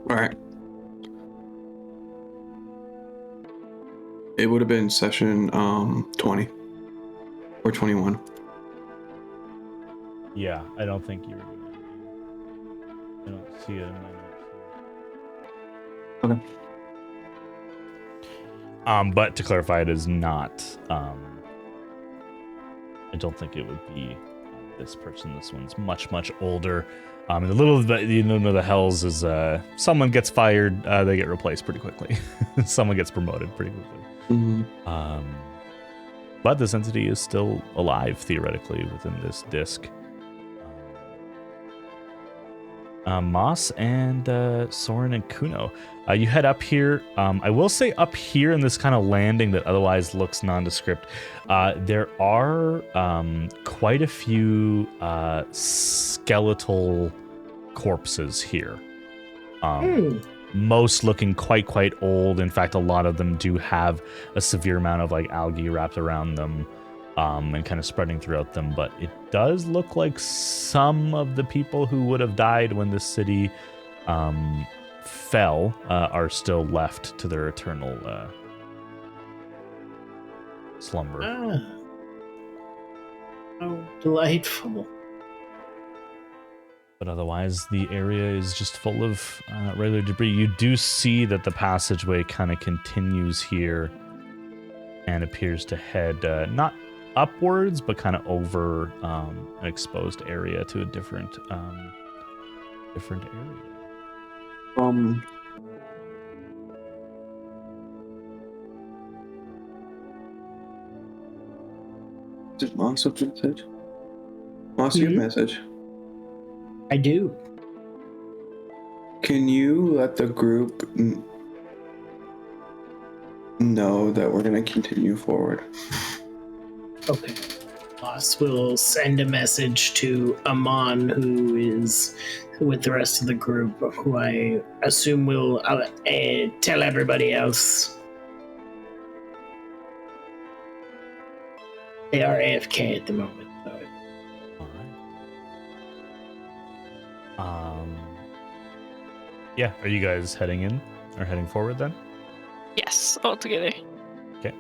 All right. It would have been session 20 or 21. Yeah, I don't think you were doing it. I don't see it in my notes. Okay. But to clarify, it is not. I don't think it would be this person. This one's much, much older. And the little bit, the hells is someone gets fired, they get replaced pretty quickly. Someone gets promoted pretty quickly. Mm-hmm. But this entity is still alive theoretically within this disc. Moss and Soren and Kuno, you head up here. I will say up here in this kind of landing that otherwise looks nondescript, there are quite a few skeletal corpses here. Most looking quite old. In fact, a lot of them do have a severe amount of like algae wrapped around them. And kind of spreading throughout them, but it does look like some of the people who would have died when this city fell are still left to their eternal slumber. Oh, delightful. But otherwise, the area is just full of regular debris. You do see that the passageway kind of continues here and appears to head not upwards, but kind of over an exposed area to a different area. Did Moss have a message? Moss, you have a message. I do. Can you let the group know that we're going to continue forward? Okay. Boss will send a message to Amon, who is with the rest of the group, who I assume will tell everybody else. They are AFK at the moment. So. All right. Yeah, are you guys heading in or heading forward then? Yes, all together. Okay.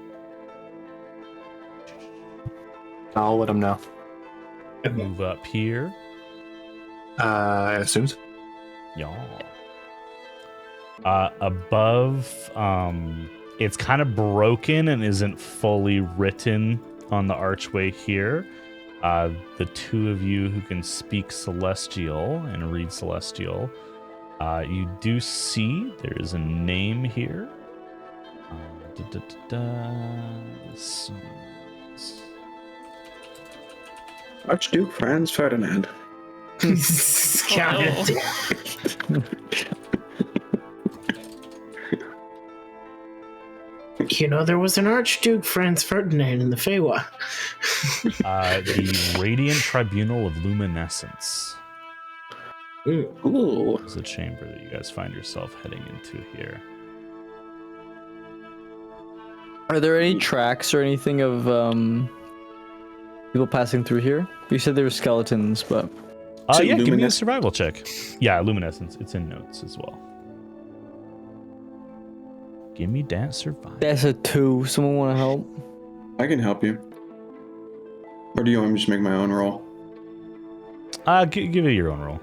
I'll let him know. Move up here. I assume so. Y'all. Above, it's kind of broken and isn't fully written on the archway here. The two of you who can speak Celestial and read Celestial, you do see there is a name here. This one's- Archduke Franz Ferdinand. Got it. You know, there was an Archduke Franz Ferdinand in the Feywild. The Radiant Tribunal of Luminescence Ooh. is the chamber that you guys find yourself heading into here. Are there any tracks or anything of people passing through here? You said there were skeletons, but Yeah, give me a luminescence? survival check. Yeah, luminescence. It's in notes as well. Give me that survival. that's a 2. Someone want to help? I can help you. Or do you want me to just make my own roll? Give it your own roll.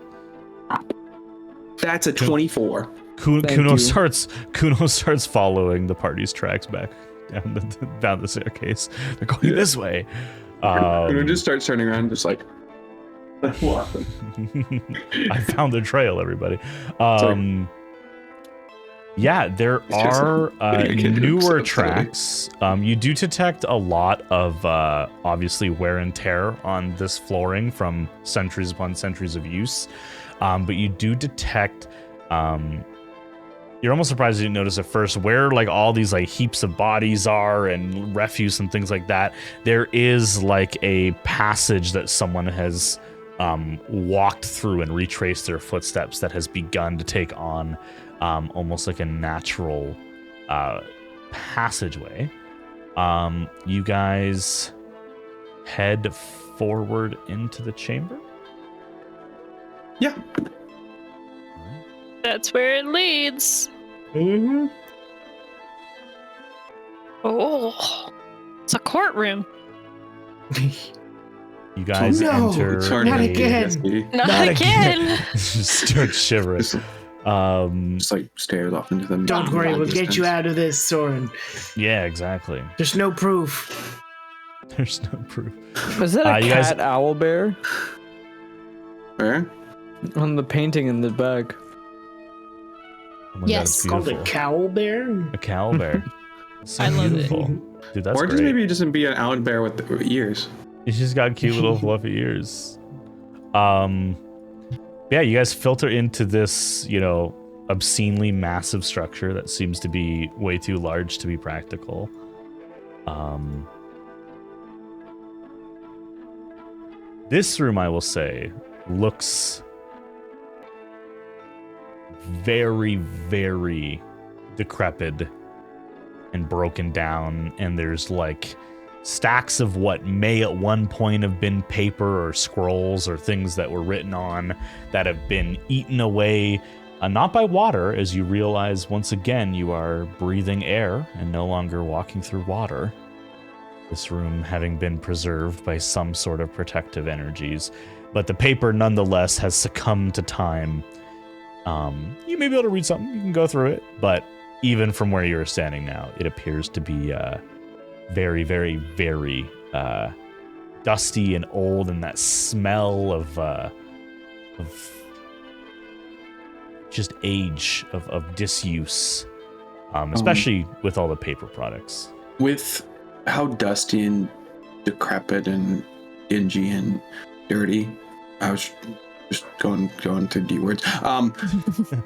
That's a 24. Thank Kuno you. starts following the party's tracks back down the staircase. They're going this way. And it just starts turning around, just like. What? I found the trail, everybody. Yeah, there It's just are like video game newer episodes, really. tracks. You do detect a lot of obviously wear and tear on this flooring from centuries upon centuries of use. But you do detect, you're almost surprised you didn't notice at first, where like all these like heaps of bodies are and refuse and things like that. There is like a passage that someone has walked through and retraced their footsteps that has begun to take on almost like a natural passageway. You guys head forward into the chamber. Yeah. That's where it leads. Mm-hmm. Oh, it's a courtroom. You guys no, enter. It's hard Not to again. get. Not again. Just start shivering. Just like stares off into the. Don't worry, we'll get you out of this, Soren. Yeah, exactly. There's no proof. There's no proof. Is that a you cat guys- owl bear Where? on the painting in the bag? Oh my Yes. God, Called it's a beautiful. cow bear. A cow bear. So I love it. beautiful. Dude, that's Or great. just maybe it doesn't be an out bear with ears. He's just got cute little fluffy ears. Yeah, you guys filter into this, obscenely massive structure that seems to be way too large to be practical. This room, I will say, looks very, very decrepit and broken down, and there's like stacks of what may at one point have been paper or scrolls or things that were written on that have been eaten away, not by water, as you realize once again you are breathing air and no longer walking through water. This room having been preserved by some sort of protective energies, but the paper nonetheless has succumbed to time. You may be able to read something, you can go through it, but even from where you're standing now, it appears to be very, very, very dusty and old, and that smell of just age, of disuse, especially with all the paper products. With how dusty and decrepit and dingy and dirty, I was just going to D words.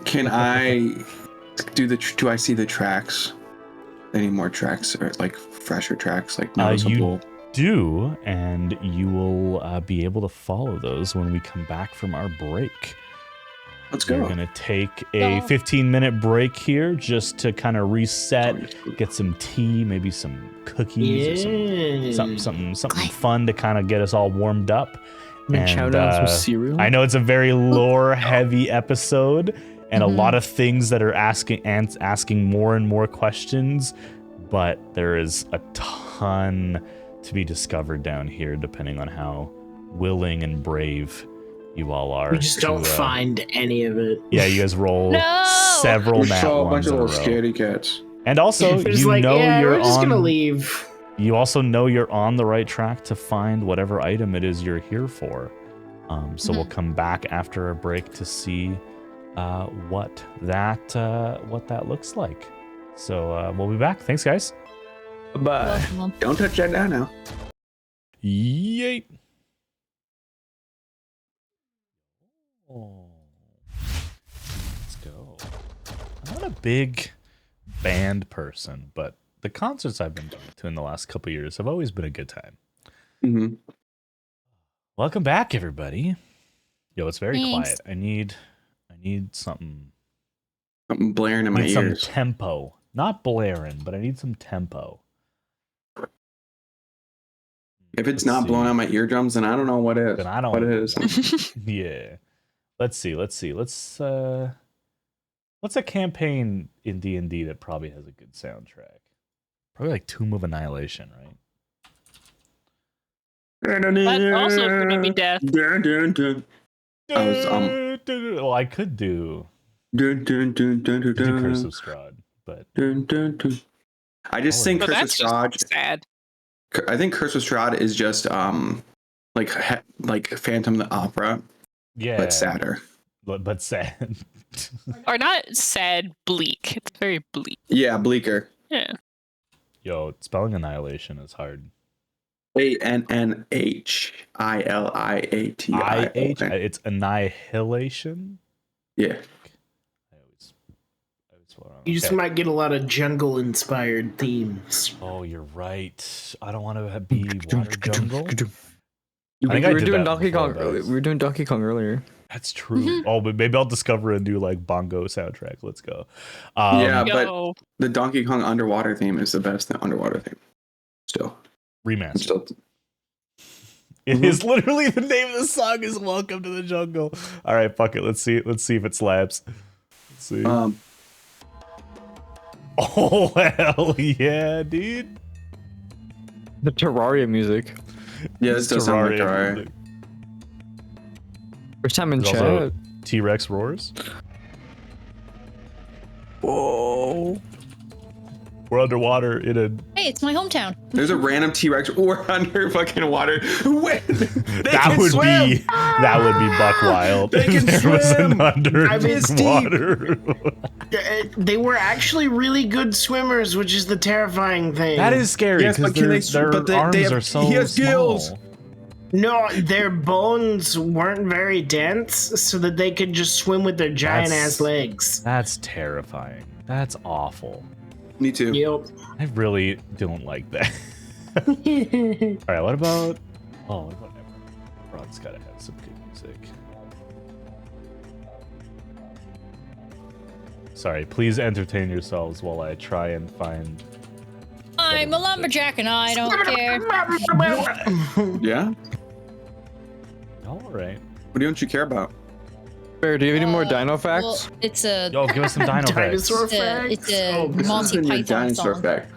Can I do I see the tracks? Any more tracks or like fresher tracks, like noticeable? do, and you will be able to follow those when we come back from our break. Let's go. We're going to take a 15-minute break here just to kind of reset, get some tea, maybe some cookies, or something fun to kind of get us all warmed up. And chow down some cereal. I know it's a very lore-heavy episode, and a lot of things that are asking more and more questions, but there is a ton to be discovered down here, depending on how willing and brave you all are. We just don't find any of it. Yeah, you guys roll several nat saw a ones bunch of in a little row. scaredy cats. And also, We're just you like, know we're just on. gonna leave. You also know you're on the right track to find whatever item it is you're here for. So we'll come back after a break to see what that looks like. So we'll be back. Thanks, guys. Bye. Don't touch that down now. Yeet. Oh. Let's go. I'm not a big band person, but the concerts I've been going to in the last couple years have always been a good time. Mm-hmm. Welcome back, everybody. Yo, it's very Thanks. quiet. I need something. Something blaring in I my need some ears. tempo. Not blaring, but I need some tempo. If it's Let's not see. blowing out my eardrums, then I don't know what is. Then I don't What it is. Yeah. Let's see. What's a campaign in D&D that probably has a good soundtrack? Probably like Tomb of Annihilation, right? That also could be death. Well, I could do Curse of Strahd, but I just think But Curse of that's just Strahd. sad. I think Curse of Strahd is just like Phantom the Opera, yeah, but sadder. but sad. Or not sad, bleak. It's very bleak. Yeah, bleaker. Yeah. Yo, spelling annihilation is hard. ANNHILIATI. It's annihilation. Yeah. I always You just might get a lot of jungle-inspired themes. Oh, you're right. I don't want to be water jungle. I think We I were did doing that Donkey before, Kong guys. earlier. We were doing Donkey Kong earlier. That's true. Oh, but maybe I'll discover a new like bongo soundtrack. Let's go. Yeah, but Yo. the Donkey Kong underwater theme is the best underwater theme. Still. Remastered. It is literally the name of the song is "Welcome to the Jungle." All right, fuck it. Let's see if it slaps. Let's see. Oh hell yeah, dude! The Terraria music. Yeah, this does sound like Terraria. music. First time in There's also chat. T-Rex roars. Whoa. We're underwater in a. Hey, it's my hometown. There's a random T-Rex or under fucking water. That would be buck wild. They can There was an swim. underwater. They were actually really good swimmers, which is the terrifying thing. That is scary Yes, because but can they their but they arms have- are so he has gills. small. No, their bones weren't very dense, so that they could just swim with their giant ass legs. That's terrifying. That's awful. Me too. Yep. I really don't like that. All right, what about? Oh, whatever. Rod's gotta have some good music. Sorry, please entertain yourselves while I try and find. I'm a lumberjack and I don't care. Yeah? All right. What don't you care about? Bear, do you have any more dino Well, facts? it's a Yo, give us some dino facts. Dinosaur it's a, facts? it's a Oh, this Monty in your Python dinosaur song. fact.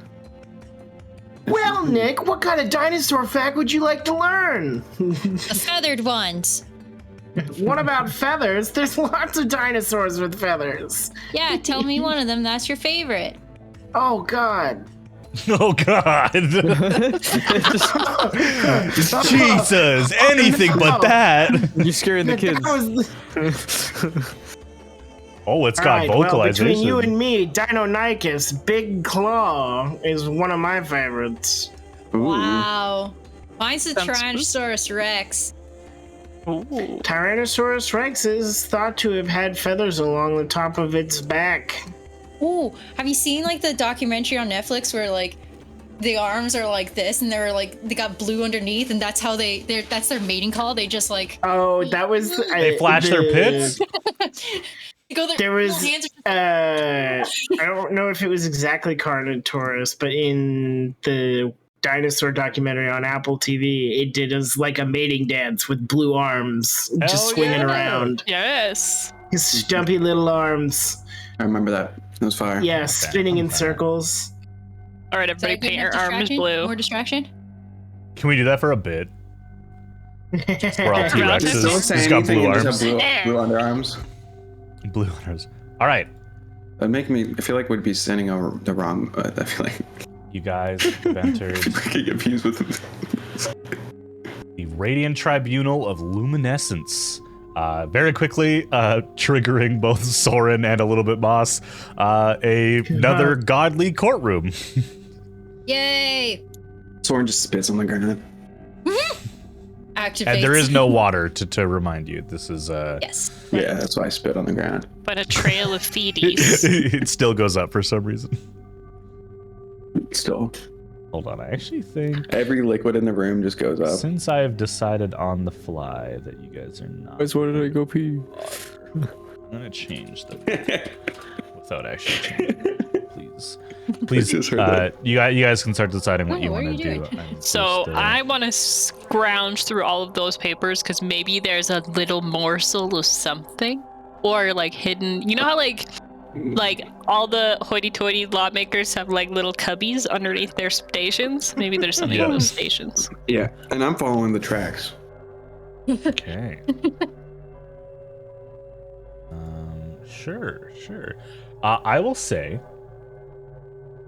Well, Nick, what kind of dinosaur fact would you like to learn? The feathered ones. What about feathers? There's lots of dinosaurs with feathers. Yeah, tell me one of them. That's your favorite. Oh, God. Oh God! Jesus! Anything but that. You're scaring the kids. Oh, it's got Alright, well, vocalization. between you and me, Deinonychus, Big Claw, is one of my favorites. Ooh. Wow. Mine's the Sounds Tyrannosaurus Rex. Tyrannosaurus Rex is thought to have had feathers along the top of its back. Ooh, have you seen like the documentary on Netflix where like the arms are like this, and they're like they got blue underneath, and that's how that's their mating call. They just like that was they flash their pits. There was I don't know if it was exactly Carnotaurus, but in the dinosaur documentary on Apple TV, it did as like a mating dance with blue arms just swinging around. Yes. His stumpy little arms. I remember that. It was fire. Yeah, spinning in circles. All right, everybody paint your arms blue. More distraction? Can we do that for a bit? We're all T-Rexes. Just don't say Just got anything blue and arms. just have blue underarms. Blue underarms. All right. That'd make me. I feel like we'd be sending over the wrong. I feel like you guys have entered get confused with the Radiant Tribunal of Luminescence. Very quickly, triggering both Soren and a little bit Moss, another godly courtroom. Yay! Soren just spits on the ground. Activate. And there is no water to remind you. This is yes. Yeah, that's why I spit on the ground. But a trail of feeties. It still goes up for some reason. Still. Hold on, I actually think every liquid in the room just goes up. Since I have decided on the fly that you guys are not. Guys, where did I go pee? I'm gonna change the without actually changing it, please. Please, you guys can start deciding what you want to do. So I want to scrounge through all of those papers because maybe there's a little morsel of something, or like hidden. You know how like all the hoity-toity lawmakers have like little cubbies underneath their stations? Maybe there's something in those stations. Yeah, and I'm following the tracks. Okay. Sure. I will say,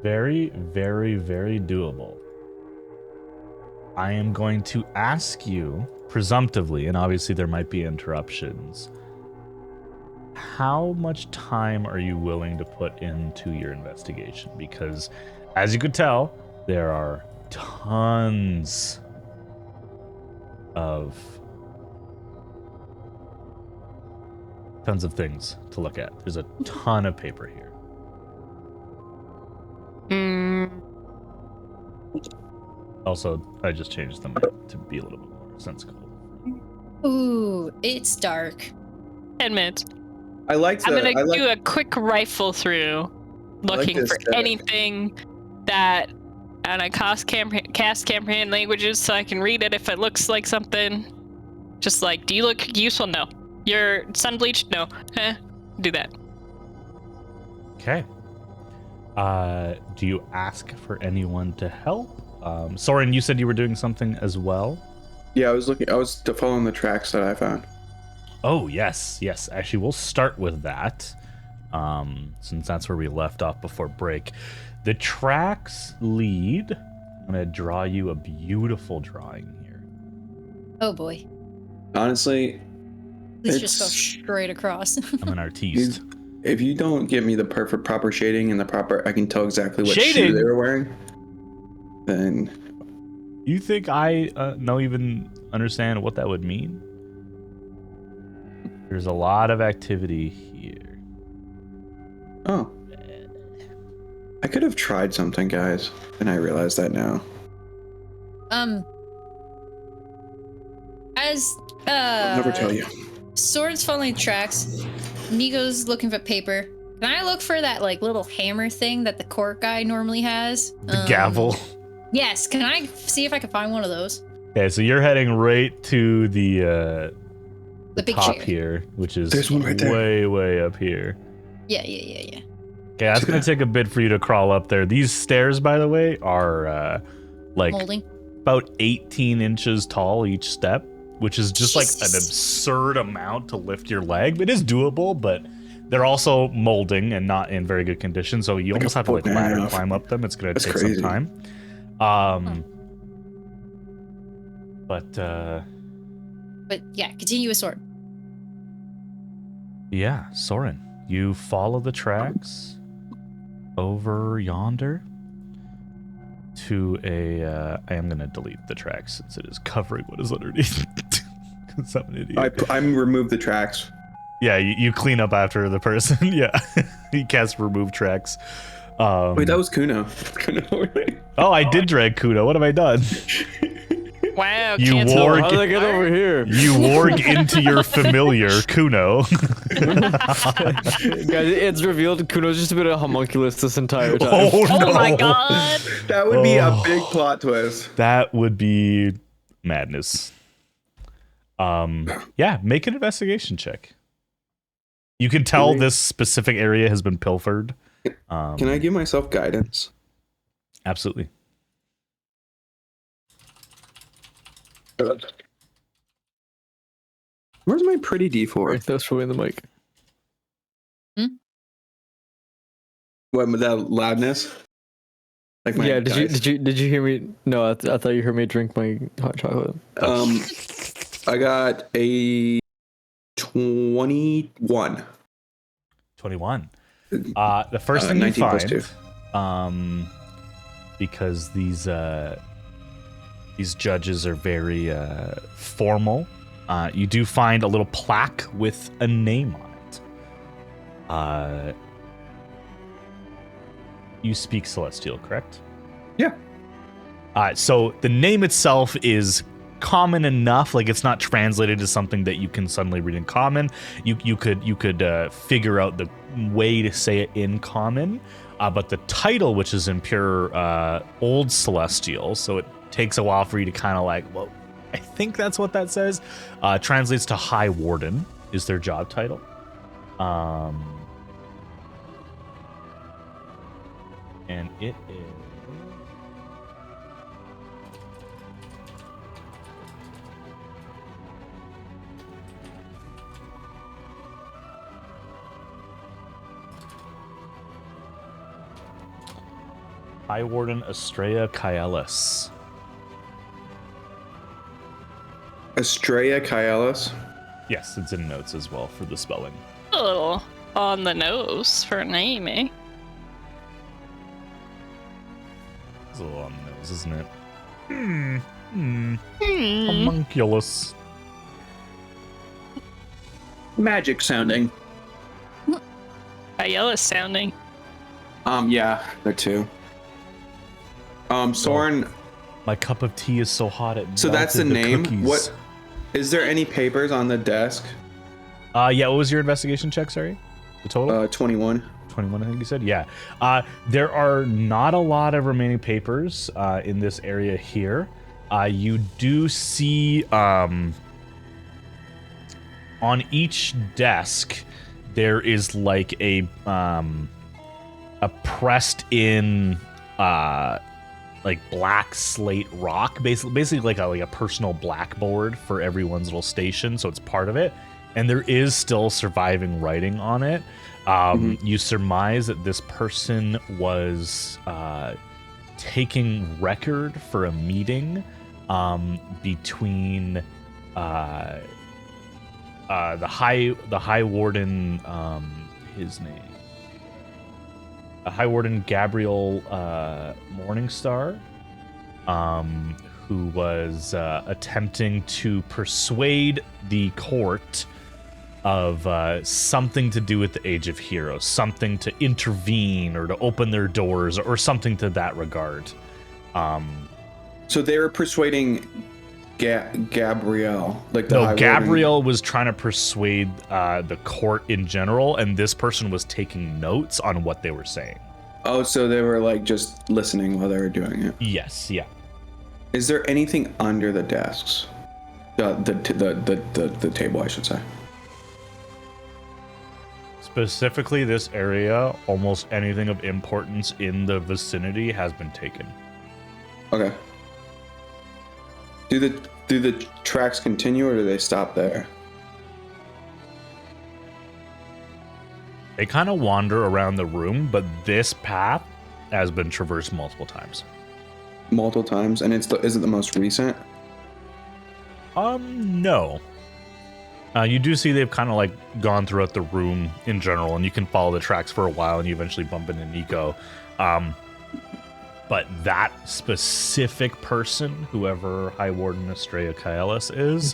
very, very, very doable. I am going to ask you, presumptively, and obviously there might be interruptions, how much time are you willing to put into your investigation? Because, as you could tell, there are tons of things to look at. There's a ton of paper here. Also, I just changed them to be a little bit more sensible. Ooh, it's dark. 10 minutes. I'm gonna do a quick rifle through, looking for anything that, and I cast comprehend languages so I can read it if it looks like something. Just like, do you look useful? No. You're sun bleached? No. Do that. Okay. Do you ask for anyone to help? Soren, you said you were doing something as well? Yeah, I was following the tracks that I found. Oh, yes. Actually, we'll start with that, since that's where we left off before break. The tracks lead. I'm going to draw you a beautiful drawing here. Oh, boy. Honestly, Let's just go straight across. I'm an artiste. If you don't give me the proper shading and I can tell exactly what shoe they were wearing, then... You think I even understand what that would mean? There's a lot of activity here. Oh. I could have tried something, guys, and I realize that now. I'll never tell you. Swords following tracks. Nico's looking for paper. Can I look for that like little hammer thing that the court guy normally has? The gavel. Yes. Can I see if I can find one of those? Okay, so you're heading right to the big top chair here, which is There's one right there. way up here. Yeah. Okay, that's gonna take a bit for you to crawl up there. These stairs, by the way, are like molding. About 18 inches tall each step, which is just like an absurd amount to lift your leg. It is doable, but they're also molding and not in very good condition, so you almost have to like ladder climb up them. It's gonna take some time. But yeah, continue with sword. Yeah, Soren, you follow the tracks over yonder to a I am gonna delete the tracks since it is covering what is underneath. I'm an idiot. I'm remove the tracks. Yeah, you clean up after the person. Yeah, he casts remove tracks. Wait, that was Kuno. Oh, I did drag Kuno. What have I done? Wow, You cancel. warg. How did I get over here? You warg into your familiar Kuno. Guys, it's revealed Kuno's just been a homunculus this entire time. Oh no! Oh my god. That would be a big plot twist. That would be madness. Yeah, make an investigation check. You can tell this specific area has been pilfered. Can I give myself guidance? Absolutely. Where's my pretty D4? That's really in the mic. What with that loudness? Like my Yeah, dice? did you hear me? No, I thought you heard me drink my hot chocolate. I got a 21. 21. The first thing you 19 plus find, because these judges are very formal, you do find a little plaque with a name on it. You speak Celestial, correct? Yeah. So the name itself is common enough, like it's not translated to something that you can suddenly read in common. You could figure out the way to say it in common, but the title, which is in pure Old Celestial, so it takes a while for you to kind of like, well, I think that's what that says. Translates to High Warden is their job title. And it is High Warden Estrella Kaelis. Estrella Kaelis? Yes, it's in notes as well for the spelling. A little on the nose for a name, eh? It's a little on the nose, isn't it? Homunculus. Magic sounding. Ayala sounding. Yeah, there too. Soren. My cup of tea is so hot it So that's the melted name. cookies. What? Is there any papers on the desk? Yeah, what was your investigation check, sorry? The total? 21. 21, I think you said? Yeah. There are not a lot of remaining papers in this area here. You do see on each desk there is like a pressed in like black slate rock, basically like a personal blackboard for everyone's little station, so it's part of it. And there is still surviving writing on it. You surmise that this person was taking record for a meeting between the High Warden, his name, High Warden Gabriel Morningstar, who was attempting to persuade the court of something to do with the Age of Heroes, something to intervene or to open their doors or something to that regard. So they were persuading Gabrielle, like the High Warden. Gabrielle was trying to persuade the court in general, and this person was taking notes on what they were saying. Oh, so they were like just listening while they were doing it. Yes, yeah. Is there anything under the desks? The table, I should say. Specifically, this area, almost anything of importance in the vicinity has been taken. Okay. Do the tracks continue, or do they stop there? They kind of wander around the room, but this path has been traversed multiple times. Multiple times, and is it the most recent? No. You do see they've kind of like gone throughout the room in general, and you can follow the tracks for a while, and you eventually bump into Nico. But that specific person, whoever High Warden Estrella Kaelis is,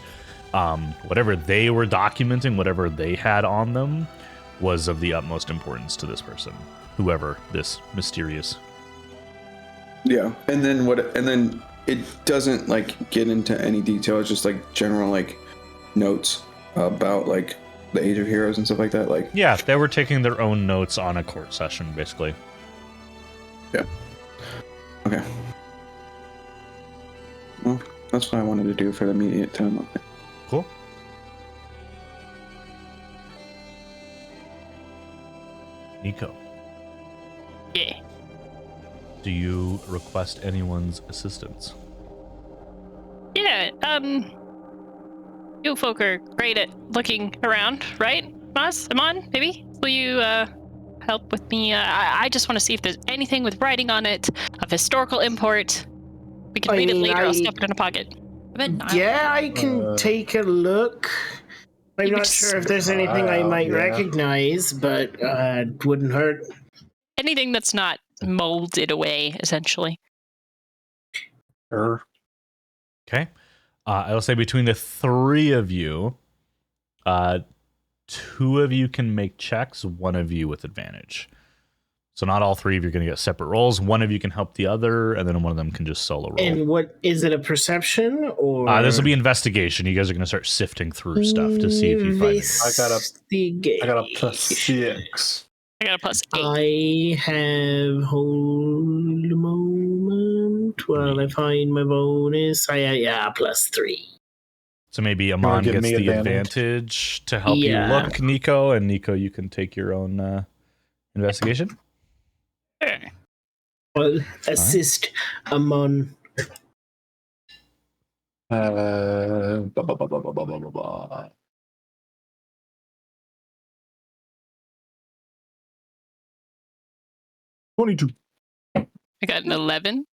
whatever they were documenting, whatever they had on them, was of the utmost importance to this person, whoever this mysterious. Yeah, and then it doesn't like get into any detail. It's just like general like notes about like the Age of Heroes and stuff like that. Like, yeah, they were taking their own notes on a court session, basically. Yeah. Okay. Well, that's what I wanted to do for the immediate time. Cool. Nico. Yeah. Do you request anyone's assistance? Yeah, you folk are great at looking around, right? Amon, maybe? Will you, help with me? I just want to see if there's anything with writing on it of historical import. We can read it later. I'll stuff it in a pocket. Yeah, I can take a look. I'm not sure if there's anything I might recognize, but wouldn't hurt. Anything that's not molded away, essentially. Sure. Okay. I will say between the three of you, 2 of you can make checks, 1 of you with advantage. So not all 3 of you are going to get separate rolls. 1 of you can help the other, and then 1 of them can just solo roll. And what is it? A perception or? This will be investigation. You guys are going to start sifting through stuff to see if you find it. I got a +6. I got a +8. I have hold a moment while I find my bonus. +3. So maybe Amon gets the advantage to help you look, Nico, and Nico, you can take your own investigation. Sure. I'll assist Amon. $22. I got an 11.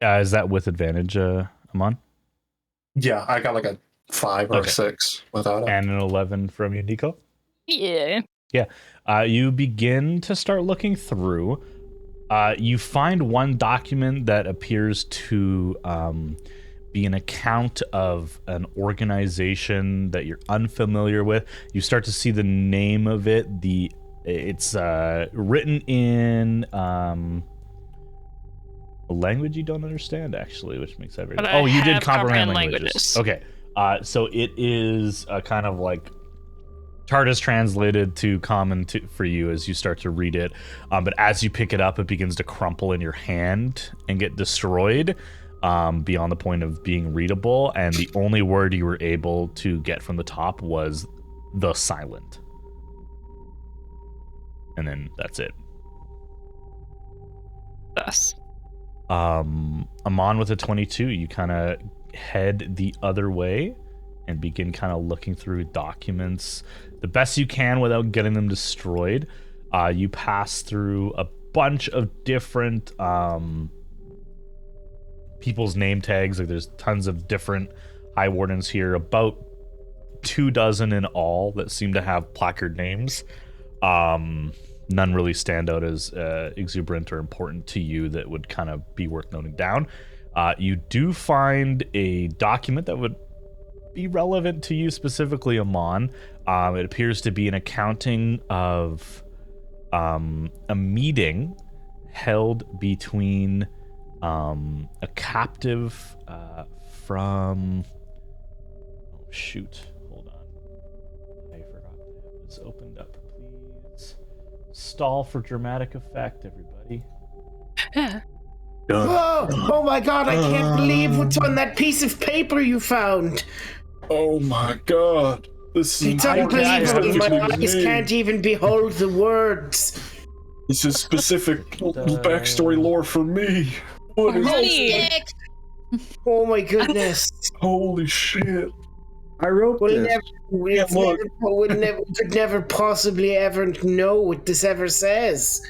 Is that with advantage, Amon? Yeah, I got like a 5 or a 6 without it. And an 11 from you, Nico? Yeah. Yeah. You begin to start looking through. You find one document that appears to be an account of an organization that you're unfamiliar with. You start to see the name of it. It's written in a language you don't understand, actually, which makes that very... Oh, you did comprehend languages. Okay. So it is a kind of like... Chart is translated to common for you as you start to read it. But as you pick it up, it begins to crumple in your hand and get destroyed beyond the point of being readable. And the only word you were able to get from the top was the silent. And then that's it. Thus. Amon with a 22, you kind of head the other way and begin kind of looking through documents the best you can without getting them destroyed. You pass through a bunch of different people's name tags. Like there's tons of different High Wardens here, about 24 in all that seem to have placard names. None really stand out as exuberant or important to you that would kind of be worth noting down. You do find a document that would be relevant to you specifically, Amon. It appears to be an accounting of a meeting held between a captive from... Oh, shoot. Hold on. I forgot to have this opened up. Please stall for dramatic effect, everybody. Whoa! Oh my god, I can't believe what's on that piece of paper you found! Oh my god. This is unbelievable. My eyes can't even behold the words. This is specific backstory lore for me. What is Sick. Oh my goodness. Holy shit. I wrote this. Could never possibly ever know what this ever says.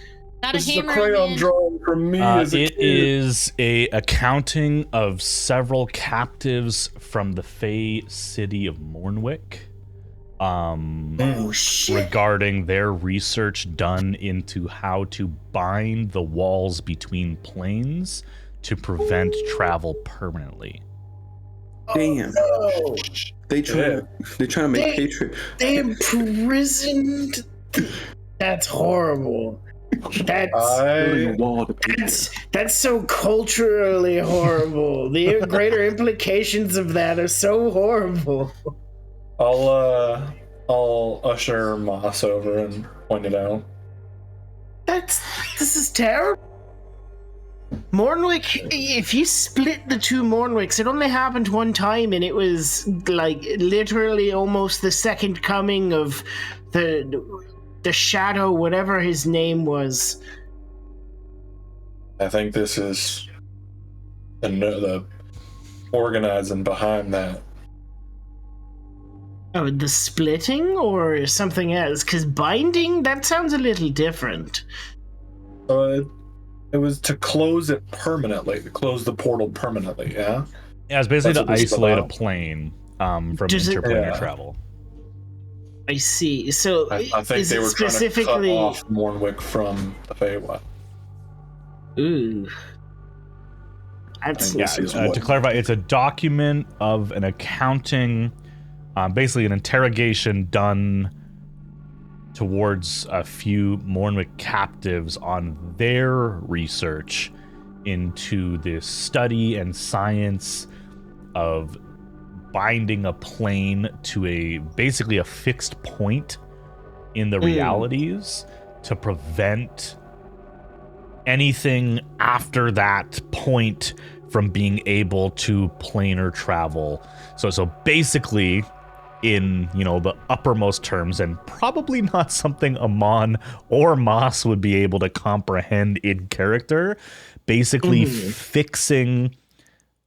Not This a is a hammer. crayon drawing from me as a It kid. is a accounting of several captives from the Fey city of Mornwick. Oh shit. Regarding their research done into how to bind the walls between planes to prevent travel permanently. Damn. Oh, They're trying to make Patria. they imprisoned. That's horrible. That's so culturally horrible. The greater implications of that are so horrible. I'll usher Moss over and point it out. This is terrible. Mornwick, if you split the two Mornwicks, it only happened one time, and it was like literally almost the second coming of the shadow, whatever his name was. I think this is the organizing behind that. Oh, the splitting or something else? Because binding, that sounds a little different. It was to close it permanently, to close the portal permanently, yeah? Yeah, it's basically That's to what this is isolate a about. plane from interplanar travel. I see. So I think is they it were specifically trying to cut off Mornwick from the Feywild. Ooh. That's To clarify, it's a document of an accounting, basically an interrogation done towards a few Mornwick captives on their research into the study and science of binding a plane to basically a fixed point in the realities to prevent anything after that point from being able to planar travel. So basically, in the uppermost terms, and probably not something Amon or Moss would be able to comprehend in character, basically fixing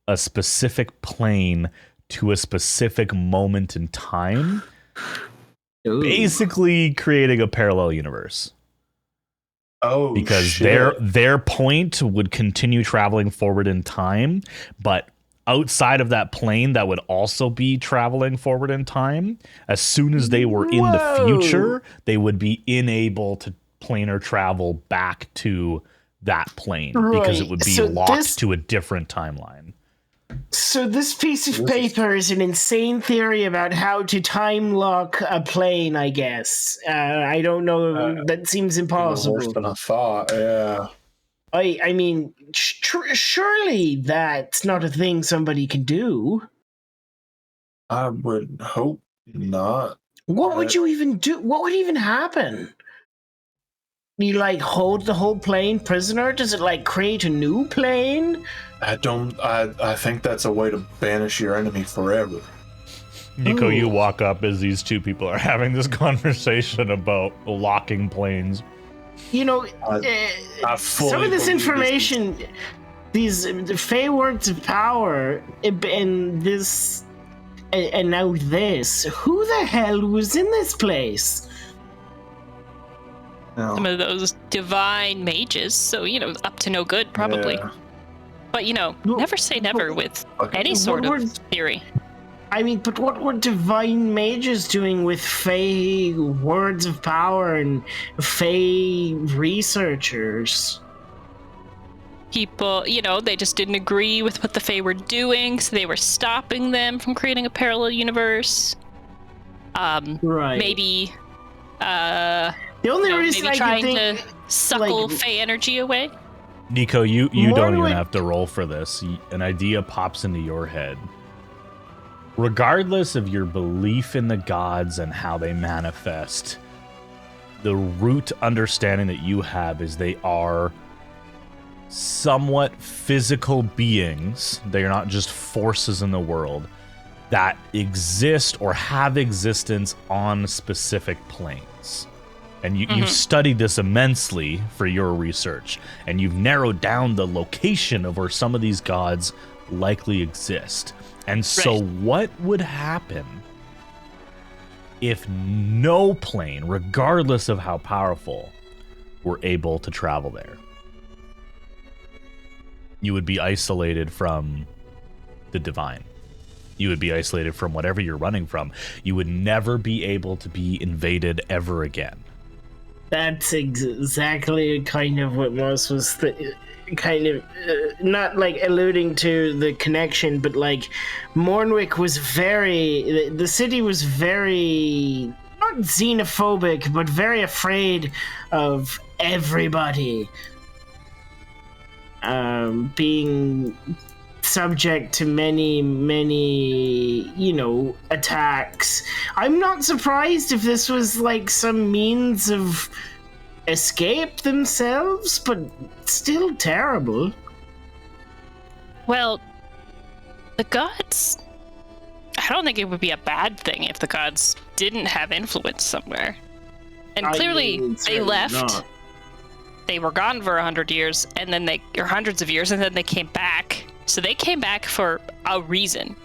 a specific plane to a specific moment in time, basically creating a parallel universe. Oh, because shit. their point would continue traveling forward in time, but outside of that plane that would also be traveling forward in time, as soon as they were in the future, they would be unable to planar travel back to that plane because it would be locked to a different timeline. So this piece of paper is an insane theory about how to time lock a plane, I guess. I don't know. That seems impossible. Worse than I thought, yeah. I mean, surely that's not a thing somebody can do. I would hope not. What would you even do? What would even happen? You hold the whole plane prisoner? Does it create a new plane? I think that's a way to banish your enemy forever. Nico, you walk up as these two people are having this conversation about locking planes. I some of this information, these Fey words of power, and this, and now this. Who the hell was in this place? No. Some of those divine mages, so up to no good probably. Yeah. But never say never with any sort of theory. I mean, but what were divine mages doing with Fey words of power and Fey researchers? People, they just didn't agree with what the Fey were doing, so they were stopping them from creating a parallel universe. Right. Maybe, the only reason maybe I trying can to think, suckle Fey energy away. Nico, you don't even have to roll for this. An idea pops into your head. Regardless of your belief in the gods and how they manifest, the root understanding that you have is they are somewhat physical beings. They are not just forces in the world that exist or have existence on specific planes. And you've studied this immensely for your research, and you've narrowed down the location of where some of these gods likely exist. And so what would happen if no plane, regardless of how powerful, were able to travel there? You would be isolated from the divine. You would be isolated from whatever you're running from. You would never be able to be invaded ever again. That's exactly kind of what Moss was not like alluding to the connection, but like Mornwick was the city was very, not xenophobic, but very afraid of everybody being subject to many, attacks. I'm not surprised if this was like some means of escape themselves, but still terrible. Well, the gods... I don't think it would be a bad thing if the gods didn't have influence somewhere. And clearly, they left. Not. They were gone for 100 years, and then or hundreds of years, and then they came back. So they came back for a reason.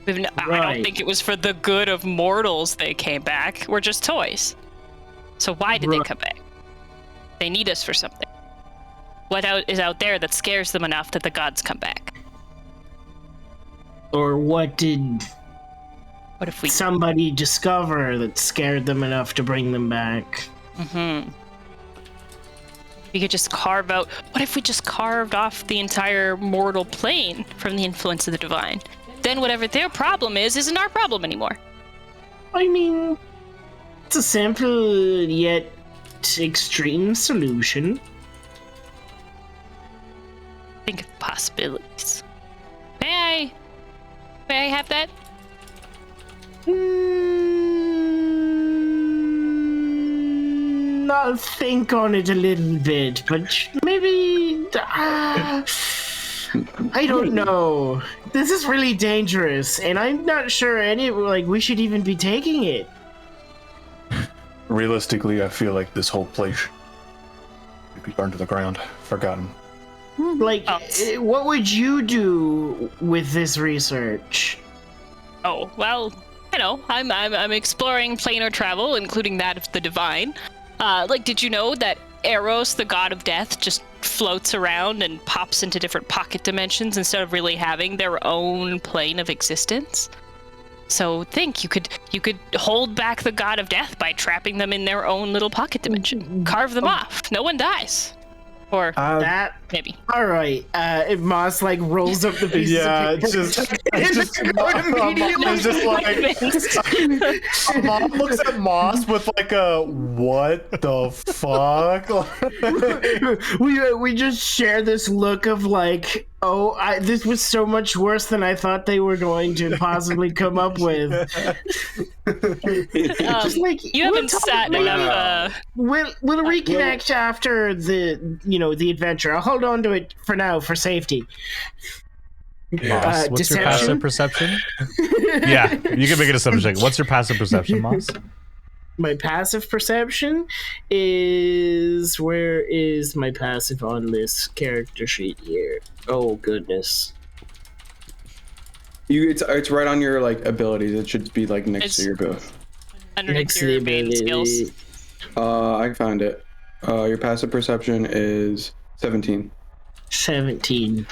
Right. I don't think it was for the good of mortals they came back. We're just toys. So why did they come back? They need us for something. What is out there that scares them enough that the gods come back? Or what if somebody discover that scared them enough to bring them back? Mm-hmm. We could just carve out... What if we just carved off the entire mortal plane from the influence of the divine? Then whatever their problem isn't our problem anymore. I mean, it's a simple yet extreme solution. Think of possibilities. May I have that? I'll think on it a little bit, but maybe... I don't know. This is really dangerous, and I'm not sure we should even be taking it. Realistically, I feel like this whole place should be burned to the ground, forgotten. What would you do with this research? Oh, well, I'm exploring planar travel, including that of the divine. Did you know that Eros, the god of death, just floats around and pops into different pocket dimensions instead of really having their own plane of existence? So think, you could hold back the god of death by trapping them in their own little pocket dimension. Carve them off. No one dies. Or that maybe. All right. If Moss rolls up the pieces of paper. Mom looks at Moss with a what the fuck? we just share this look of this was so much worse than I thought they were going to possibly come up with. You haven't sat enough. We'll reconnect after the adventure. I'll hold on to it for now for safety. Moss, what's your passive perception? Yeah, you can make a deception check. What's your passive perception, Moss? My passive perception is... Where is my passive on this character sheet here? Oh, goodness. It's right on your abilities. It should be next to your ability. Underneath your main skills. I found it. Your passive perception is 17. 17.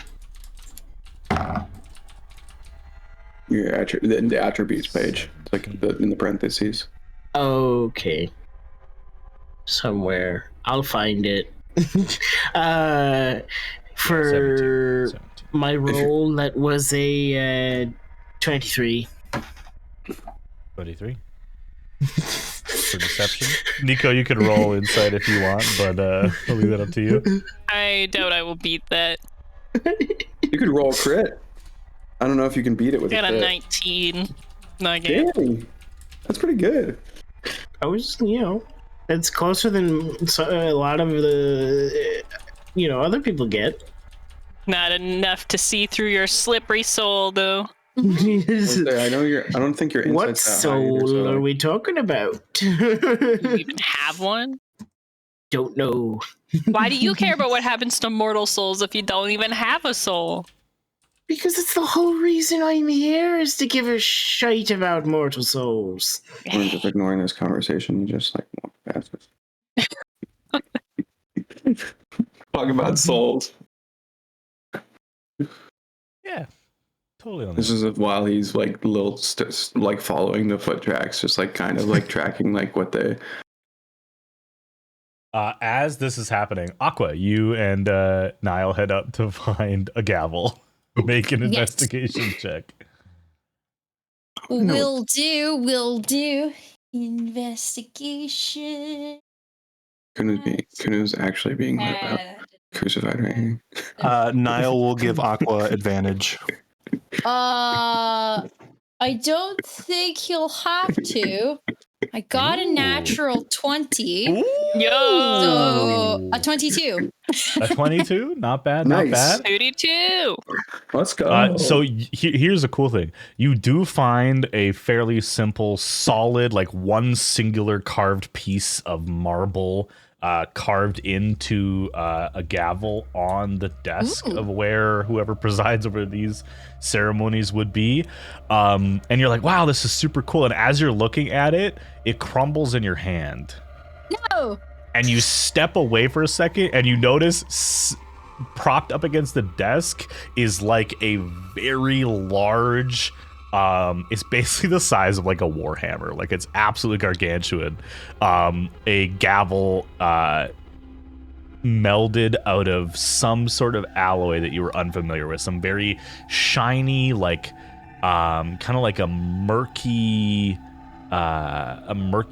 The attributes page. It's in the parentheses. Okay. Somewhere. I'll find it. For 17. My roll, that was a 23. 23? For deception? Nico, you can roll insight if you want, but I'll leave that up to you. I doubt I will beat that. You could roll a crit. I don't know if you can beat it with a crit. Got a 19. Dang. That's pretty good. I was, it's closer than a lot of the, other people get. Not enough to see through your slippery soul, though. I don't think your insight's What that soul are we talking about? Do you even have one? Don't know. Why do you care about what happens to mortal souls if you don't even have a soul? Because it's the whole reason I'm here, is to give a shite about mortal souls. I'm just ignoring this conversation. You just walk past us. Talk about souls. Yeah, totally. On this is while he's following the foot tracks, just tracking what they As this is happening, Aqua, you and Niall head up to find a gavel. Make an investigation check. Will do. Investigation. Kuno's actually being crucified right here. Niall will give Aqua advantage. I don't think he'll have to. I got a natural 20. Ooh. So a 22. A 22? Not bad, Nice. not bad. 32. Let's go. So here's a cool thing. You do find a fairly simple, solid, like one singular carved piece of marble carved into a gavel on the desk of where whoever presides over these ceremonies would be. And you're like, wow, this is super cool. And as you're looking at it, it crumbles in your hand. No. And you step away for a second and you notice propped up against the desk is like a very large, it's basically the size of like a warhammer. Like it's absolutely gargantuan. A gavel melded out of some sort of alloy that you were unfamiliar with. Some very shiny, like kind of like a murky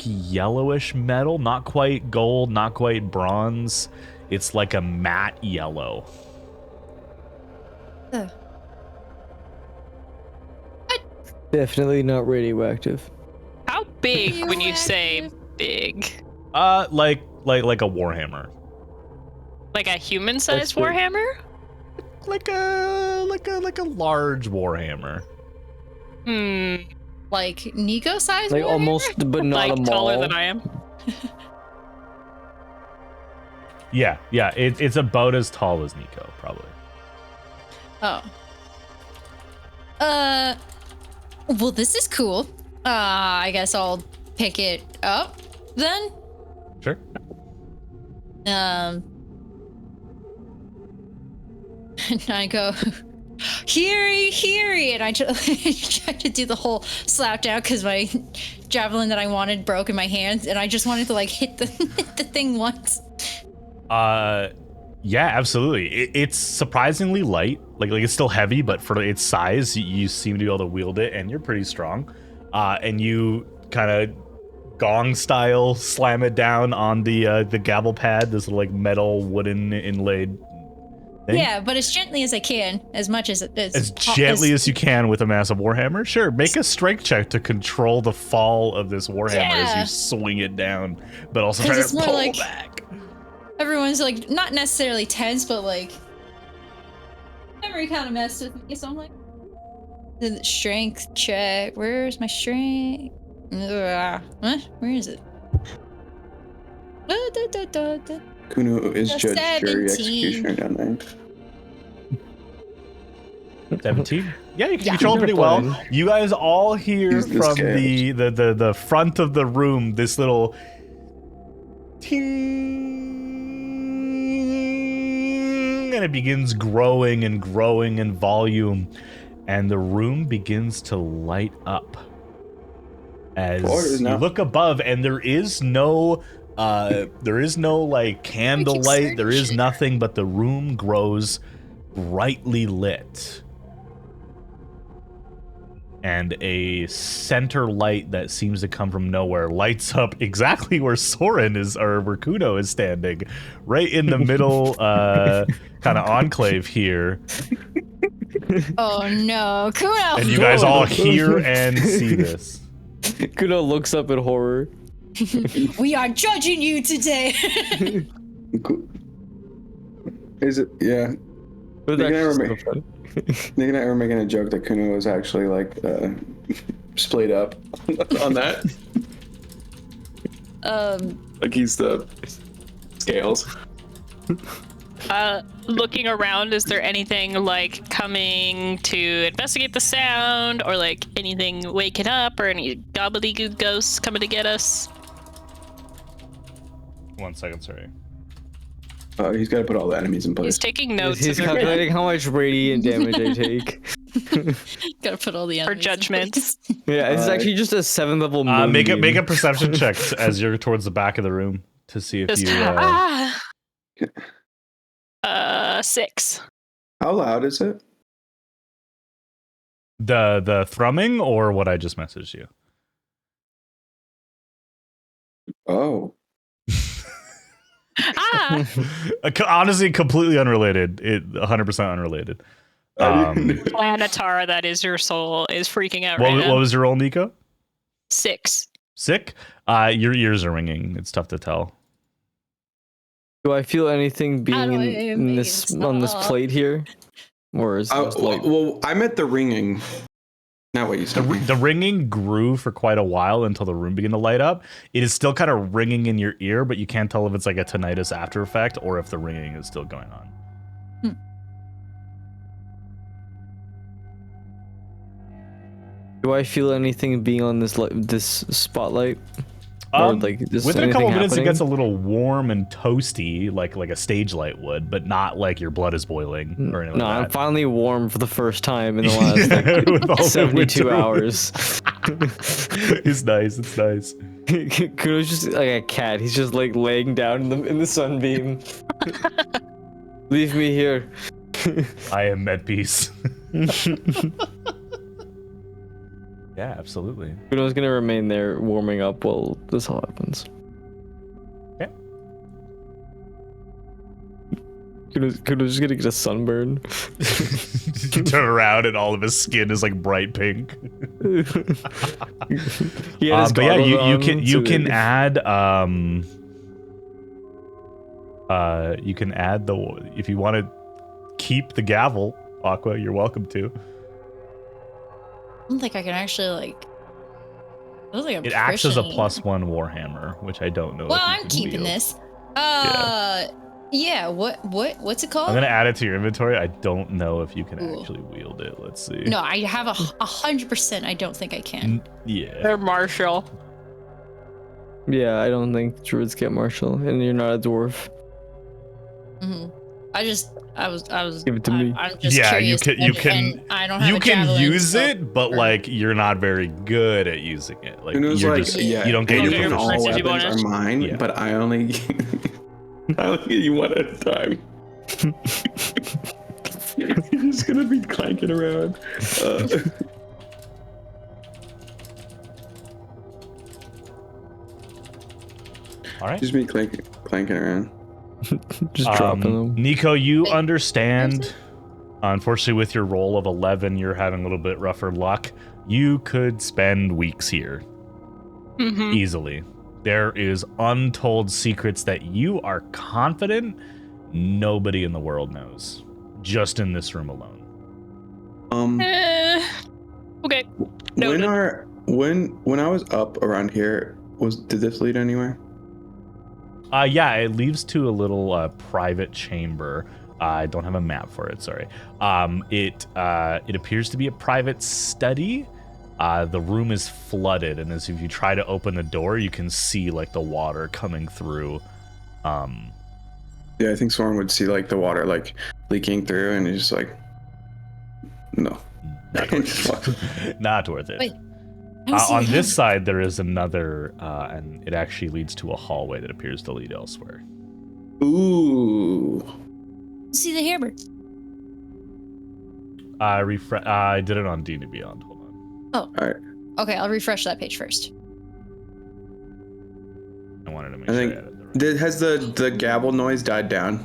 yellowish metal, not quite gold, not quite bronze. It's like a matte yellow. Definitely not radioactive. How big when you say big? Like a warhammer. Like a human-sized warhammer? Like a large warhammer. Like Nico size? Like warhammer? almost, but not Like a taller mall. than I am? Yeah. It's about as tall as Nico, probably. Oh. Well, this is cool. I guess I'll pick it up then. Sure. And I go, Hiri, and I try to do the whole slap down because my javelin that I wanted broke in my hands, and I just wanted to like hit the thing once. Yeah, absolutely. It's surprisingly light. Like it's still heavy, but for its size, you seem to be able to wield it, and you're pretty strong. And you kind of gong style slam it down on the gavel pad, this like metal wooden inlaid thing. Yeah, but as gently as I can, as much as As gently as you can with a massive warhammer. Sure, make a strength check to control the fall of this warhammer as you swing it down, but also try to pull like, back. Everyone's like not necessarily tense, but like memory kind of messed with me. So I'm like, the strength check. Where's my strength? What? Where is it? Kuno is judge, jury, 17. executioner down there. 17. Yeah, you can control pretty well. You guys all hear from the front of the room this little ting, and it begins growing and growing in volume, and the room begins to light up as you look above, and there is no like candlelight, there is nothing, but the room grows brightly lit. And a center light that seems to come from nowhere lights up exactly where Soren is, or where Kuno is standing, right in the middle kind of enclave here. Oh no, Kuno! And you guys all hear and see this. Kuno looks up in horror. We are judging you today. Is it? Yeah. Nick and I were making a joke that Kuno was actually like splayed up on that. Like he's the scales. Looking around, is there anything like coming to investigate the sound, or like anything waking up, or any gobbledygook ghosts coming to get us? 1 second, sorry. He's got to put all the enemies in place. He's taking notes. He's calculating how much radiant damage I take. Gotta put all the for judgments. Yeah, it's actually just a 7th level. Make a perception check as you're towards the back of the room to see if Just, you. 6. How loud is it? The thrumming or what I just messaged you? Oh. Honestly, completely unrelated. 100% unrelated. Planetara, that is your soul, is freaking out right now. What was your roll, Nico? 6. Sick? Your ears are ringing. It's tough to tell. Do I feel anything being in this on this plate here? Or is it well, I meant the ringing. Not what you said. The ringing grew for quite a while until the room began to light up. It is still kind of ringing in your ear, but you can't tell if it's like a tinnitus after effect or if the ringing is still going on. Do I feel anything being on this spotlight? Or within a couple of minutes, it gets a little warm and toasty, like a stage light would, but not like your blood is boiling or anything. No, I'm finally warm for the first time in the last 72 hours. It's nice. It's nice. Kronos just like a cat. He's just like laying down in the sunbeam. Leave me here. I am at peace. Yeah, absolutely. Kronos gonna remain there warming up while this all happens. Yeah. Kronos just gonna get a sunburn. Turn around and all of his skin is like bright pink. But yeah, you can add you can add if you want to keep the gavel, Aqua, you're welcome to. I don't think I can actually it acts as a +1 warhammer, which I don't know. Well, I'm keeping this. Yeah. What's it called? I'm gonna add it to your inventory. I don't know if you can actually wield it. Let's see. No, I have 100%. I don't think I can. Yeah. They're martial. Yeah, I don't think druids get martial, and you're not a dwarf. I was. Give it to me. I'm just curious. You can. I don't have you a can javelin, use it, but like you're not very good at using it. Like you're just you don't get your your all proficiency weapons are mine, but I only get you one at a time. He's gonna be clanking around. All right. Just be clanking around. Just dropping them. Nico, you understand. Unfortunately, with your roll of 11, you're having a little bit rougher luck. You could spend weeks here. Easily. There is untold secrets that you are confident nobody in the world knows. Just in this room alone. Okay. When I was up around here, did this lead anywhere? Yeah, it leads to a little private chamber. I don't have a map for it, sorry. It appears to be a private study. The room is flooded, and as if you try to open the door, you can see like the water coming through. Yeah, I think Soren would see like the water like leaking through, and he's just like, no. Not worth it. Wait. On this side, there is another, and it actually leads to a hallway that appears to lead elsewhere. Ooh. See the hammer. I did it on D&D Beyond. Hold on. Oh. All right. Okay, I'll refresh that page first. I wanted to make sure I added the Has the gavel noise died down?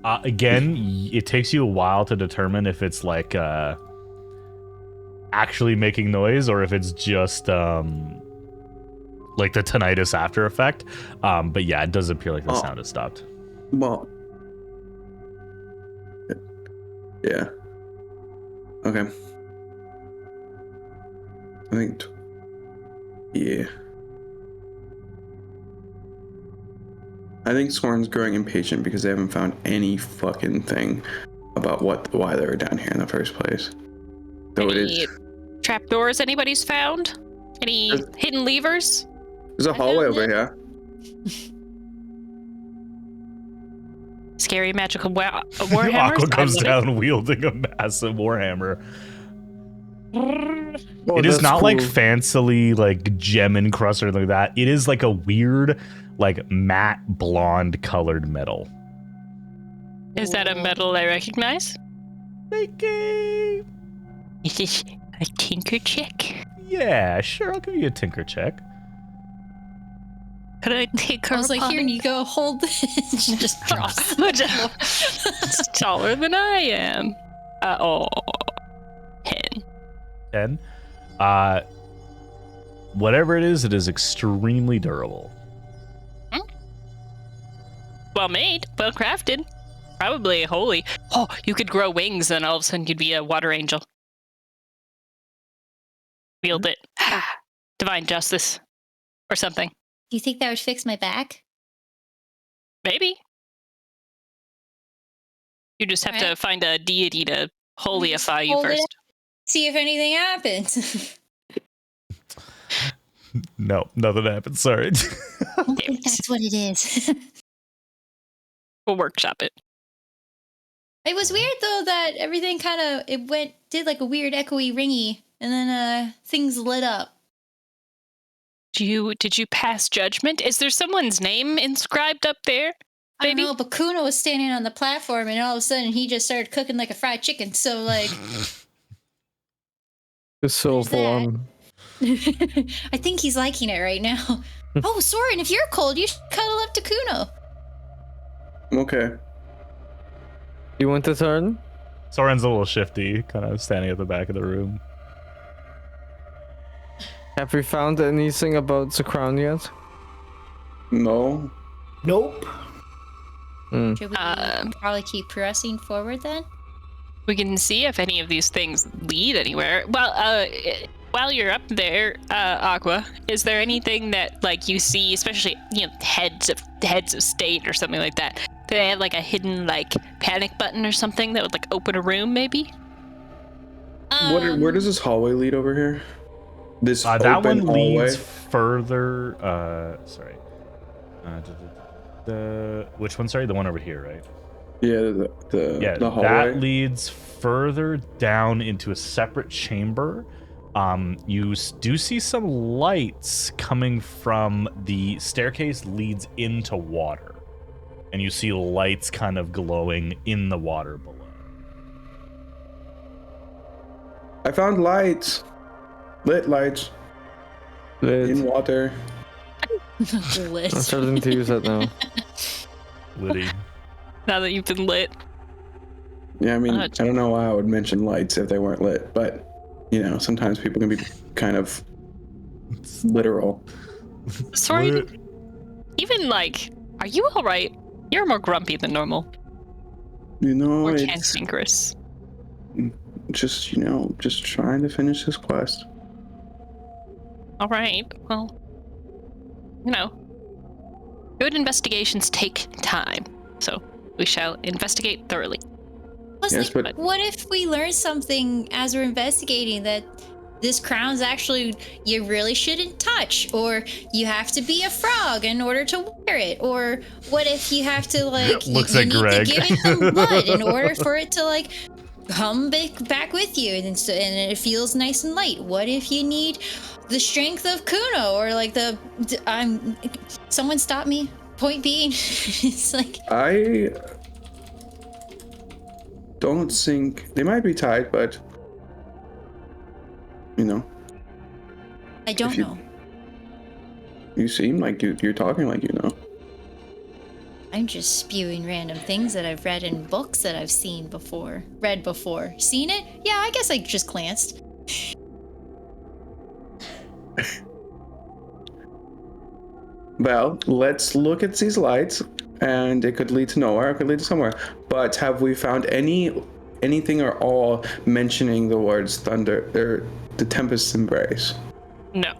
Again, it takes you a while to determine if it's like actually making noise or if it's just like the tinnitus after effect. But yeah, it does appear like the sound has stopped. Well, yeah. Okay. I think. Yeah. I think Soren's growing impatient because they haven't found any fucking thing about why they were down here in the first place. So it is. Trapdoors anybody's found? Any hidden levers? There's a hallway over here. Scary magical warhammers? Aqua comes down wielding a massive warhammer. Oh, it is not cool. like fancily like gem encrusted or anything like that. It is like a weird like matte blonde colored metal. Is that a metal I recognize? Thinking. Is this a tinker check? Yeah, sure. I'll give you a tinker check. Could I take her I was like, here, Nico, hold this. She just drops. It's taller than I am. 10. 10. Whatever it is extremely durable. Well made, well crafted. Probably holy. Oh, you could grow wings and all of a sudden you'd be a water angel. Wield it. Divine justice. Or something. Do you think that would fix my back? Maybe. You just have to find a deity to holyify you first. See if anything happens. No, nothing happened. Sorry. That's what it is. We'll workshop it. It was weird though that everything kind of did like a weird echoey ringy, and then things lit up. Did you pass judgment? Is there someone's name inscribed up there? I don't know, but Kuno was standing on the platform, and all of a sudden he just started cooking like a fried chicken. So like, it's so fun. I think he's liking it right now. Oh, Soren, if you're cold, you should cuddle up to Kuno. Okay. You want to turn? Soren's a little shifty, kind of standing at the back of the room. Have we found anything about the crown yet? No. Nope. Should we probably keep pressing forward then? We can see if any of these things lead anywhere. Well, while you're up there, Aqua, is there anything that like you see, especially heads of state or something like that? Do they have like a hidden like panic button or something that would like open a room, maybe? Where does this hallway lead over here? This that open one hallway? leads further. Sorry. Which one? Sorry, the one over here, right? Yeah, the hallway. That leads further down into a separate chamber. You do see some lights coming from the staircase leads into water, and you see lights kind of glowing in the water below. I found lights. Lit lights. Lit. In water. Lit. I'm starting to use that now. Liddy. Now that you've been lit. Yeah, I mean, I don't know why I would mention lights if they weren't lit, but sometimes people can be kind of literal. Sorry. Even like, are you all right? You're more grumpy than normal. More It's cantankerous. just just trying to finish this quest. All right. Well, good investigations take time, so we shall investigate thoroughly. Plus, what if we learn something as we're investigating that this crown's actually you really shouldn't touch, or you have to be a frog in order to wear it, or what if you have to like you need to give it some blood in order for it to like come back with you, and it feels nice and light? What if you need the strength of Kuno, or like someone stop me. Point being, it's like I don't think they might be tied, but I don't know. You seem like you're talking like I'm just spewing random things that I've read in books that I've read before. Seen it? Yeah, I guess I just glanced. Well, let's look at these lights, and it could lead to nowhere, it could lead to somewhere. But have we found anything at all mentioning the words thunder or the Tempest's Embrace? No.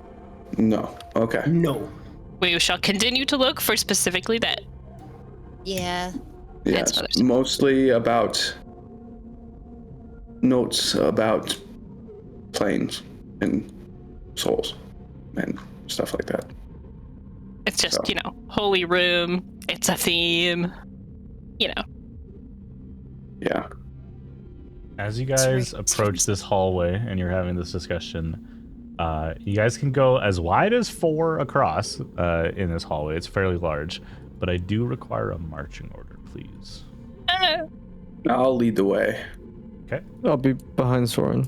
No. Okay. No. We shall continue to look for specifically that. Yeah. Yes, mostly about notes about planes and souls and stuff like that. It's just, holy room. It's a theme. Yeah. As you guys approach this hallway and you're having this discussion, You guys can go as wide as 4 across in this hallway. It's fairly large, but I do require a marching order, please. I'll lead the way. Okay. I'll be behind Soren.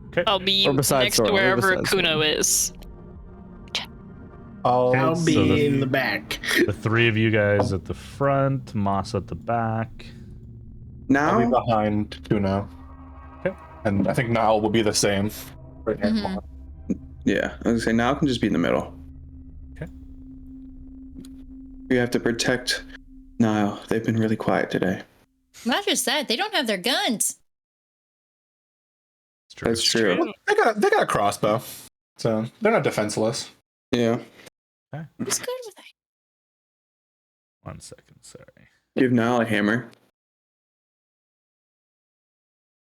Okay. I'll be Or besides next Soren, to or wherever besides Kuno is. I'll so be in the back. The 3 of you guys at the front, Moss at the back. I'll be Now, behind Kuno. Okay. And I think Niall will be the same. Right here. Mhm. yeah, I was gonna say now can just be in the middle. Okay. We have to protect Niall. They've been really quiet today. Not just that, they don't have their guns. It's true. That's true. They got a crossbow, so they're not defenseless. Yeah. Who's good with that? 1 second, sorry. Give Niall a hammer.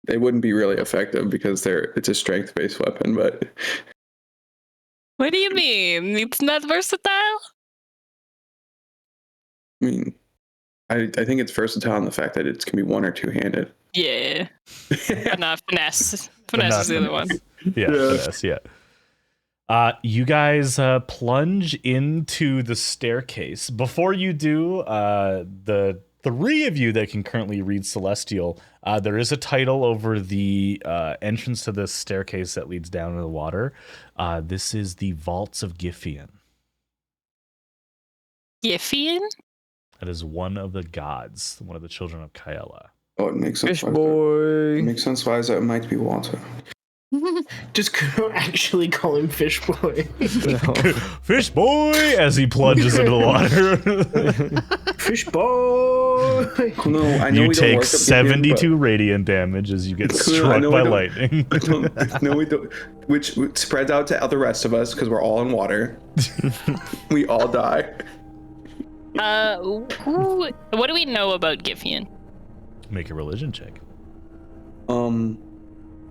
They wouldn't be really effective because it's a strength-based weapon, but What do you mean? It's not versatile? I mean, I think it's versatile in the fact that it can be 1 or 2-handed. Yeah. But not finesse. Finesse is the other one. Yeah, finesse, yeah. You guys plunge into the staircase. Before you do, the 3 of you that can currently read Celestial, there is a title over the entrance to this staircase that leads down to the water. This is the Vaults of Giffian. Giffian? That is one of the gods, one of the children of Kaela. Oh, it makes sense. Fish boy. It makes sense why it might be water. Just actually call him Fish Boy. Fish boy, as he plunges into the water. Fish Boy. No, I know You we don't take work up 72 radiant damage as you get struck by lightning. No, we don't. Which spreads out to the rest of us because we're all in water. We all die. What do we know about Giffian? Make a religion check.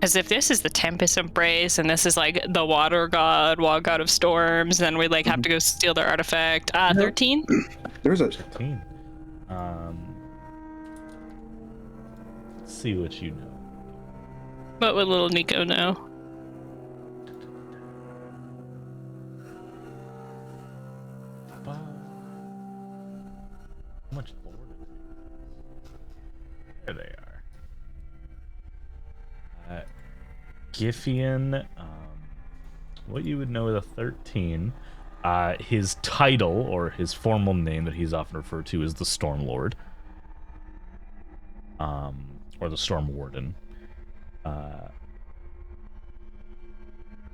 As if this is the Tempest Embrace, and this is like the water god of storms, then we like have to go steal their artifact. 13? There's a 13. Let's see what you know. What would little Nico know? How much lore did we? There they are. Giffian, what you would know with a 13, his title, or his formal name that he's often referred to, is the Storm Lord. Or the Storm Warden.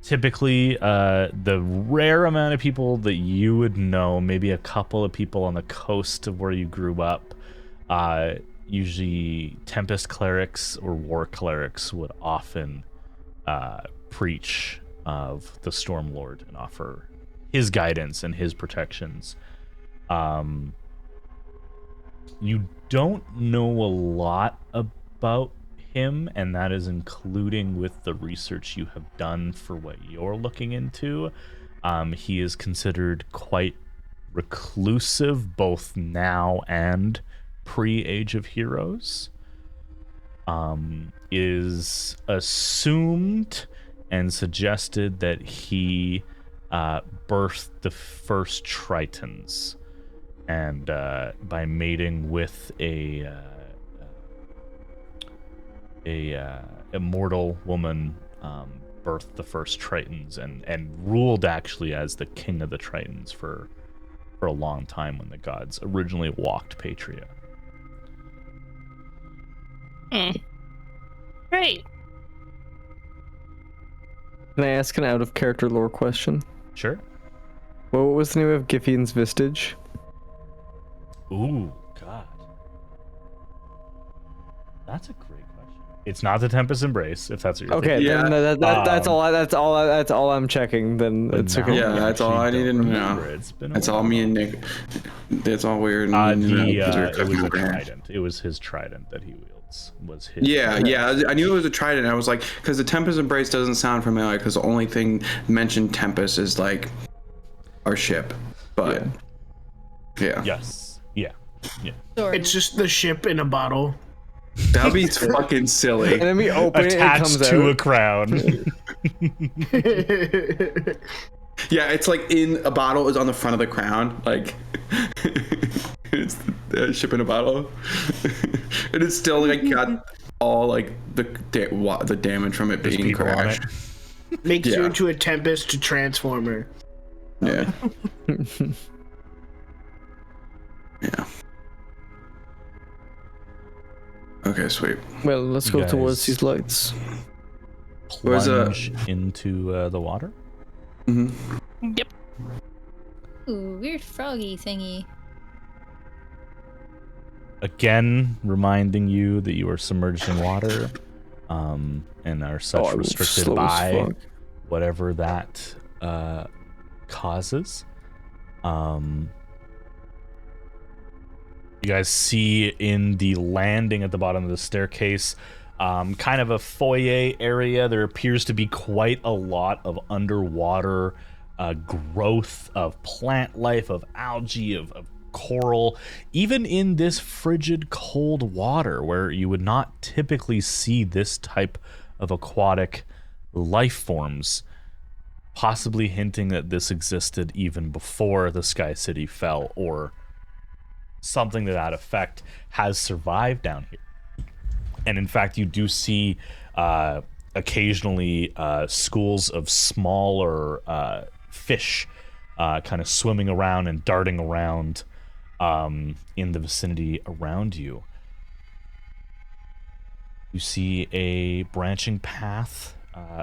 Typically, the rare amount of people that you would know, maybe a couple of people on the coast of where you grew up, usually Tempest clerics or war clerics would often preach of the Storm Lord and offer his guidance and his protections. You don't know a lot about him, and that is including with the research you have done for what you're looking into. He is considered quite reclusive, both now and pre-Age of Heroes. Is assumed and suggested that he birthed the first Tritons, and by mating with a immortal woman, birthed the first Tritons, and ruled actually as the king of the Tritons for a long time when the gods originally walked Patria. Great. Can I ask an out-of-character lore question? Sure. What was the name of Giffian's Vestige? Ooh, God. That's a great question. It's not the Tempest Embrace, if that's what you're Okay, thinking. then that's all I'm checking. Then But it's now okay. Yeah, you that's all I actually need to don't know. remember. It's been a That's all while. me and Nick. That's all weird. It was a trident. It was his trident that he wields. Was his. Yeah, I knew it was a trident. I was like, because the Tempest Embrace doesn't sound familiar, because the only thing mentioned Tempest is like our ship. But yeah. Yes. Yeah. Yeah. It's just the ship in a bottle. That'd be fucking silly. And then we open it and it Attached comes to out. a crown. Yeah, it's like in a bottle is on the front of the crown, like it's the ship in a bottle, and it's still like got all like the damage from it being crashed. Makes you into a Tempest Transformer. Yeah. Yeah. Okay, sweet. Well, let's go towards these lights. Plunge into the water. Mm-hmm. Yep. Ooh, weird froggy thingy. Again, reminding you that you are submerged in water, and are such restricted by whatever that causes. You guys see in the landing at the bottom of the staircase, kind of a foyer area. There appears to be quite a lot of underwater growth of plant life, of algae, of coral, even in this frigid, cold water where you would not typically see this type of aquatic life forms, possibly hinting that this existed even before the Sky City fell, or something to that effect has survived down here. And in fact, you do see occasionally schools of smaller fish kind of swimming around and darting around in the vicinity around you. You see a branching path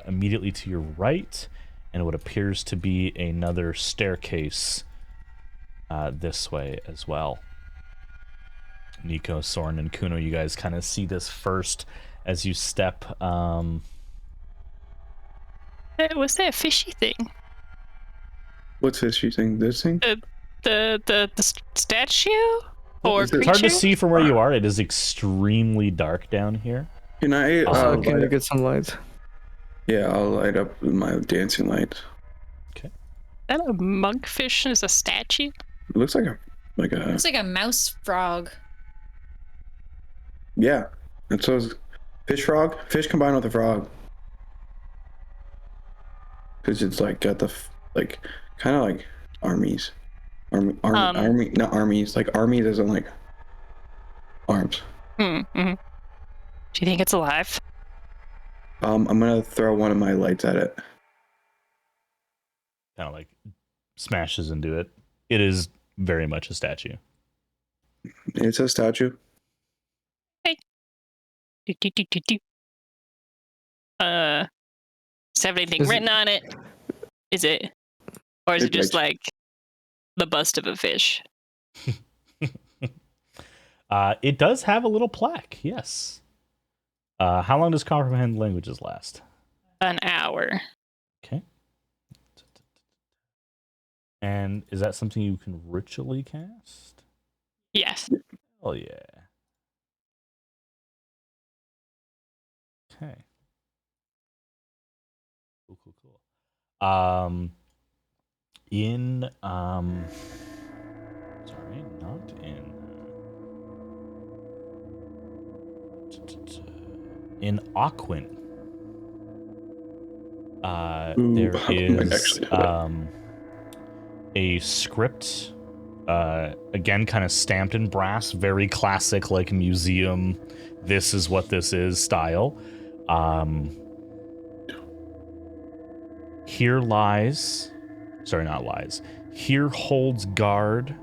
immediately to your right, and what appears to be another staircase this way as well. Nico, Soren, and Kuno, you guys kind of see this first as you step. Was that a fishy thing? What's fishy thing? This thing? The statue? Or it's hard to see from where you are. It is extremely dark down here. Can I? Can you get some light? Yeah, I'll light up my dancing light. Okay. Is that a monkfish as a statue? It looks like a Looks like a mouse frog. Yeah, it's a fish frog. Fish combined with a frog. Because it's like got the kind of like armies. Army, not armies. Like armies as in like arms. Mm-hmm. Do you think it's alive? I'm gonna throw one of my lights at it. Kind of like smashes into it. It is very much a statue. It's a statue. Hey. Does it have anything written on it? Is it? Or is it just like the bust of a fish? It does have a little plaque, yes. How long does comprehend languages last? An hour. Okay. And is that something you can ritually cast? Yes. Oh yeah. Okay. Cool. Sorry, not in Aquin. There is a script, again, kind of stamped in brass, very classic, like museum. This is what this is style. Here holds guard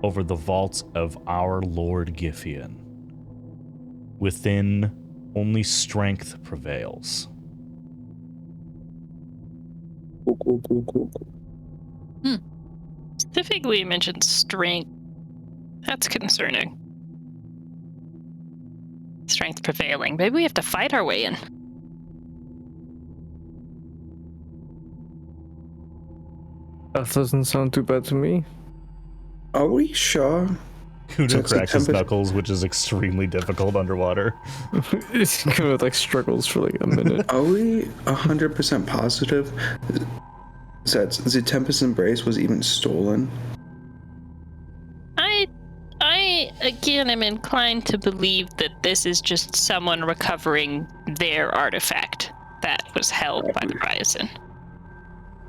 over the vaults of our Lord Giffian. Within, only strength prevails. Cool. Specifically mentioned strength. That's concerning. Strength prevailing. Maybe we have to fight our way in. That doesn't sound too bad to me. Are we sure? Kuno cracks his knuckles, which is extremely difficult underwater. It's kind of like struggles for like a minute. Are we 100% positive that the Tempest Embrace was even stolen? I again am inclined to believe that this is just someone recovering their artifact. that was held by the Ryzen.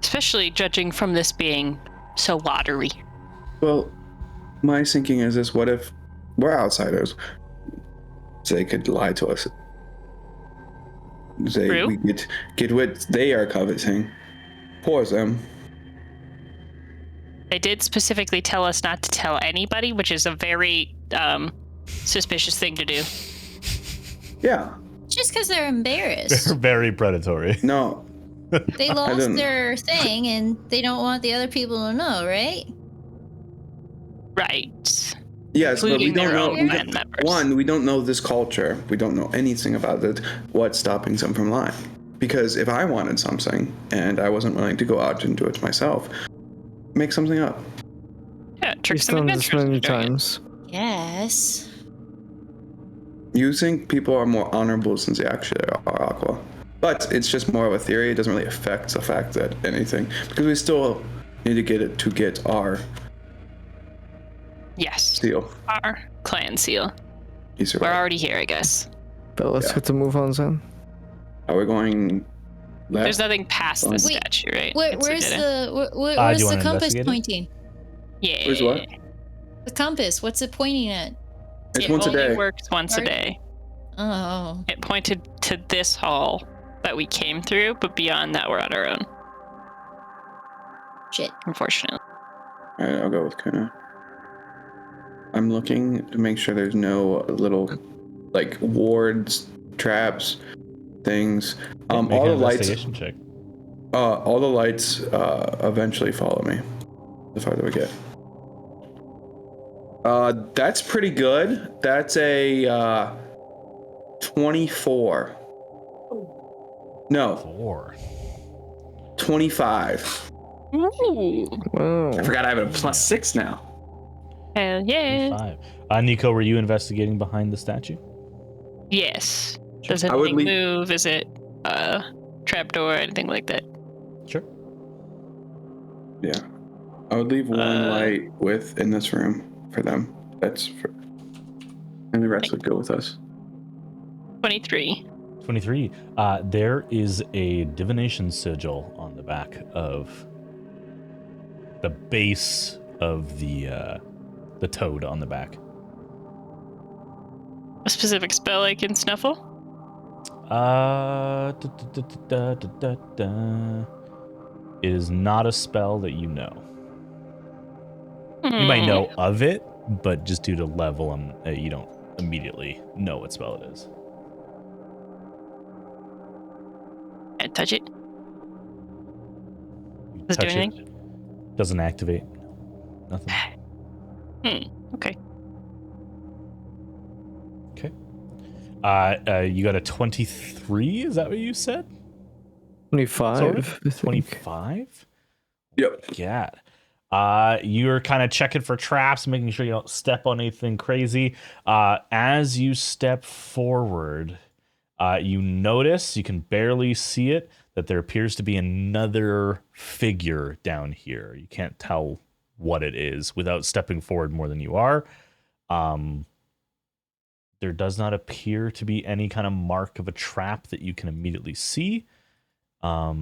Especially judging from this being so watery. Well, my thinking is this: what if we're outsiders? So they could lie to us. True. We get what they are coveting. Poor them. They did specifically tell us not to tell anybody, which is a very suspicious thing to do. Yeah. Just because they're embarrassed. They're very predatory. No. They lost their thing and they don't want the other people to know, right? Right. Yes, but we Including don't their know. own band members. We don't know this culture. We don't know anything about it. What's stopping them from lying? Because if I wanted something and I wasn't willing to go out and do it myself, make something up. Yeah, trick We've some done this adventurers many into doing it. times. Yes. You think people are more honorable since they actually are Aqua. But it's just more of a theory. It doesn't really affect the fact that anything. Because we still need to get our Yes. seal. Our clan seal. He We're survived. already here, I guess. But let's get to move on then. Are we going left? There's nothing past the Wait, statue, right? Where's It's a the do where's you the wanna compass investigate it? pointing? Yeah. Where's what? The compass. What's it pointing at? It's It once a only day. works once a Pardon? day. Oh. It pointed to this hall that we came through, but beyond that, we're on our own, Shit. unfortunately. Alright, I'll go with Kuna. I'm looking to make sure there's no little, like, wards, traps, things. Make All an the lights. investigation check. All the lights eventually follow me. The farther we get. That's pretty good. That's a 24. No, 4. 25. Ooh. Wow. I forgot I have a +6 now. Hell yeah. 5. Nico, were you investigating behind the statue? Yes. Does I would anything leave- move? Is it trapdoor, anything like that? Sure. Yeah. I would leave one light in this room for them. And the rest would go with us. 23. 23. There is a divination sigil on the back of the base of the toad on the back. A specific spell I can snuffle? It is not a spell that you know. You might know of it, but just due to level, you don't immediately know what spell it is. Can't touch it. You Does it do touch anything? Doesn't activate. Nothing. Okay. Okay. You got a 23? Is that what you said? 25. 25? Yep. Yeah. You're kind of checking for traps, making sure you don't step on anything crazy. As you step forward, you notice, you can barely see it, that there appears to be another figure down here. You can't tell what it is without stepping forward more than you are. There does not appear to be any kind of mark of a trap that you can immediately see. I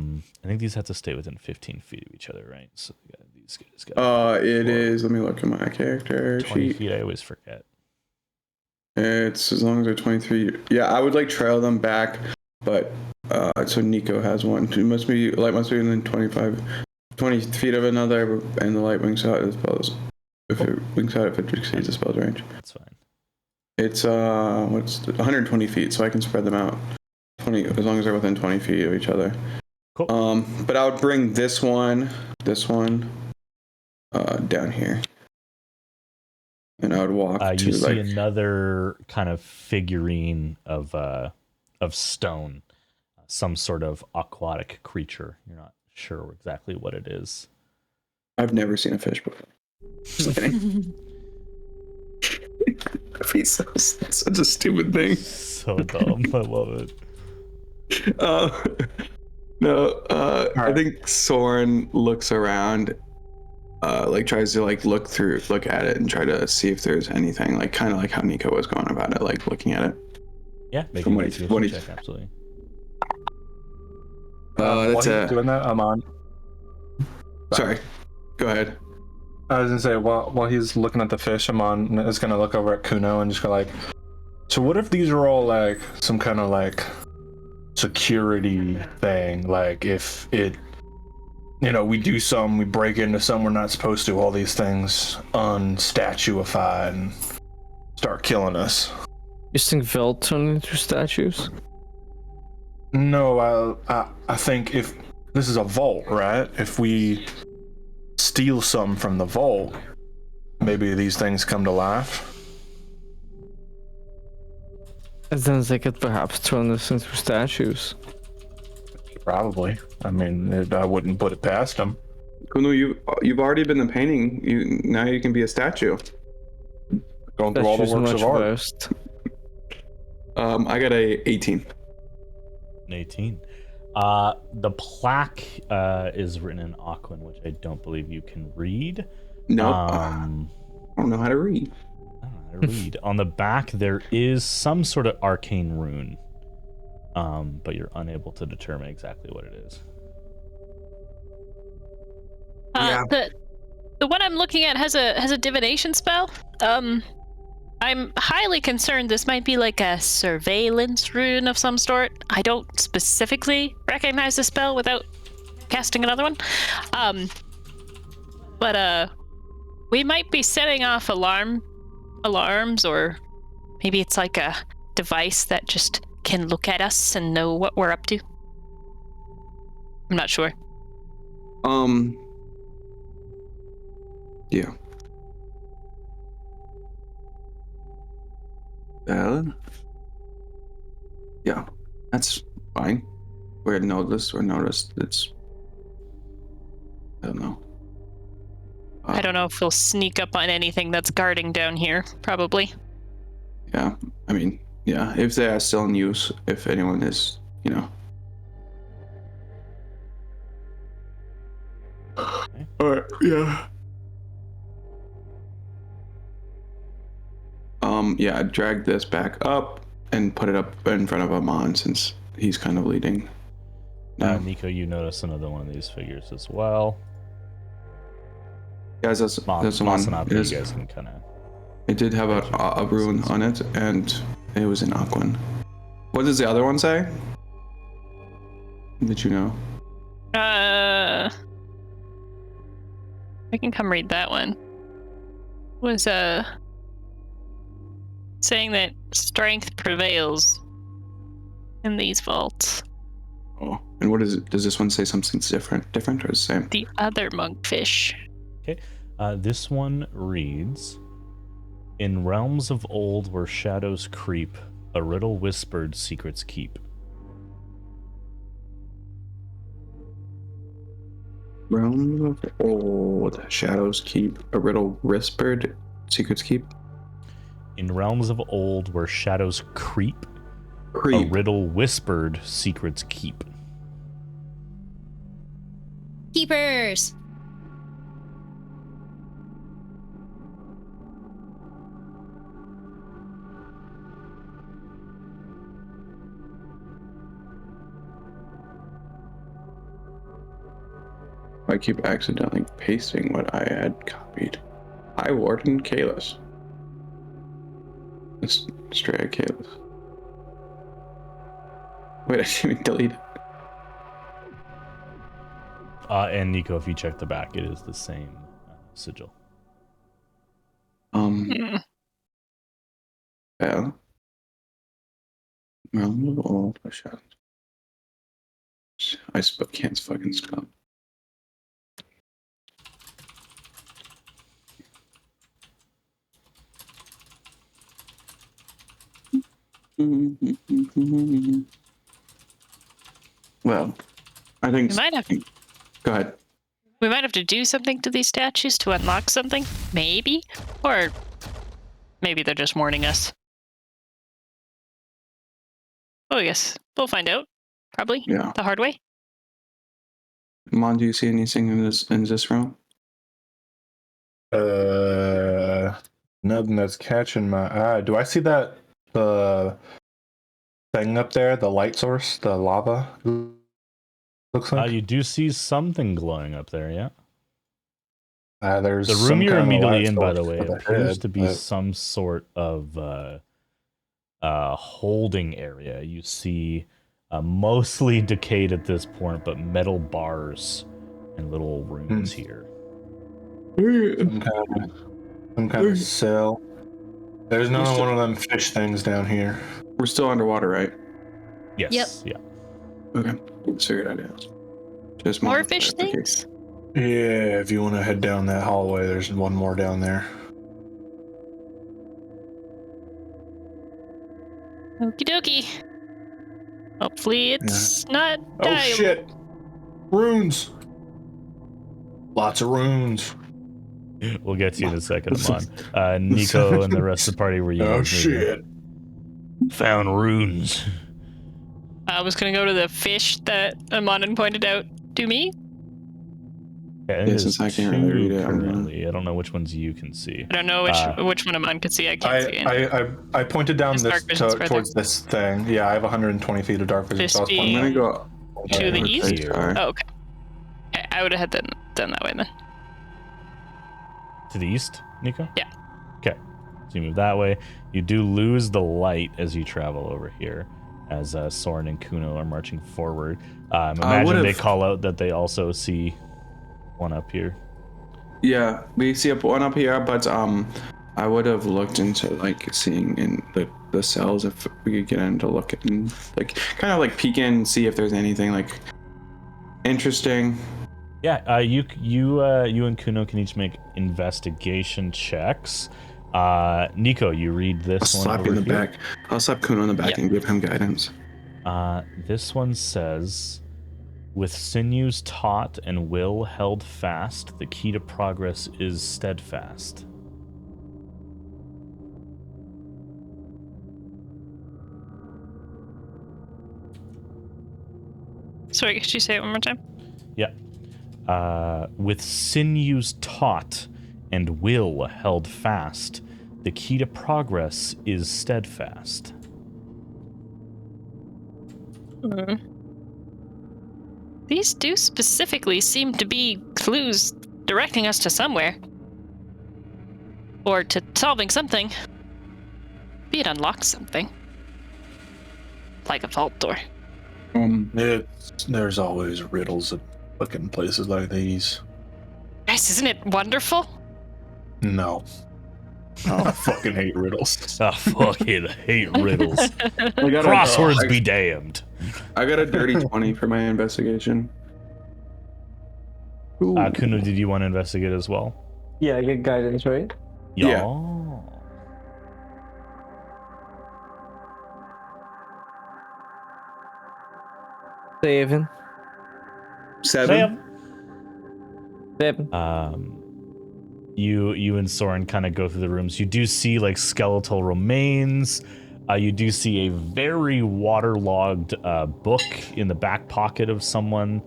think these have to stay within 15 feet of each other, right? So these guys got It is. Let me look at my character 20 sheet. feet. I always forget. It's as long as they're 23. Yeah, I would like trail them back, but so Nico has one. Light must be within 20 feet of another, and the light wings out as spells. If it wings out, if it exceeds the spell's range. That's fine. It's 120 feet, so I can spread them out. 20 as long as they're within 20 feet of each other. Cool. But I would bring this one, down here, and I would walk to You see another kind of figurine of stone, some sort of aquatic creature. You're not sure exactly what it is. I've never seen a fish before. Just kidding. Such a stupid thing. So dumb. I love it. I think Soren looks around, tries to look at it and try to see if there's anything, kind of like how Nico was going about it, looking at it. Yeah, make From an what investigation he's- check, absolutely. While That's he's doing that, I'm on. Sorry. Go ahead. I was gonna say, while he's looking at the fish, Amon is gonna look over at Kuno and just go like, so what if these are all like some kind of like security thing? Like if it, we do we break into some we're not supposed to, all these things unstatuify and start killing us. You think they'll turn into statues? No, I think if this is a vault, right? If we steal some from the vault, maybe these things come to life. And then they could perhaps turn us into statues. Probably. I mean, I wouldn't put it past them. Kuno, you've already been the painting. Now you can be a statue. Going through all the works of art. Worst. I got a 18. An 18. The plaque is written in Aquan, which I don't believe you can read. No, I don't know how to read. I don't know how to read. On the back, there is some sort of arcane rune, but you're unable to determine exactly what it is. The one I'm looking at has a divination spell. I'm highly concerned this might be like a surveillance rune of some sort. I don't specifically recognize the spell without casting another one. But we might be setting off alarms, or maybe it's like a device that just can look at us and know what we're up to. I'm not sure. Yeah. Yeah, that's fine. We're noticed. It's, I don't know. I don't know if we'll sneak up on anything that's guarding down here. Probably. Yeah, I mean, yeah, if they are still in use, if anyone is, Okay. Alright, yeah. Yeah, drag this back up and put it up in front of Amon since he's kind of leading. Nico, you notice another one of these figures as well. Guys, that's the one. You guys can kind of. It did have a rune on it, and it was in Aquan. What does the other one say? Did you know? I can come read that one. Was saying that strength prevails in these vaults. Oh, and what is it? Does this one say something different or the same? The other monkfish. Okay, this one reads: "In realms of old where shadows creep, a riddle whispered, secrets keep." Realms of old shadows keep, a riddle whispered, secrets keep. In realms of old where shadows creep, a riddle whispered, secrets keep. Keepers. I keep accidentally pasting what I had copied. Hi, Warden Kalis. It's straight at Kalis. Wait, I didn't even delete it. And Nico, if you check the back, it is the same sigil. Yeah. Realm of old shadows. I can't fucking spell. Well, I think. We might have. Go ahead. We might have to do something to these statues to unlock something, maybe, or maybe they're just warning us. Oh yes, we'll find out. Probably. Yeah. The hard way. Mon, do you see anything in this room? Nothing that's catching my eye. Do I see the thing up there, the light source, the lava? Looks like You do see something glowing up there, yeah. there's The room some you're kind of immediately light in, by source the way, for appears head, to be but- some sort of holding area. You see mostly decayed at this point, but metal bars and little rooms here. some kind of cell. There's another one of them fish things down here. We're still underwater, right? Yes. Yep. Yeah. Okay. That's a good idea. Just More fish things? Yeah, if you want to head down that hallway, there's one more down there. Okie dokie. Hopefully it's not Oh diable. shit! Runes! Lots of runes. We'll get to you in a second, Amon. Nico and the rest of the party were you Oh guys moving? shit. Found runes. I was gonna go to the fish that Amanen pointed out to me. Yeah, Yeah, since I can't really read it, I'm currently. I don't know which ones you can see. I don't know which one Amanen could see. I can't see any. I pointed down This this dark vision's further. towards this thing. Yeah, I have 120 feet of dark vision. This So I was being- pointing I'm gonna go To the okay, east? sorry. Oh, okay. I would have done that way then. To the east, Nico? Yeah. Okay. So you move that way. You do lose the light as you travel over here, as Soren and Kuno are marching forward. Imagine they call out that they also see one up here. Yeah, we see one up here, but I would have looked into like seeing in the cells if we could get in to look at and like kind of like peek in and see if there's anything like interesting. Yeah, you and Kuno can each make investigation checks. Nico, you read this I'll one slap you in over the here. back. I'll slap Kuno in the back and give him guidance. This one says, with sinews taut and will held fast, the key to progress is steadfast. Sorry, could you say it one more time? Yeah. With sinews taut and will held fast, the key to progress is steadfast. These do specifically seem to be clues directing us to somewhere. Or to solving something. Be it unlocks something. Like a vault door. There's always riddles at fucking places like these. Guys, isn't it wonderful? No. I fucking hate riddles. I fucking hate riddles. I got Crosswords be damned. I got a dirty 20 for my investigation. Kuno, did you want to investigate as well? Yeah, I get guidance, right? Yeah. Seven. 7. You and Soren kind of go through the rooms. You do see like skeletal remains. You do see a very waterlogged book in the back pocket of someone.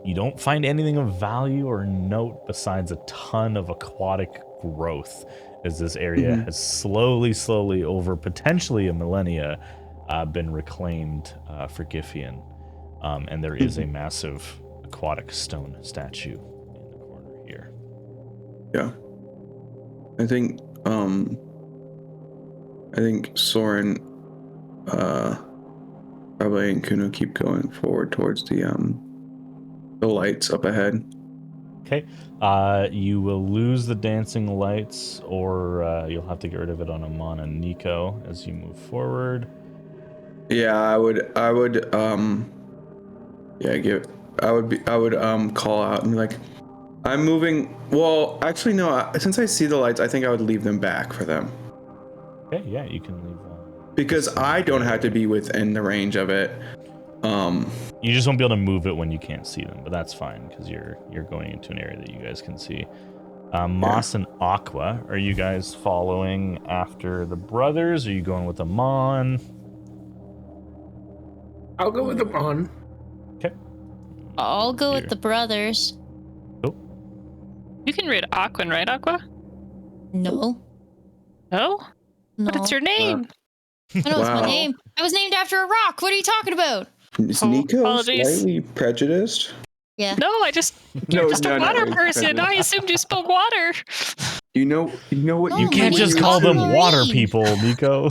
You don't find anything of value or note besides a ton of aquatic growth, as this area has slowly over potentially a millennia been reclaimed for Giffian. And there is a massive aquatic stone statue in the corner here. Yeah. I think Soren probably and Kuno keep going forward towards the lights up ahead. Okay. You will lose the dancing lights, or you'll have to get rid of it on Amon and Nico as you move forward. Yeah, I would call out and be like, I'm moving. Well, actually, no. Since I see the lights, I think I would leave them back for them. Okay, yeah, you can leave. Because I don't have to be within the range of it. You just won't be able to move it when you can't see them, but that's fine because you're going into an area that you guys can see. Moss and Aqua, are you guys following after the brothers? Are you going with Amon? I'll go with the Amon. Okay. I'll go with the brothers. You can read Aquan, right, Aqua? No. No? No. But it's your name. I know it's my Wow. name. I was named after a rock. What are you talking about? Is Nico apologies. slightly prejudiced? Yeah. No, you're just a water person. I assumed you spoke water. You know what? No, You can't Marine just is call them Marine. water people, Nico.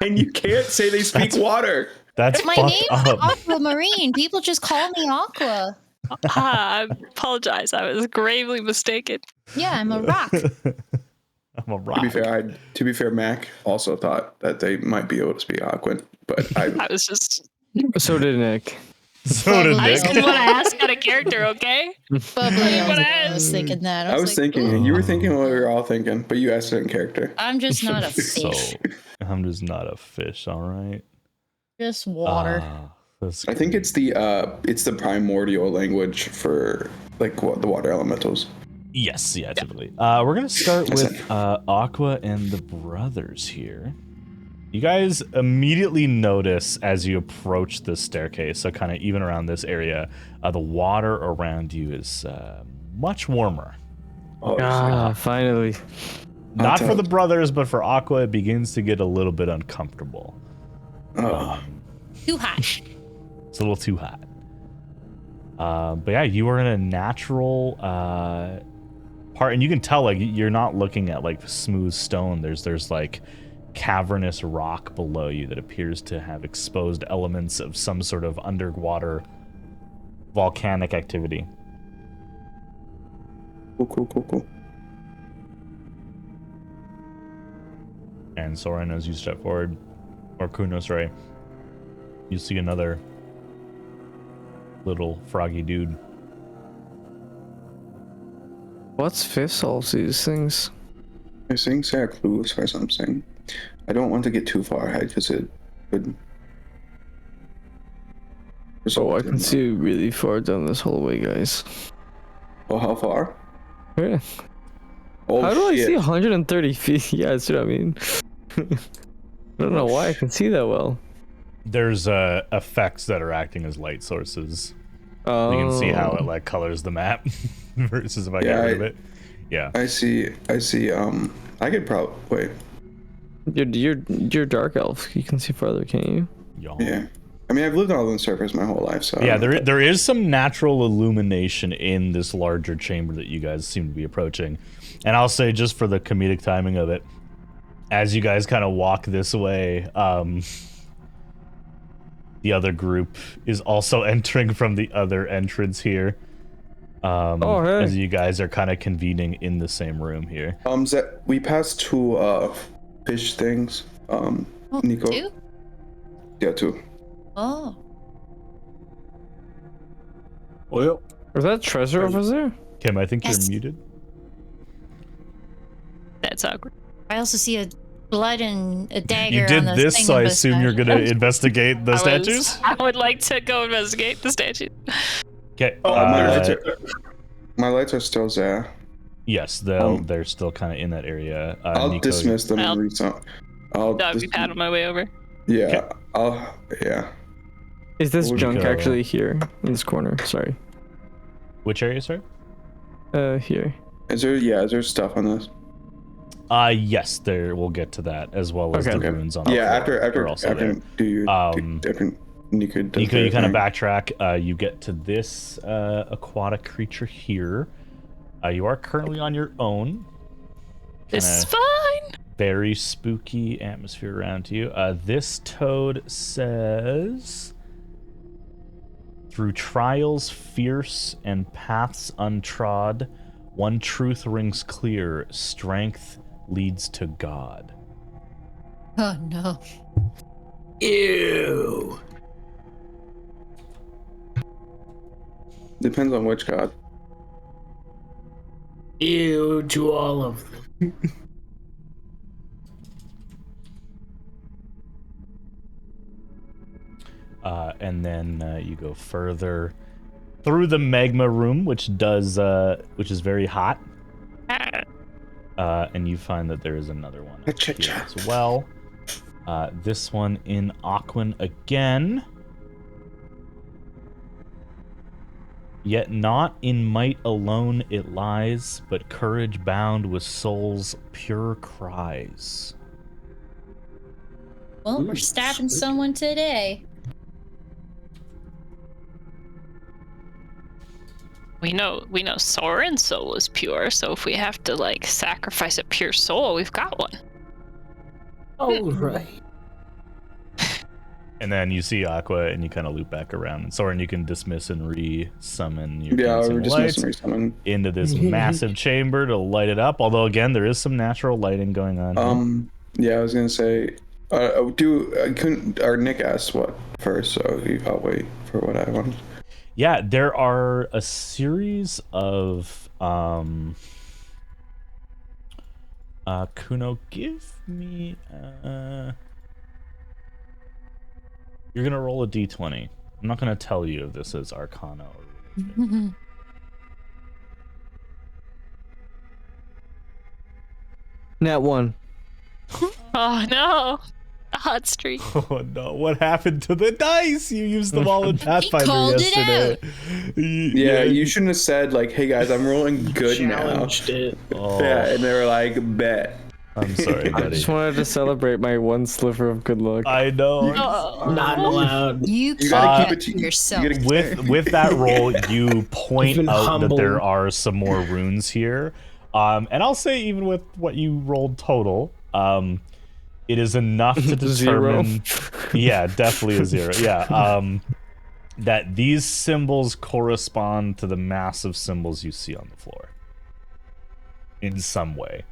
And you can't say they speak water. That's My fucked name's up. Aquamarine. People just call me Aqua. I apologize. I was gravely mistaken. Yeah, I'm a rock. I'm a rock. To be fair, Mac also thought that they might be able to speak Aquan, but I was just. So did Nick. So did I Nick. just didn't want to ask out of character, okay? Bubbly. What I was thinking that. I was like, thinking ooh, you were thinking what we were all thinking, but you asked it in character. I'm just not a So, fish. I'm just not a fish, all right? Just water. That's I think great. it's the primordial language for like what the water elementals. Yes, yeah, typically. We're gonna start with Aqua and the brothers here. You guys immediately notice as you approach the staircase, so kind of even around this area, the water around you is much warmer. Oh, Finally. Not for the brothers, but for Aqua, it begins to get a little bit uncomfortable. Too hot. It's a little too hot. But yeah, you are in a natural part, and you can tell like you're not looking at like smooth stone. There's like cavernous rock below you that appears to have exposed elements of some sort of underwater volcanic activity. Cool. And Soren, as you step forward, or Kronos, right, you see another little froggy dude. What's fifth all these things? I think say a clue as far as I'm saying. I don't want to get too far ahead because it would. Oh, I can see really far down this hallway, guys. Oh, how far? Yeah. Oh, How do I shit. see 130 feet? Yeah, that's what I mean. I don't know why I can see that well. There's effects that are acting as light sources. Oh. You can see how it like colors the map versus if I get rid of it. Yeah. I see. I could probably wait. You're dark elf. You can see farther, can't you? Yeah. I mean, I've lived on the surface my whole life, so. Yeah, there is some natural illumination in this larger chamber that you guys seem to be approaching. And I'll say, just for the comedic timing of it, as you guys kind of walk this way, the other group is also entering from the other entrance here. Hey. As you guys are kind of convening in the same room here. We passed two fish things. Nico. Two? Yeah, two. Oh. Well, Was that treasure over there? Kim, I think Yes. you're muted. That's awkward. I also see a blood and a dagger. You did on the this, thing so on I the assume side. you're gonna investigate the statues. I would like to go investigate the statue. Okay. My lights are still there. Yes, they're still kind of in that area. I'll Nico, dismiss them I'll- and reach out. I'll be pat on my way over. Yeah. Yeah. Is this Nico. junk actually here in this corner? Sorry. Which area, sir? Here. Is there stuff on this? Yes, we'll get to that as well as Okay. the runes on the Yeah. floor. After are also there. after Nico does Nico, you their kind of thing. backtrack. You get to this aquatic creature here. You are currently on your own. This is Kinda fine. very spooky atmosphere around you. This toad says, through trials fierce and paths untrod, one truth rings clear, strength leads to God. Oh no. Ew. Depends on which god. Ew to all of them. And then you go further through the magma room, which is very hot. And you find that there is another one here as well. This one in Aquan again. Yet not in might alone it lies, but courage bound with soul's pure cries. Well, we're stabbing someone today. We know Soren's soul is pure, so if we have to like sacrifice a pure soul, we've got one. All right. And then you see Aqua, and you kind of loop back around. And Soren, you can dismiss and re-summon your Yeah, dancing we're lights dismissing resummon. into this massive chamber to light it up. Although, again, there is some natural lighting going on here. Yeah, I was gonna say, Nick asked what first, so I'll wait for what I want. Yeah, there are a series of Kuno, give me you're gonna roll a d20. I'm not gonna tell you if this is Arcana or religion. Nat 1. Oh no, a hot streak. Oh no, what happened to the dice? You used them all in Pathfinder called it yesterday. Yeah, you shouldn't have said like, "Hey guys, I'm rolling good now." Challenged it. Oh, Yeah, and they were like, "Bet." I'm sorry, I buddy. just wanted to celebrate my one sliver of good luck. I know. Not allowed. You gotta keep keep it it to yourself. you gotta- With that roll, you point Even out that there humble. are some more runes here. And I'll say, even with what you rolled total, it is enough to determine. Yeah, definitely a 0. Yeah. That these symbols correspond to the massive symbols you see on the floor in some way.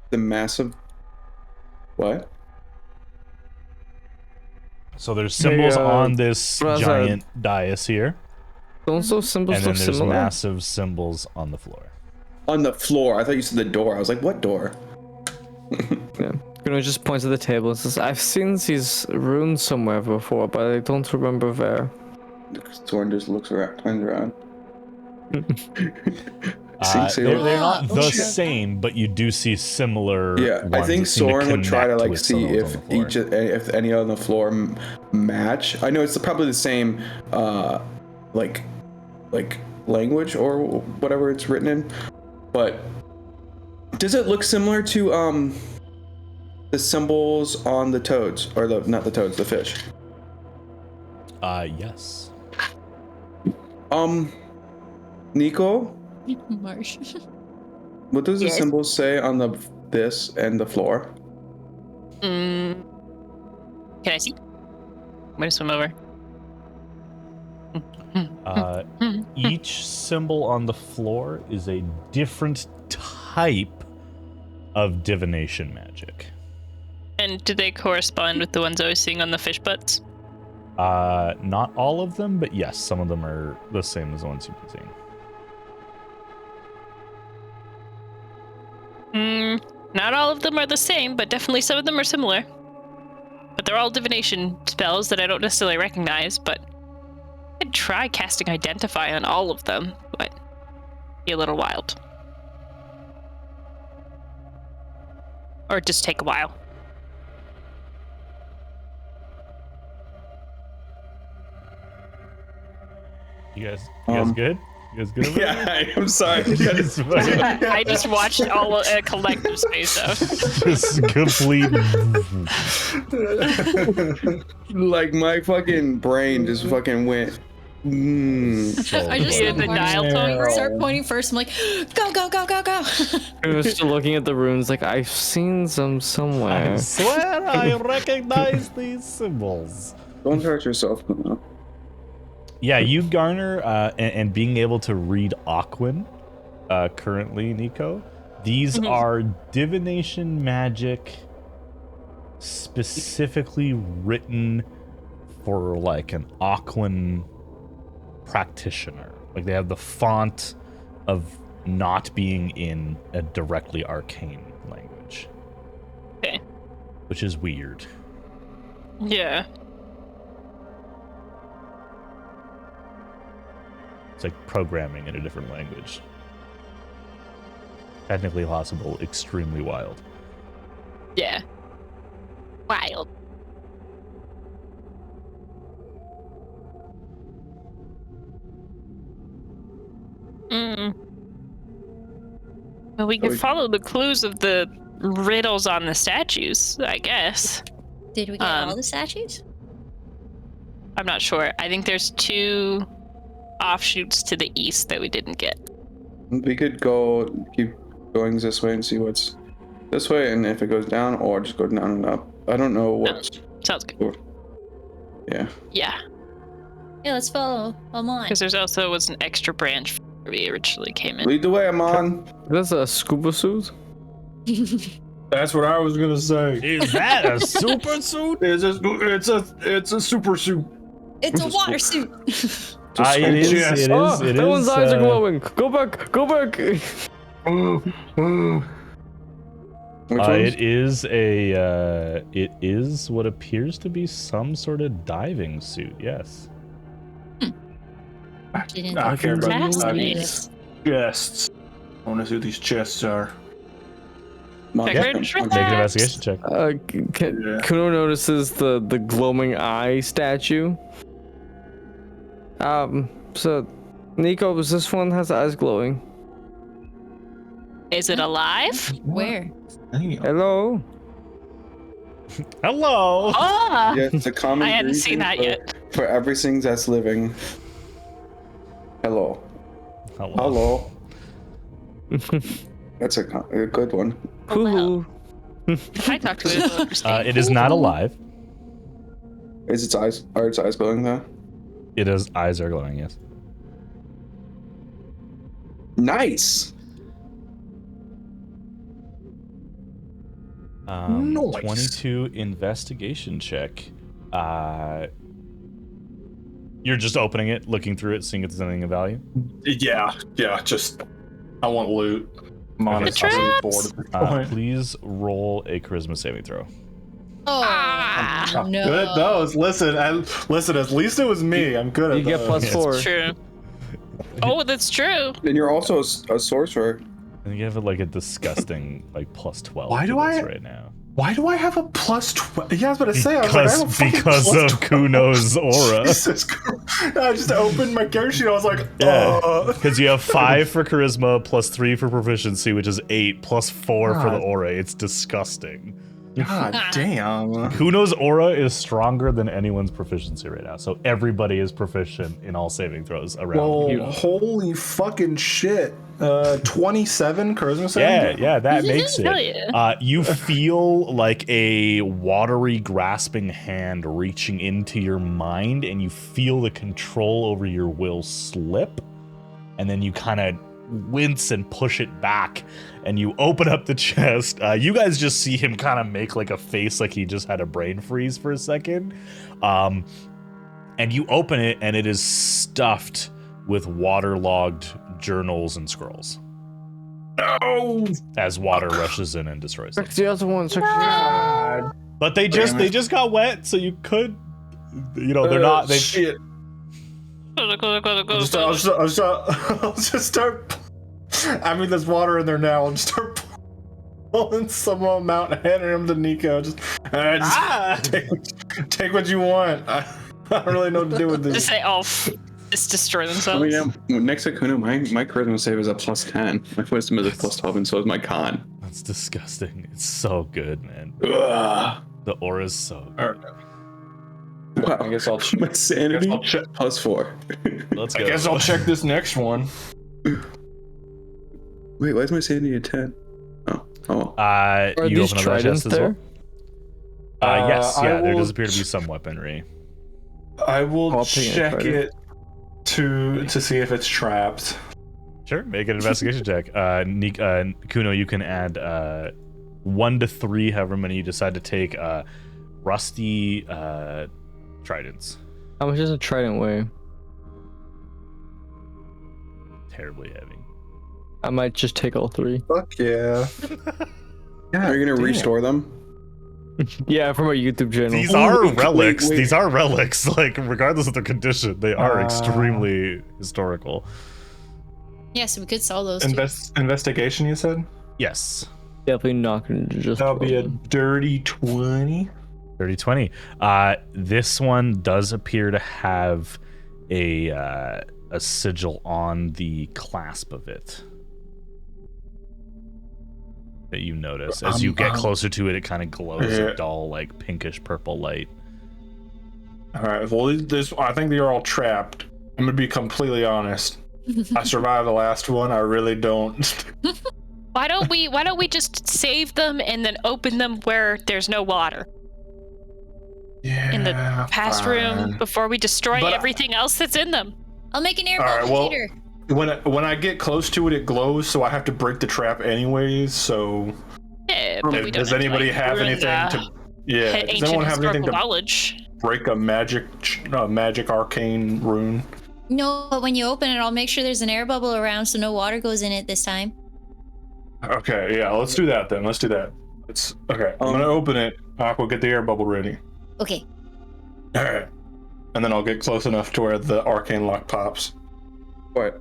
The massive. What? So there's symbols on this Razad. giant dais here, Don't those symbols and then look there's similar? massive symbols on the floor. On the floor. I thought you said the door. I was like, "What door?" Yeah. Kuno just points at the table and says, I've seen these runes somewhere before, but I don't remember where. Soren just looks around, turns around. They're not the same, but you do see similar. Yeah, I ones think that seem to Soren would try to connect like with see some of if those on the floor. if any on the floor match. I know it's probably the same, like language or whatever it's written in, but does it look similar to the symbols on the toads or not the toads, the fish? Yes. Nico, Marsh. what does the Yes. symbols say on this and the floor? Can I see? I'm gonna swim over. Each symbol on the floor is a different type of divination magic. And do they correspond with the ones I was seeing on the fish butts? Not all of them, but yes, some of them are the same as the ones you've been seeing. Not all of them are the same, but definitely some of them are similar. But they're all divination spells that I don't necessarily recognize, but I'd try casting Identify on all of them, but be a little wild. Or just take a while. You guys good? You guys good? Over there? Yeah, I'm sorry. I just watched all a collective space out. Just complete. Like my fucking brain just fucking went. I just Yeah, love the Marsh dial going, tone. start pointing first. I'm like, go, go, go, go, go. Kuno's still looking at the runes like, I've seen them I somewhere. swear I recognize these symbols. Don't hurt yourself. Kuno. Yeah, you garner and being able to read Aquin currently, Nico. These are divination magic specifically written for like an Aquin practitioner. Like they have the font of not being in a directly arcane language. Okay. Which is weird. Yeah. It's like programming in a different language. Technically possible, extremely wild. Yeah. Wild. Well, we can follow the clues of the riddles on the statues, I guess. Did we get all the statues? I'm not sure. I think there's 2 offshoots to the east that we didn't get. We could keep going this way and see what's this way, and if it goes down, or just go down and up. I don't know what's. Sounds good. Yeah. Yeah. Yeah, let's follow Amon. Because there's also was an extra branch where we originally came in. Lead the way, Amon. That's a scuba suit? That's what I was gonna say. Is that a super suit? It's a super suit. It's a water suit. It is. It is. That one's eyes are glowing. Go back. Go back. It is a. It is what appears to be some sort of diving suit. Yes. I care about Fascinating. these chests. I want to see what these chests are. Check Yeah. for Make an investigation check. Kuno notices the glowing eye statue. So, Nico, this one has eyes glowing. Is it alive? Where? Hello? Hello. Ah! Yeah, it's a common. I hadn't seen that greeting yet. For everything that's living. Hello. Hello. That's a good one. Hoo-hoo. If I talk to it, it'll understand. It is not alive. Is its eyes? Are its eyes glowing though? It is. Eyes are glowing. Yes. Nice. Nice. 22 investigation check. You're just opening it, looking through it, seeing if there's anything of value. Yeah. Just I want loot. I'm honestly traps! bored at this point. Please roll a charisma saving throw. Oh, no. Good at those. Listen. At least it was me. I'm good at You get those. +4. True. Oh, that's true. And you're also a sorcerer. I think you have like a disgusting like +12. Why do to this I- right now? Why do I have a +12? Yeah, I was about to say. I was like, I have a fucking Because of +12. Kuno's aura. Jesus Christ. I just opened my character sheet. I was like, Yeah, because you have 5 for charisma, +3 for proficiency, which is 8, +4 for the God. aura. It's disgusting. God damn. Kuno's aura is stronger than anyone's proficiency right now, so everybody is proficient in all saving throws around. Well, Kuno. holy fucking shit. 27 charisma saving? Yeah, that makes Hell it. yeah. You feel like a watery, grasping hand reaching into your mind, and you feel the control over your will slip, and then you kind of wince and push it back, and you open up the chest. You guys just see him kind of make like a face like he just had a brain freeze for a second. And you open it, and it is stuffed with waterlogged journals and scrolls. No! As water rushes in and destroys them. Check the other one. Check the God. But they just got wet, so you could, they're not. They Shit. I'll just start. I mean, there's water in there now. I'll just start pulling some of them out and handing them to Nico. Just take what you want. I don't really know what to do with Just this. say, just destroy I themselves. mean, yeah, next to Kuno, my charisma save is a +10. My wisdom is a +12, and so is my con. That's disgusting. It's so good, man. Ugh. The aura's so. Wow. I guess I'll My sanity I'll check. +4. Let's go. I guess I'll check this next one. Wait, why is my sanity at 10? Oh. Are You these open another chest tridents as there? well? Yes, I there will does appear to be some weaponry. I will I'll ping it check right it to see if it's trapped. Sure, make an investigation check. Kuno, you can add 1 to 3, however many you decide to take. Rusty tridents. How much does a trident weigh? Terribly heavy. I might just take all 3. Fuck yeah. Are you going to restore them? Yeah, from our YouTube channel. These are wait, relics. wait. These are relics. Like, regardless of their condition, they are extremely historical. Yeah, so we could sell those. too. Investigation, you said? Yes. Definitely not going to just. That'll be a roll them. dirty 20. 30-20. This one does appear to have a sigil on the clasp of it. that you notice. As you get closer to it, it kind of glows a dull, like pinkish purple light. All right. Well, I think they're all trapped. I'm gonna be completely honest. I survived the last one. I really don't. Why don't we just save them and then open them where there's no water? Yeah. In the past room before we destroy everything else that's in them. I'll make an air bubble heater. When I get close to it, it glows, so I have to break the trap anyways. So, does anybody have anything to? Yeah, does anyone have anything to knowledge? Break a magic arcane rune? No, but when you open it, I'll make sure there's an air bubble around so no water goes in it this time. Okay, yeah, let's do that then. Let's do that. Okay. I'm gonna open it. Aqua, get the air bubble ready. Okay. All right, and then I'll get close enough to where the arcane lock pops. What?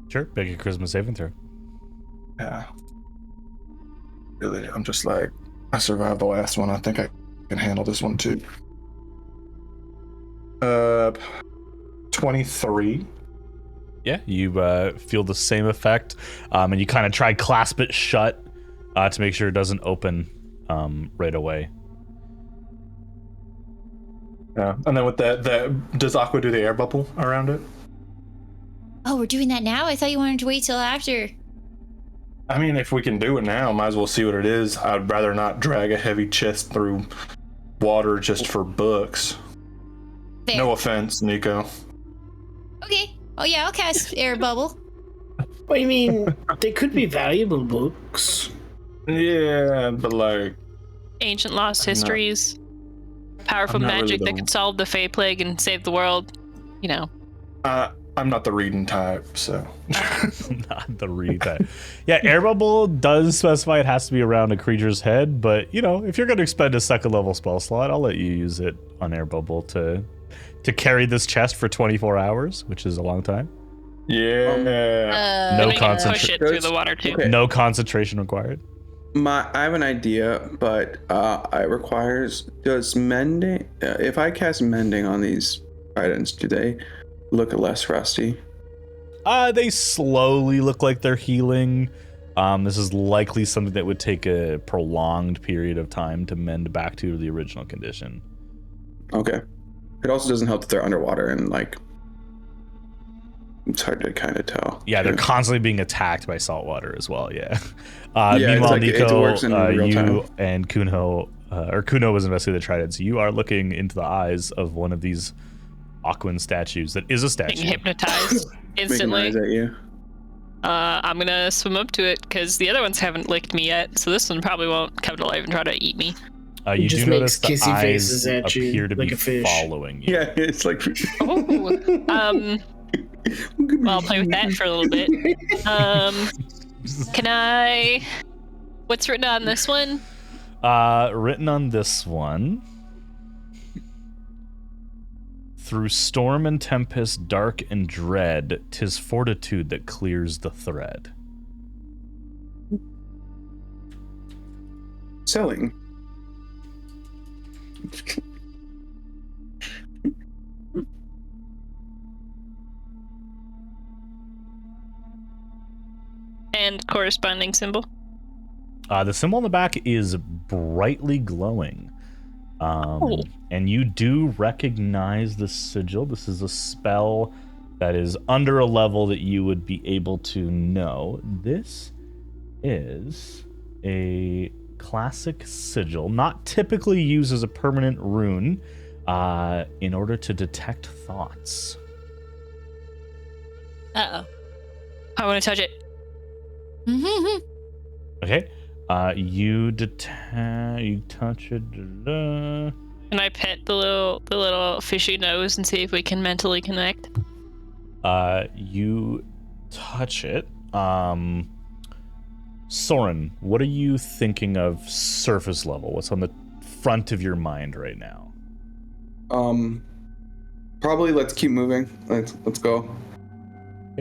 Sure. Make a charisma saving throw. Yeah. Really, I'm just like, I survived the last one. I think I can handle this one too. 23. Yeah, you feel the same effect, and you kind of try clasp it shut to make sure it doesn't open right away. Yeah, and then with that, does Aqua do the air bubble around it? Oh, we're doing that now? I thought you wanted to wait till after. I mean, if we can do it now, might as well see what it is. I'd rather not drag a heavy chest through water just for books. Fair. No offense, Nico. Okay. Oh yeah, I'll cast air bubble. Well, I mean, they could be valuable books. Yeah, but like... Ancient lost histories. Powerful magic that could solve the Fey Plague and save the world. You know. I'm not the reading type, so. Not the read type. Yeah, air bubble does specify it has to be around a creature's head, but you know, if you're going to expend a second level spell slot, I'll let you use it on air bubble to carry this chest for 24 hours, which is a long time. Yeah. No push it through the water too. Okay. No concentration required. I have an idea, but it requires, does mending, if I cast mending on these tridents, do they look less rusty? They slowly look like they're healing. This is likely something that would take a prolonged period of time to mend back to the original condition. Okay. It also doesn't help that they're underwater and like, it's hard to kind of tell. Yeah, they're constantly being attacked by salt water as well, yeah. Yeah, meanwhile, like, Nico, you time. And Kuno, Kuno was investigating the tridents. You are looking into the eyes of one of these Aquan statues that is a statue. Being hypnotized instantly. Making eyes at you. I'm gonna swim up to it because the other ones haven't licked me yet, so this one probably won't come to life and try to eat me. You just do notice makes the kissy eyes faces at you appear to like be a fish. following you. Yeah, it's like. Oh, well, I'll play with that for a little bit. Can I? What's written on this one? Written on this one. Through storm and tempest, dark and dread, 'tis fortitude that clears the thread. Selling. And corresponding symbol. The symbol on the back is brightly glowing. And you do recognize the sigil. This is a spell that is under a level that you would be able to know. This is a classic sigil, not typically used as a permanent rune, in order to detect thoughts. Uh-oh. I want to touch it. Okay. You touch it. Can I pet the little fishy nose and see if we can mentally connect? You touch it. Soren, what are you thinking of surface level? What's on the front of your mind right now? Probably let's keep moving. Let's go.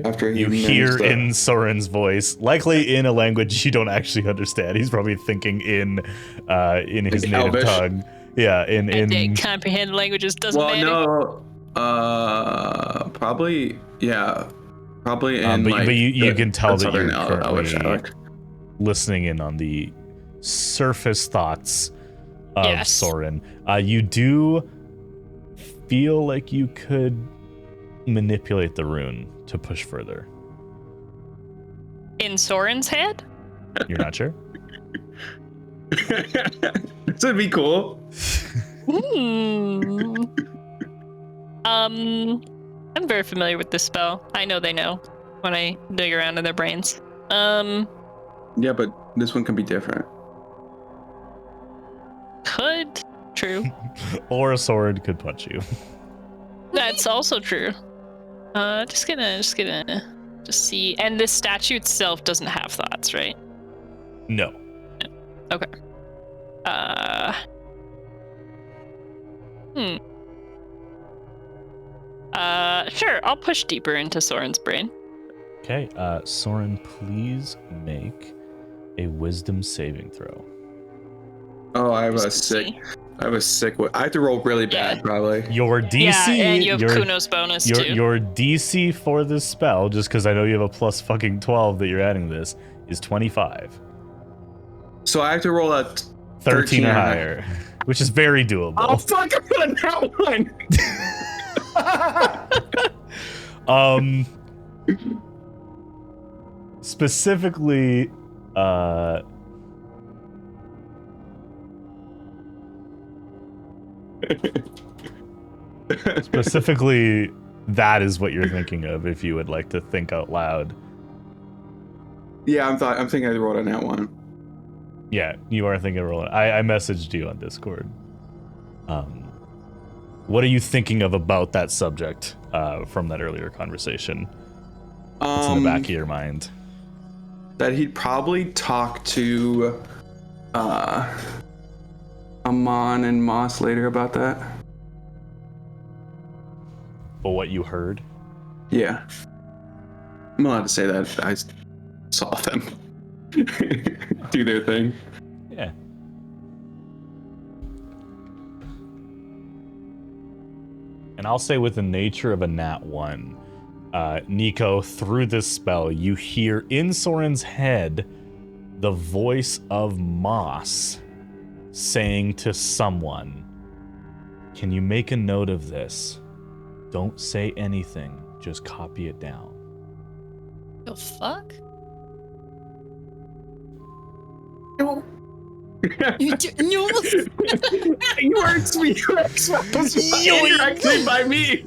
After you hear in Soren's voice, likely in a language you don't actually understand. He's probably thinking in his native Elvish tongue. Yeah, I didn't comprehend languages. Doesn't matter. Well, no. Probably, yeah. Probably in but you can tell that you're Elvish. listening in on the surface thoughts of Yes. Soren. You do feel like you could manipulate the rune to push further. In Soren's head? You're not sure? This would be cool. I'm very familiar with this spell. I know they know when I dig around in their brains. Yeah, but this one can be different. Could. True. Or a sword could punch you. That's also true. Just gonna see. And this statue itself doesn't have thoughts, right? No. Okay. Sure, I'll push deeper into Soren's brain. Okay, Soren, please make a wisdom saving throw. Oh, I have Just a to sick. see. I have a sick. I have to roll really bad, Yeah. probably. Your DC, Yeah, and you have your, Kronos bonus too. your DC for this spell, just because I know you have a plus fucking 12 that you're adding this, is 25. So I have to roll a 13 or higher, which is very doable. Oh fuck! I put a nat one. Specifically, that is what you're thinking of. If you would like to think out loud. Yeah, I'm thinking I rolled a nat one. Yeah, you are thinking of rolling. I messaged you on Discord. What are you thinking of about that subject from that earlier conversation? What's in the back of your mind? That he'd probably talk to Amon and Moss later about that. But what you heard? Yeah. I'm allowed to say that. I saw them do their thing. Yeah. And I'll say with the nature of a nat 1, Nico, through this spell, you hear in Soren's head the voice of Moss saying to someone, "Can you make a note of this? Don't say anything, just copy it down." The fuck? No. You do, no. You hurt me. Indirectly by me.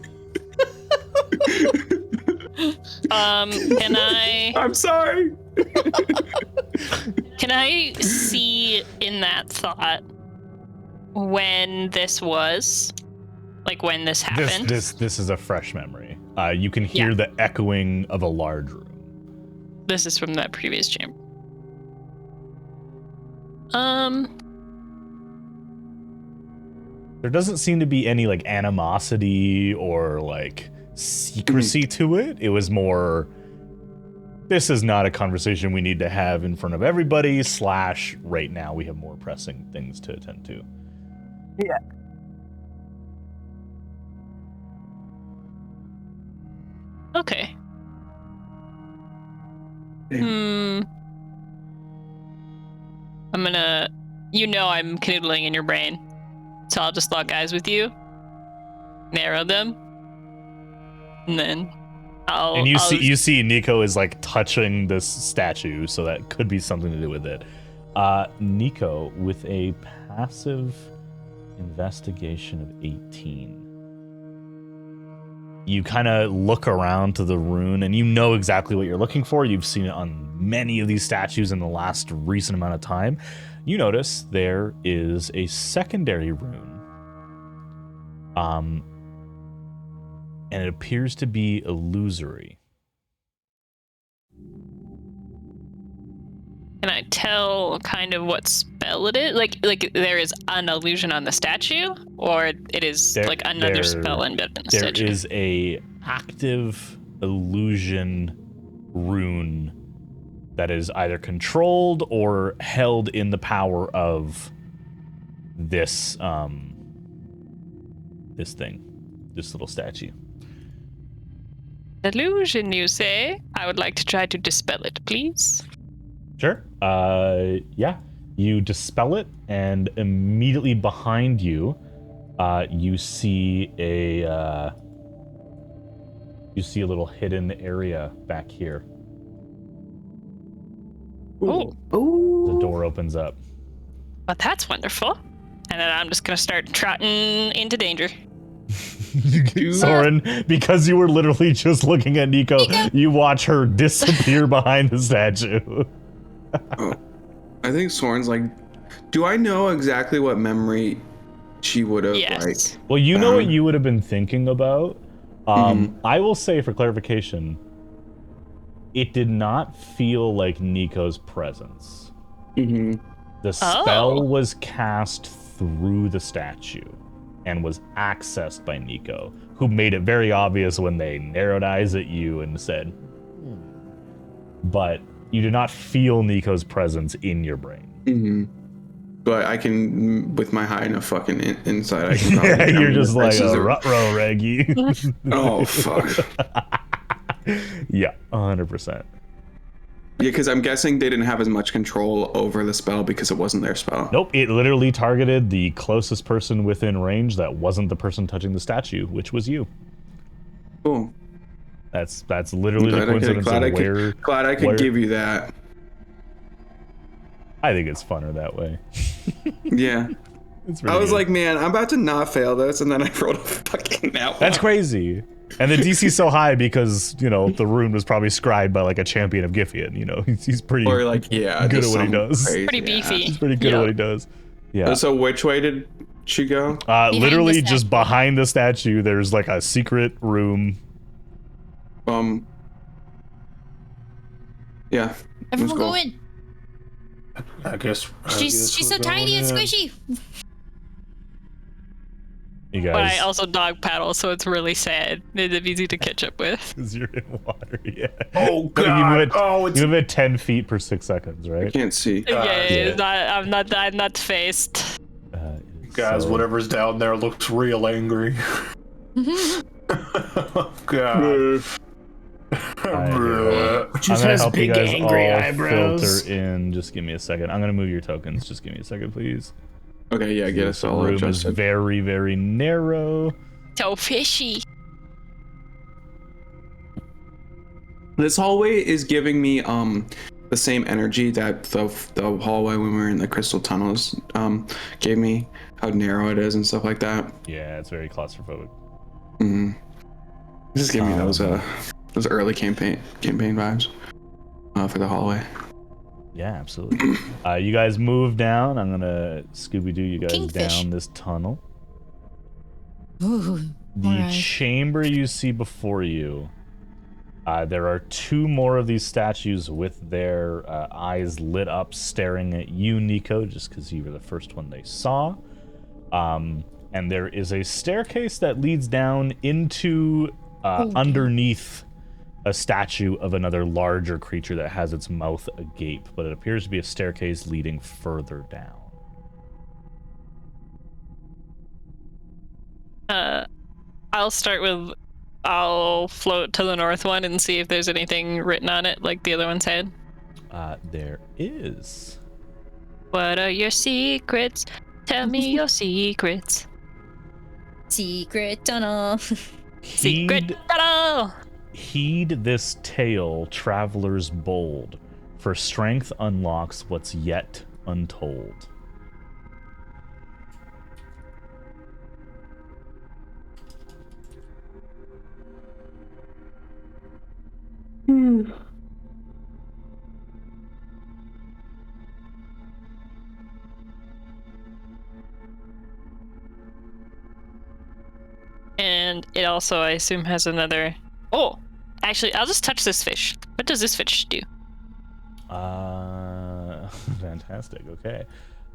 Can I? I'm sorry. Can I see in that thought when this was? Like when this happened? This is a fresh memory. You can hear the echoing of a large room. This is from that previous chamber. There doesn't seem to be any like animosity or like secrecy to it. It was more, this is not a conversation we need to have in front of everybody, / right now we have more pressing things to attend to. Yeah. Okay. I'm gonna, I'm canoodling in your brain, so I'll just lock eyes with you, narrow them, and then you see Nico is like touching this statue, so that could be something to do with it. Nico with a passive investigation of 18. You kind of look around to the rune and you know exactly what you're looking for. You've seen it on many of these statues in the last recent amount of time. You notice there is a secondary rune. And it appears to be illusory. Can I tell kind of what spell it is? Like there is an illusion on the statue, or it is like another spell embedded in the statue? There is a active illusion rune that is either controlled or held in the power of this this little statue. Illusion, you say? I would like to try to dispel it, please. Sure. Yeah. You dispel it, and immediately behind you, you see a little hidden area back here. Oh. The door opens up. Well, that's wonderful. And then I'm just gonna start trotting into danger. Soren, because you were literally just looking at Nico, you watch her disappear behind the statue. I think Soren's like, do I know exactly what memory she would have like? Well, you know what you would have been thinking about. I will say for clarification, it did not feel like Nico's presence. The spell was cast through the statue and was accessed by Nico, who made it very obvious when they narrowed eyes at you and said, but you do not feel Nico's presence in your brain. But I can, with my high enough fucking insight, I can you're just like a rut-row, Reggie. Oh, fuck. Yeah, 100%. Yeah, because I'm guessing they didn't have as much control over the spell because it wasn't their spell. Nope, it literally targeted the closest person within range that wasn't the person touching the statue, which was you. Cool. That's literally the coincidence of where... Glad I could give you that. I think it's funner that way. Yeah. I was good. like, man, I'm about to not fail this, and then I rolled a fucking out. That's crazy. And the DC's so high because, you know, the rune was probably scribed by like a champion of Giffian, you know. He's pretty or like, yeah, good at what he does. Pretty beefy. He's pretty good at what he does. Yeah. So which way did she go? Literally just behind the statue, there's like a secret room. Yeah. Everyone go in. I guess She's so tiny and squishy. You guys. But I also dog paddle, so it's really sad. It's easy to catch up with. Because you're in water, yeah. Oh, God. You move at 10 feet per 6 seconds, right? I can't see. I'm not faced. Guys, whatever's down there looks real angry. Oh, God. Just has big angry eyebrows. Filter in. Just give me a second. I'm gonna move your tokens. Just give me a second, please. Okay, yeah, get us all room adjusted. is very, very narrow. So fishy. This hallway is giving me the same energy that the hallway when we were in the crystal tunnels gave me. How narrow it is and stuff like that. Yeah, it's very claustrophobic. Just give me those early campaign vibes for the hallway. Yeah, absolutely. You guys move down. I'm gonna Scooby-Doo you guys down this tunnel. Ooh, the chamber you see before you, there are two more of these statues with their eyes lit up staring at you, Nico, just because you were the first one they saw. And there is a staircase that leads down into underneath a statue of another larger creature that has its mouth agape, but it appears to be a staircase leading further down. I'll float to the north one and see if there's anything written on it like the other ones had. There is. What are your secrets? Tell me your secrets. Secret tunnel. Secret tunnel! Heed this tale, travelers bold, for strength unlocks what's yet untold. And it also, I assume, has another... Oh! Actually, I'll just touch this fish. What does this fish do? Fantastic. Okay.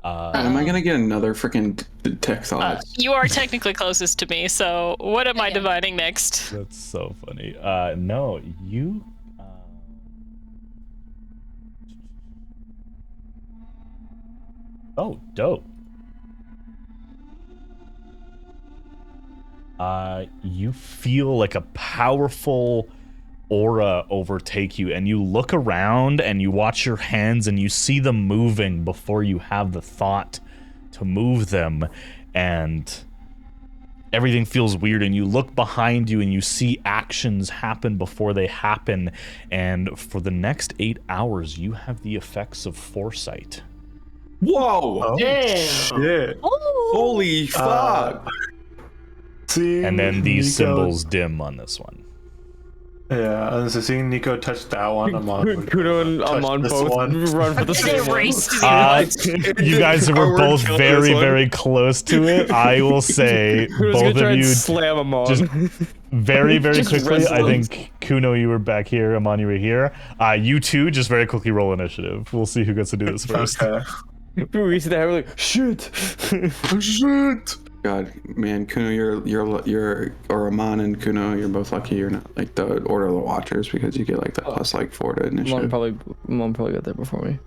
Am I gonna get another freaking tech thoughts? You are technically closest to me, so what am I divining next? That's so funny. No, you... Oh, dope. You feel like a powerful aura overtake you, and you look around and you watch your hands and you see them moving before you have the thought to move them, and everything feels weird, and you look behind you and you see actions happen before they happen, and for the next 8 hours you have the effects of foresight. Whoa! Oh, Damn. shit. Holy fuck! Seeing And then these Nico- symbols dim on this one. Yeah, I was seeing Nico touch that one. Amon Kuno and Amon both run for the same one. Race to the You guys were Our word both killed very, this one. very close to it. I will say, Kuno's gonna both try of and you, slam Amon. just very, very Just quickly. I wrestling. think Kuno, you were back here. Amon, you were here. You two, just very quickly roll initiative. We'll see who gets to do this first. Okay. We used to have like shit. Shit. God, man, Kuno, you're or Amon and Kuno, you're both lucky you're not like the Order of the Watchers, because you get like that plus like 4 to initiative. Mom probably got there before me.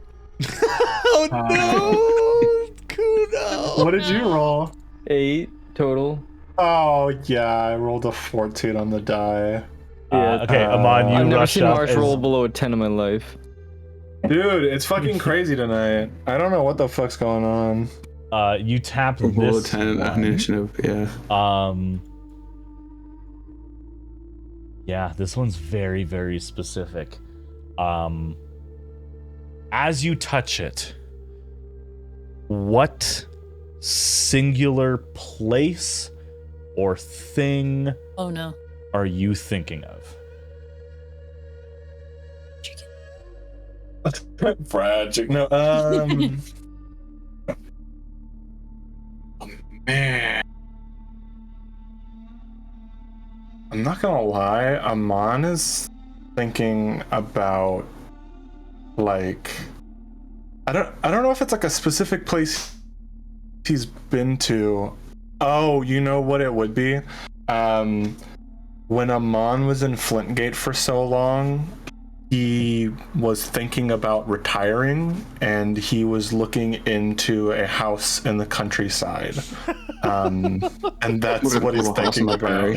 Oh no, Kuno! What did you roll? 8 total. Oh yeah, I rolled a 14 on the die. Yeah. Okay, Amon, you I've never rush seen up. Marsh as- roll below a 10 in my life. Dude, it's fucking crazy tonight. I don't know what the fuck's going on. You tap Roll a this 10 one. initiative, yeah. Yeah, this one's very, very specific. As you touch it, what singular place or thing Oh no. are you thinking of? Tragic. No, man. I'm not gonna lie, Amon is thinking about like I don't know if it's like a specific place he's been to. Oh, you know what it would be? When Amon was in Flintgate for so long, he was thinking about retiring, and he was looking into a house in the countryside. And that's what he's thinking about.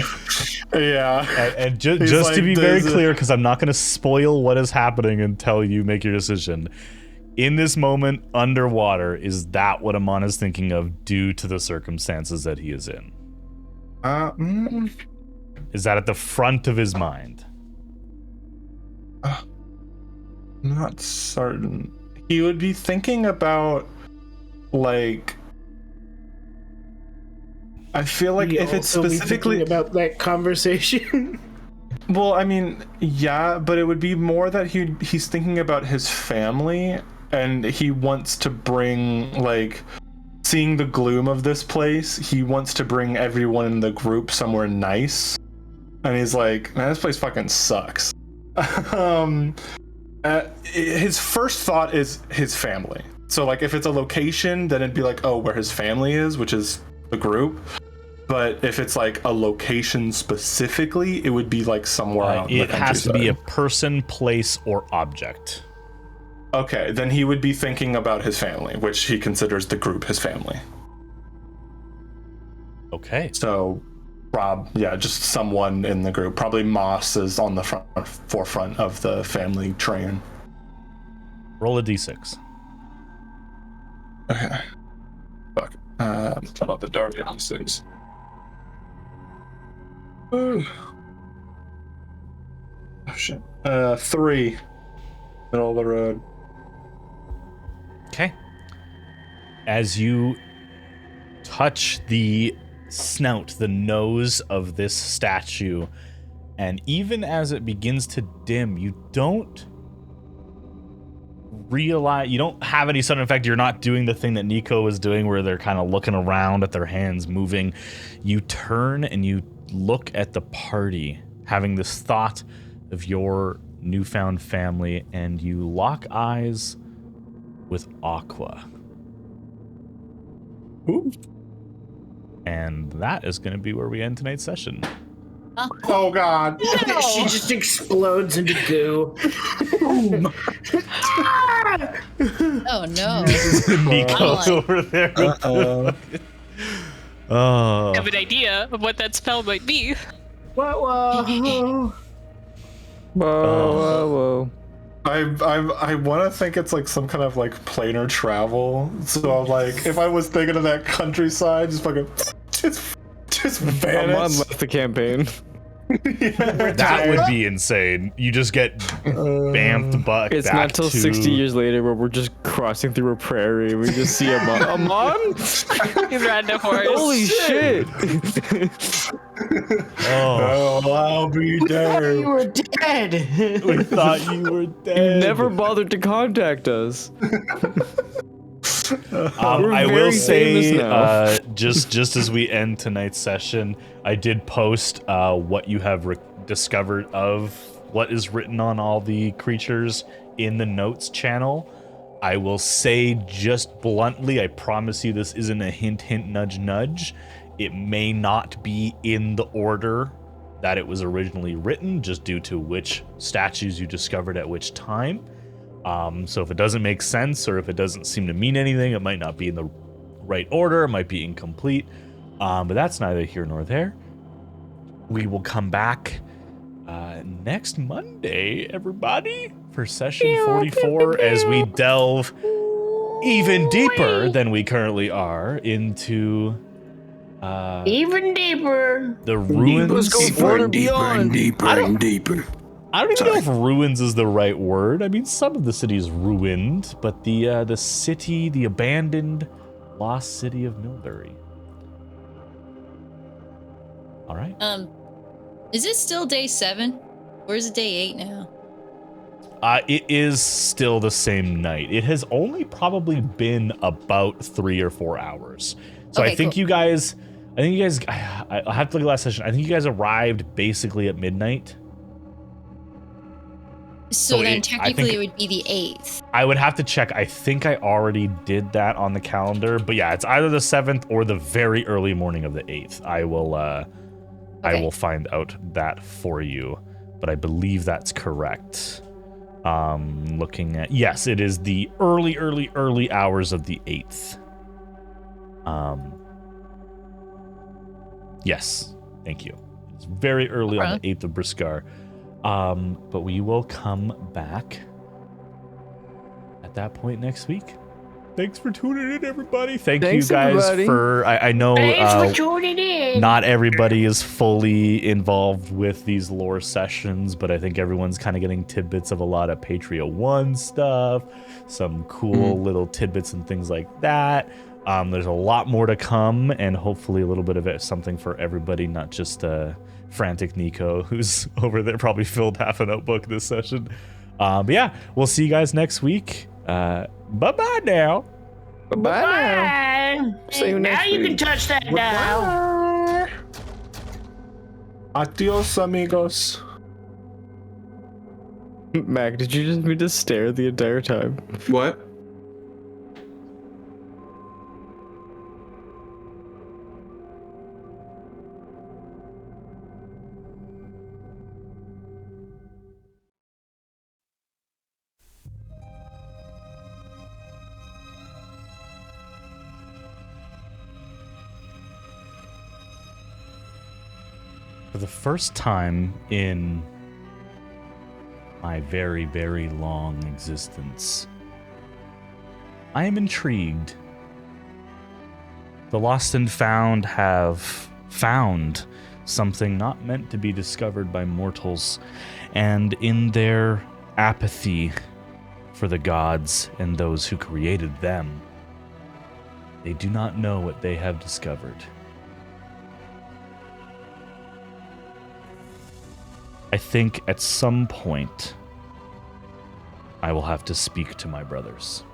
Yeah. And just He's to be like, very there's a- clear, because I'm not going to spoil what is happening until you make your decision. In this moment, underwater, is that what Amon is thinking of due to the circumstances that he is in? Is that at the front of his mind? Not certain. He would be thinking about, like, I feel like He if it's also be specifically thinking about that conversation. well, I mean, yeah, but it would be more that he's thinking about his family, and he wants to bring, like, seeing the gloom of this place, he wants to bring everyone in the group somewhere nice, and he's like, man, this place fucking sucks. His first thought is his family. So, like, if it's a location, then it'd be like, oh, where his family is, which is the group. But if it's like a location specifically, it would be like somewhere out in the It has to be a countryside. person, place, or object. Okay, then he would be thinking about his family, which he considers the group his family. Okay. So, Rob, yeah, just someone in the group. Probably Moss is on the forefront of the family train. Roll a d6. Okay. Fuck. How about the dark d6? Oh shit. 3. Middle of the road. Okay. As you touch the snout, the nose of this statue, and even as it begins to dim, you don't realize, you don't have any sudden effect. You're not doing the thing that Nico was doing where they're kind of looking around at their hands moving. You turn and you look at the party, having this thought of your newfound family, and you lock eyes with Aqua. Ooh. And that is going to be where we end tonight's session. Oh god. She just explodes into goo. Oh no. Nico's over there. Uh-oh. Oh. I have an idea of what that spell might be. Whoa. Whoa. I want to think it's like some kind of like planar travel. So like, if I was thinking of that countryside, just fucking, just vanish. Amon left the campaign. That would be insane. You just get bamfed back. It's not till 60 years later where we're just crossing through a prairie. We just see Amon. He's riding a horse. Holy shit! Oh, I'll be there. You were dead. we thought you were dead. Never bothered to contact us. I will very say, famous now. just as we end tonight's session, I did post what you have discovered of what is written on all the creatures in the notes channel. I will say just bluntly, I promise you this isn't a hint, hint, nudge, nudge. It may not be in the order that it was originally written, just due to which statues you discovered at which time. So if it doesn't make sense or if it doesn't seem to mean anything, it might not be in the right order, it might be incomplete. But that's neither here nor there. We will come back next Monday, everybody, for session 44 as we delve even deeper than we currently are into Even deeper. the ruins. Deeper and deeper and deeper and deeper. I don't even know if ruins is the right word. I mean, some of the city is ruined, but the city, the abandoned, lost city of Milbury. All right. Is it still day 7? Or is it day 8 now? It is still the same night. It has only probably been about 3 or 4 hours. So Okay, I think cool. you guys, I have to look at last session. I think you guys arrived basically at midnight. So then I technically think it would be the 8th. I would have to check. I think I already did that on the calendar, but yeah, it's either the 7th or the very early morning of the 8th. I will find out that for you, but I believe that's correct. Looking at, yes, it is the early hours of the 8th. Yes, thank you. It's very early on the 8th of Briscar. But we will come back at that point next week. Thanks for tuning in, everybody. Thanks you guys everybody. for. I know Thanks for tuning in. not everybody is fully involved with these lore sessions, but I think everyone's kind of getting tidbits of a lot of Patria 1 stuff, some cool little tidbits and things like that. There's a lot more to come, and hopefully a little bit of it, something for everybody, not just frantic Nico, who's over there probably filled half a notebook this session. But yeah, we'll see you guys next week. Bye-bye now. Bye. See you Now next you can week. touch that dial. Adios, amigos. Mac, did you just mean to stare the entire time? What? For the first time in my very, very long existence, I am intrigued. The lost and found have found something not meant to be discovered by mortals, and in their apathy for the gods and those who created them, they do not know what they have discovered. I think at some point I will have to speak to my brothers.